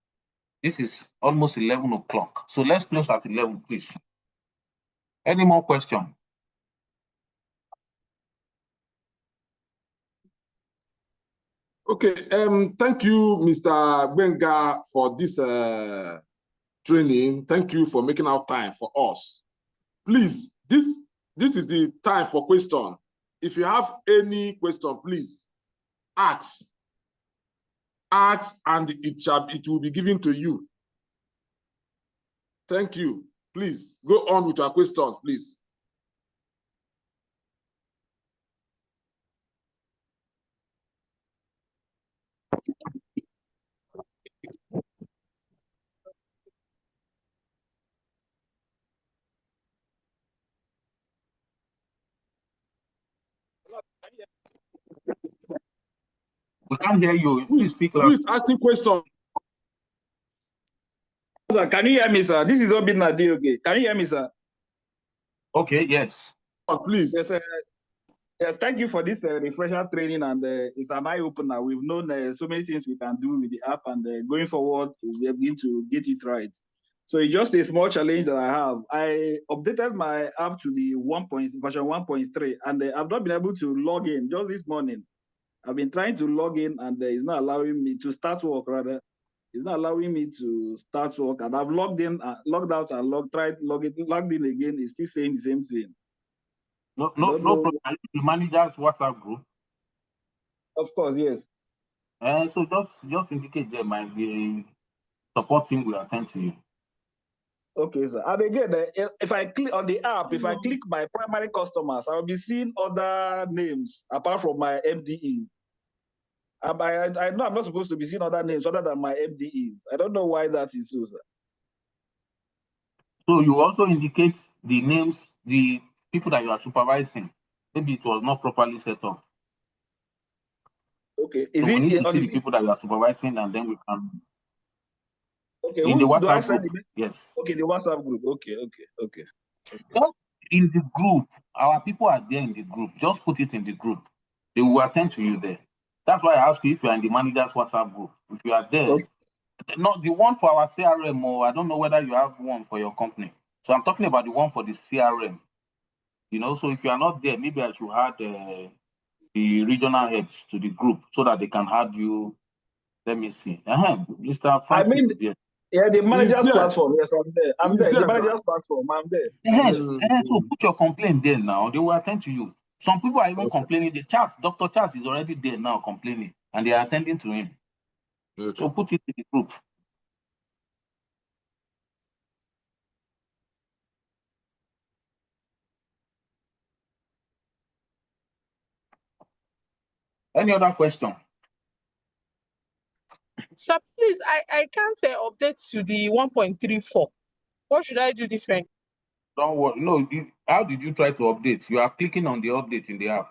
this is almost 11 o'clock. So let's close at 11, please. Any more questions? Okay, thank you, Mr. Benga, for this training. Thank you for making out time for us. Please, this is the time for question. If you have any question, please ask. Ask, and it will be given to you. Thank you. Please go on with your questions, please. We can't hear you. Please speak loud. Please ask the question. Sir, can you hear me, sir? This is Obinna Dioge. Can you hear me, sir? Okay, yes. Please. Yes, yes, thank you for this refresher training, and it's an eye-opener. We've known so many things we can do with the app, and going forward, we'll begin to get it right. So it's just a small challenge that I have. I updated my app to the version 1.3, and I've not been able to log in just this morning. I've been trying to log in, and it's not allowing me to start work, rather. It's not allowing me to start work, and I've logged in, logged out, and logged in again. It's still saying the same thing. No problem. The manager's WhatsApp group. Of course, yes. So just indicate there might be support team will attend to you. Okay, sir. And again, if I click on the app, if I click my primary customers, I'll be seeing other names apart from my MDE. I know I'm not supposed to be seeing other names other than my MDEs. I don't know why that is so, sir. So you also indicate the names, the people that you supervising. Maybe it was not properly set up. Okay. Is so it we need to see the people that you are supervising, and then we can. Okay. In the WhatsApp WhatsApp group. Yes. Okay, the WhatsApp group. Okay. Just in the group, our people are there in the group. Just put it in the group. They will attend to you there. That's why I asked you if you are in the manager's WhatsApp group. If You are there. Okay. Not the one for our CRM, or I don't know whether you have one for your company. So I'm talking about the one for the CRM. You know, so if you are not there, maybe I should add the regional heads to the group so that they can add you. Let me see. Mr. I Francis mean, is there. yeah, the He's manager's there. platform. Yes, I'm there. I'm He's there. The there, sir. manager's platform. I'm there. Yes, Mm. so put your complaint there now. They will attend to you. Some people are even Okay. complaining. Dr. Charles is already there now complaining, and they are attending to him. Okay. So put it in the group. Any other question? Sir, please, I can't update to the 1.34. What should I do different? Don't worry. No, how did you try to update? You are clicking on the update in the app.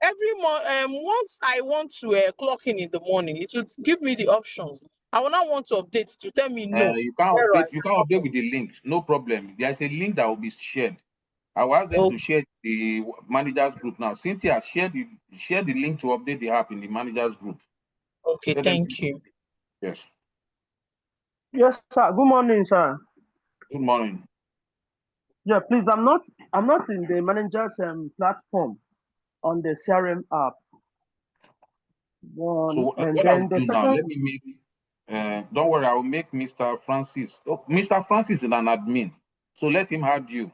Every month, once I want to clock in the morning, it would give me the options. I will not want to update to tell me no. You can't Error, update. You can't update with the link. No problem. There is a link that will be shared. I will ask them to share the managers group now. Cynthia, share the link to update the app in the managers group. Okay, Let them thank you. Yes. Yes, sir. Good morning, sir. Good morning. Yeah, please. I'm not in the manager's platform on the CRM app. One, So and what I then will the do now, second. let me make. Don't worry, I will make Mr. Francis. Oh, Mr. Francis is an admin, so let him add you.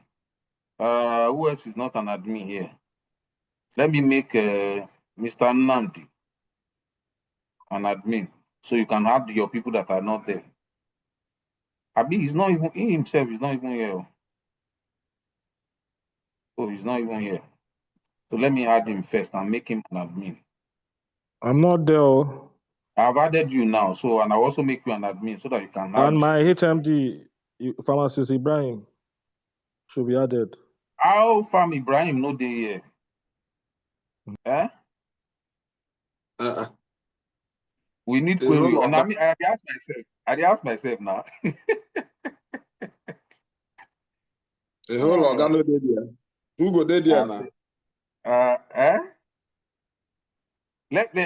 Who else is not an admin here? Let me make Mr. Namdi an admin, so you can add your people that are not there. Abi is not even, he himself is not even here. Oh, he's not even here. So let me add him first and make him an admin. I'm not there. Oh. I've added you now, so and I'll also make you an admin so that you can add. And my HMD, pharmacist Ibrahim, should be added. How far Ibrahim no dey here? Eh? We need query. And I mean, I dey ask myself now. A whole organ no dey there. Who go dey there now? Let me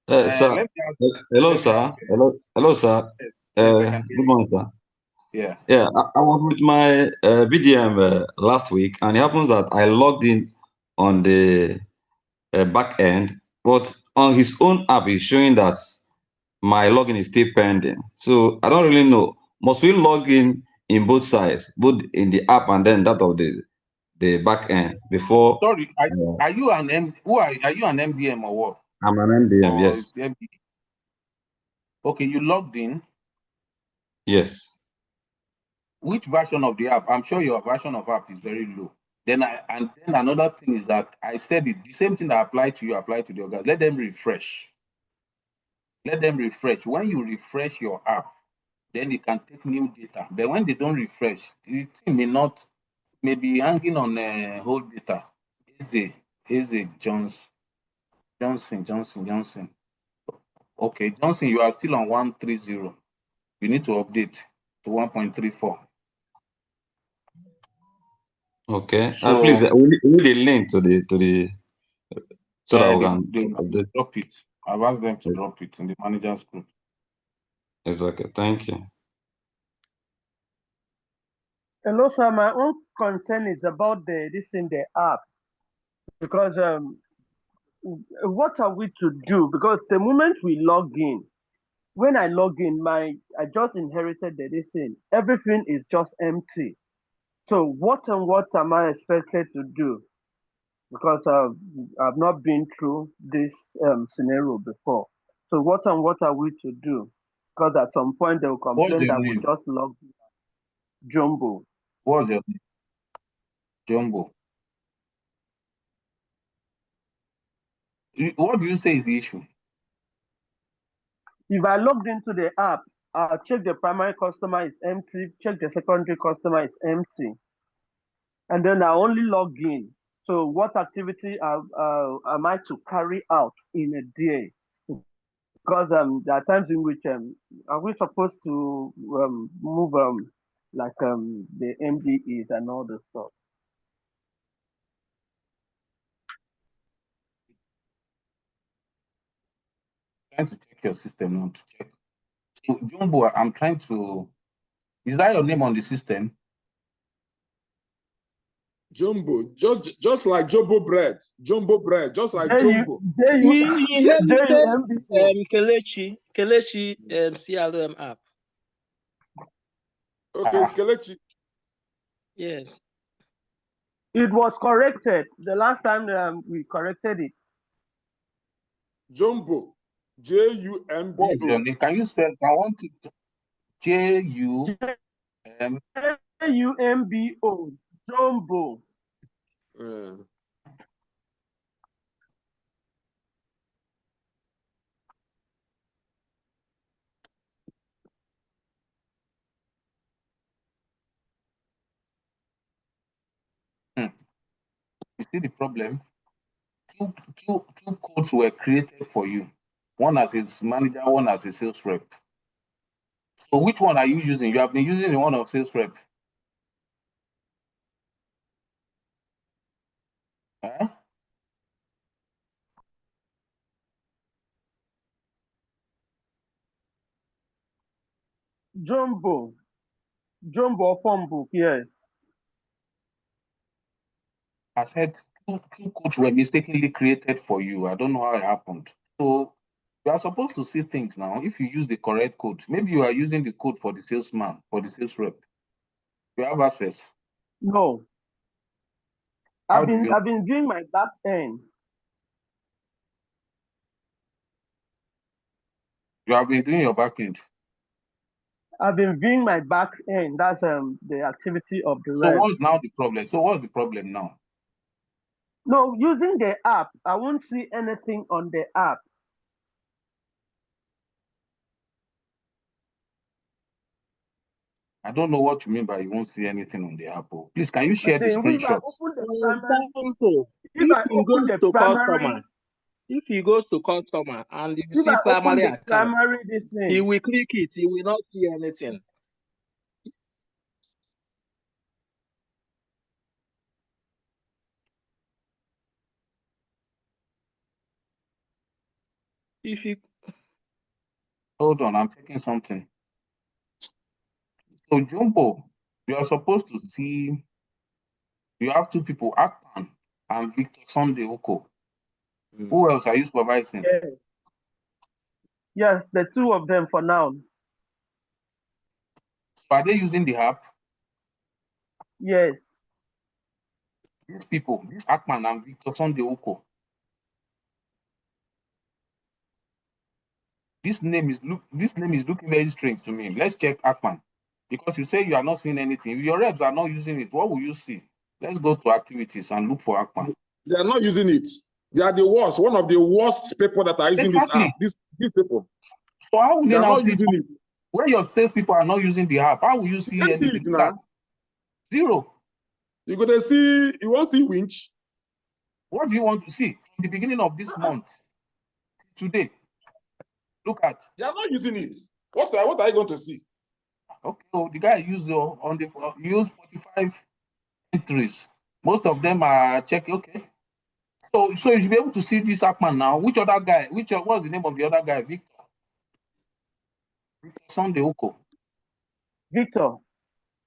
Sir. let me ask. Hello, sir. Hello, sir. Yes, I can hear Good you. morning, sir. Yeah. Yeah, I was with my BDM last week, and it happens that I logged in on the back end, but on his own app, he's showing that my login is still pending. So I don't really know. Must we log in both sides, both in the app and then that of the back end before? Sorry, are you an are you an MDM or what? I'm an MDM, Or yes. Okay, you logged in. Yes. Which version of the app? I'm sure your version of app is very low. Then another thing is that I said the same thing that applied to you apply to the others. Let them refresh. Let them refresh. When you refresh your app, then it can take new data. But when they don't refresh, it may be hanging on old data. Is it Johnson? Okay, Johnson, you are still on 130. You need to update to 1.34. Okay. So Please, we need a link to the so that we they can update. drop it. I've asked them to drop it in the managers group. It's okay. Thank you. Hello, sir. My own concern is about this in the app, because what are we to do? Because the moment we log in, when I log in, I just inherited this thing. Everything is just empty. So what am I expected to do? Because I've not been through this scenario before. So what are we to do? Because at some point they will What's complain your that we name? just log Jumbo. What's your name? Jumbo. What do you say is the issue? If I logged into the app, I'll check the primary customer is empty, check the secondary customer is empty, and then I only log in. So what activity am I to carry out in a day? Because there are times in which are we supposed to move like the MDEs and all the stuff. trying to check your system now to check. So Jumbo, I'm trying to. Is that your name on the system? Jumbo, just like jumbo bread, just like jumbo. You let me say JUMBO. Kelechi CRM app. Okay, it's Kelechi. Yes. It was corrected the last time we corrected it. Jumbo, JUMBO. What's your name? Can you spell? I want it to JUM. JUMBO. Jumbo. Yeah. You see the problem? Two codes were created for you. One as a manager, one as a sales rep. So which one are you using? You have been using the one of sales rep. Huh? Jumbo. Jumbo phone book, yes. I said two codes were mistakenly created for you. I don't know how it happened. So you are supposed to see things now. If you use the correct code, maybe you are using the code for the salesman, for the sales rep. You have access. No. How I've do you? been doing my back end. You have been doing your back end. I've been viewing my back end. That's the activity of the So rep. what's now the problem? So what's the problem now? No, using the app, I won't see anything on the app. I don't know what you mean by you won't see anything on the app. Oh. Please, can you I share the say if I screenshot? open the For primary, example, if if I you open go the to primary, customer, if he goes to customer and you if see I open primary the account, primary this he thing, will click it. He will not see anything. If you Hold on, I'm checking something. So Jumbo, you are supposed to see, you have two people, Akpan and Victor Sunday Oko. Who else are you supervising? yes, the two of them for now. So are they using the app? Yes. These people, this Akpan and Victor Sunday Oko. This name is looking very strange to me. Let's check Akpan. Because you say you are not seeing anything. If your reps are not using it, what will you see? Let's go to activities and look for Akpan. They are not using it. They are the worst, one of the worst people that are using this app. These people. So how will They they are now not see using it. when your salespeople are not using the app? How will you see You can see anything? it now. Zero. You go to see, you want to see winch? What do you want to see from the beginning of this month today? Look at. They are not using it. What are you going to see? Okay, so the guy used use 45 entries. Most of them are checking. Okay, so you should be able to see this Akman now. Which other guy? What's the name of the other guy? Victor Sunday Oko. Victor.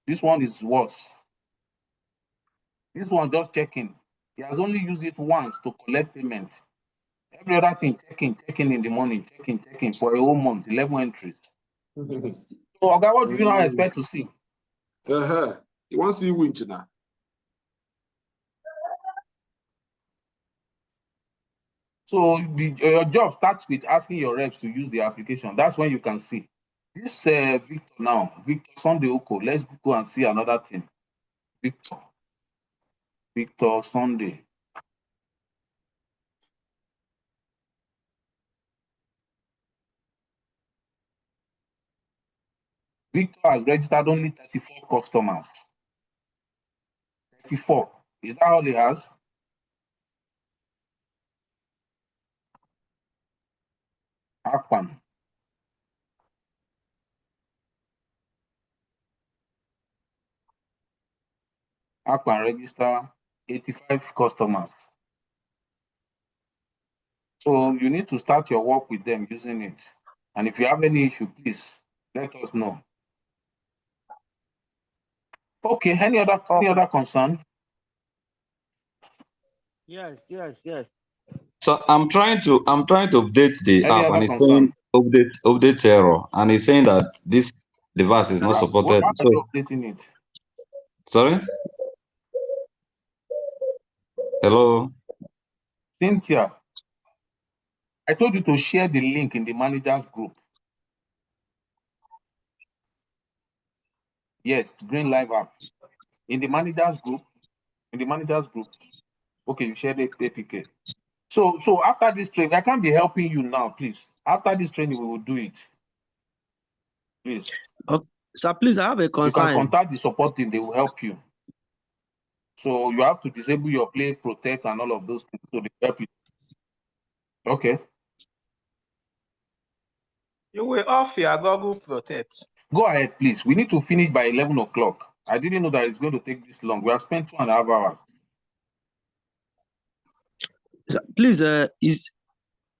This one is worse. This one just checking. He has only used it once to collect payment. Every other thing, checking in the morning, checking for a whole month, 11 entries. So, Oga, what do you now expect to see? You want to see winch now? So your job starts with asking your reps to use the application. That's when you can see. This Victor Sunday Oko. Let's go and see another thing. Victor Sunday. Victor has registered only 34 customers. 34. Is that all he has? Akpan. Akpan register 85 customers. So you need to start your work with them using it. And if you have any issue, please let us know. Okay, any other concern? Yes. So I'm trying to update the Any app, other and it's concern? saying update error, and it's saying that this device is not How supported. are So you updating it? sorry, hello. Cynthia, I told you to share the link in the managers group. Yes, GreenLife app. In the managers group. Okay, you shared the APK. So after this training, I can't be helping you now, please. After this training, we will do it. Please. Okay. Sir, please, I have a You can concern. contact the support team, they will help you. So you have to disable your play, protect, and all of those things so they help you. Okay. You will off your Google Protect. Go ahead, please. We need to finish by 11 o'clock. I didn't know that it's going to take this long. We have spent 2.5 hours. Sir, please,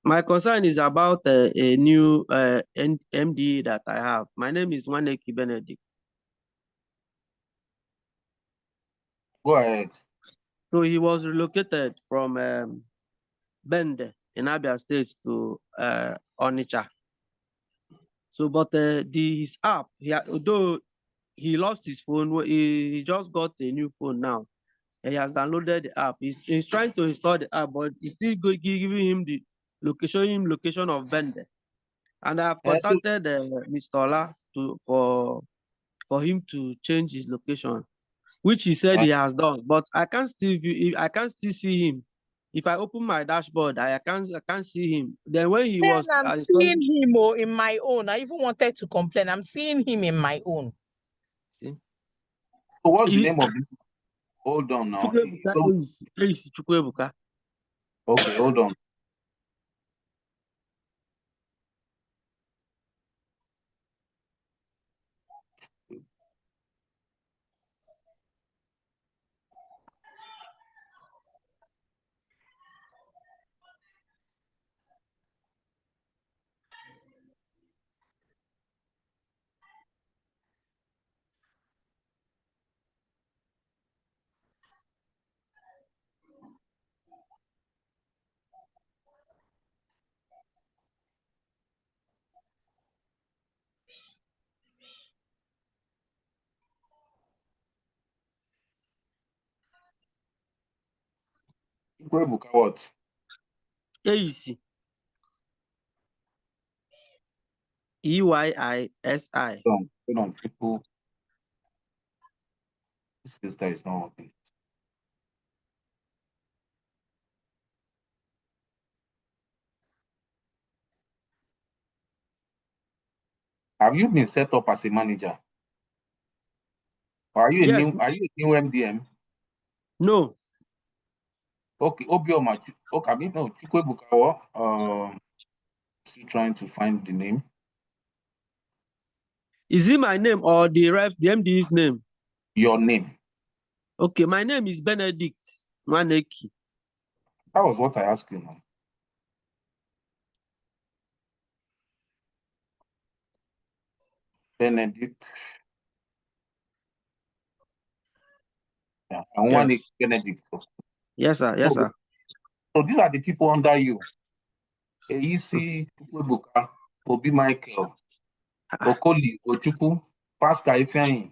my concern is about a new MD that I have. My name is Waneki Benedict. Go ahead. So he was relocated from Bende in Abia State to Onitsha. So, but his app, although he lost his phone, he just got a new phone now. He has downloaded the app. He's trying to install the app, but it's still giving him the location of Bende. And I have So contacted Mr. Ola for him to change his location, which he said he has done. But I can't still see him. If I open my dashboard, I can't see him. Then when he was I'm seeing him in my own. I even wanted to complain. I'm seeing him in my own. so what's the name of this? Hold on now. Chukwebuka. Okay, hold on. Chukwebuka what? AEC. EYISI. Hold on, people. This filter is not working. Have you been set up as a manager? Or are you a new MDM? No. Okay, Obioma. Okay, I mean no, Chukwebuka. Still trying to find the name. Is it my name or the MD's name? Your name. Okay, my name is Benedict Waneki. That was what I asked you now. Benedict. Yeah, and one is Benedict. Yes, sir. Yes, sir. So these are the people under you. AEC, Chukwebuka, Obi Michael, Okoli, Ochuku, Pascal Ifeanyi.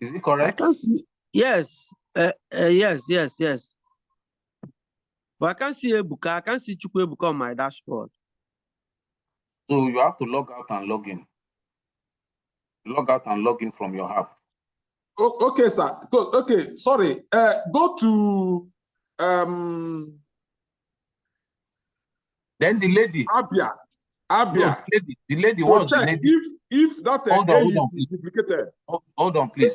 Is it correct? I can't see. Yes. Yes. But I can't see Ebuka. I can't see Chukwebuka on my dashboard. So you have to log out and log in. Log out and log in from your app. Oh, okay, sir. So, okay, sorry. Go to Then the lady. Abia. No, the lady to was check the lady. if that Hold on, is duplicated. Hold on, please.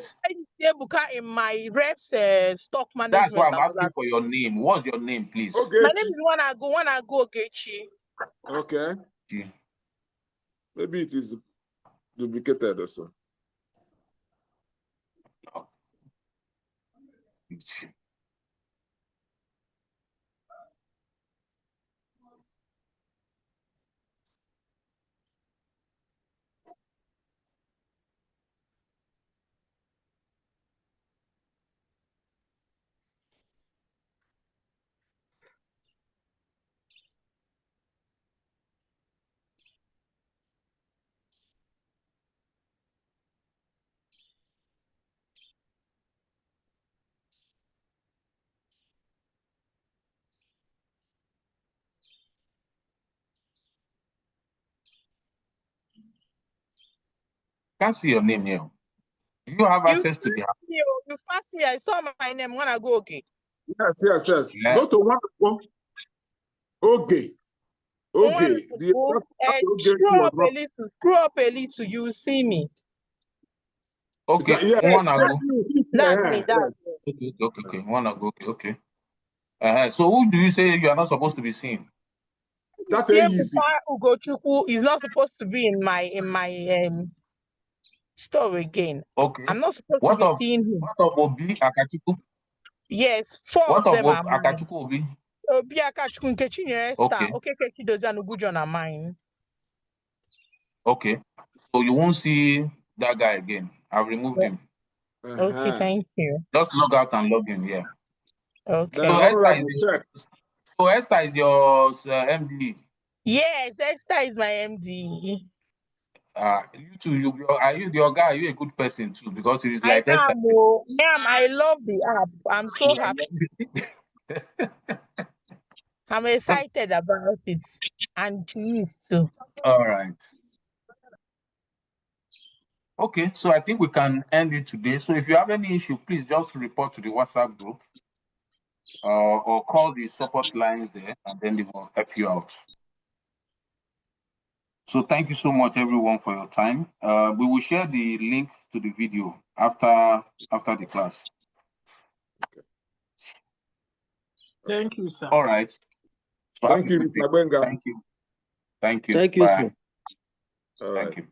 Ebuka in my reps stock management. That's why I'm asking for your name. What's your name, please? Okay. My name is Wanna go Gechi. Okay. Maybe it is duplicated also. Can't see your name here. Do you have access to the app? You first me. I saw my name when I go okay. Yes. Yeah. Go to one. Okay. Screw up a little. You see me. Okay. Yeah, Wanna go? That's me. That's me. Okay. Wanna go? Okay. So who do you say you are not supposed to be seeing? That's easy. Ugochukwu is not supposed to be in my store again. Okay. I'm not supposed to What be of seeing him. what of Obi Akachuku? Yes, 4 What of them of are mine. Akachuku Obi? Obi Akachukwu, Nkechi Nyere Star, Okay. Okeke Chidozie and Ugujon are mine. Okay. So you won't see that guy again. I've removed him. Okay, thank you. Just log out and log in. Yeah. Okay. So Esther is your MD. Yes, Esther is my MD. You too. Are you the guy? Are you a good person too? Because it is I like Esther. am. I love the app. I'm so happy. I'm excited about it, and she is too. All right. Okay, so I think we can end it today. So if you have any issue, please just report to the WhatsApp group or call the support lines there, and then they will help you out. So thank you so much, everyone, for your time. We will share the link to the video after the class. Thank you, sir. All right. So Thank you, Mr. Benga. Thank you. Thank you, Bye. sir. All right. Thank you.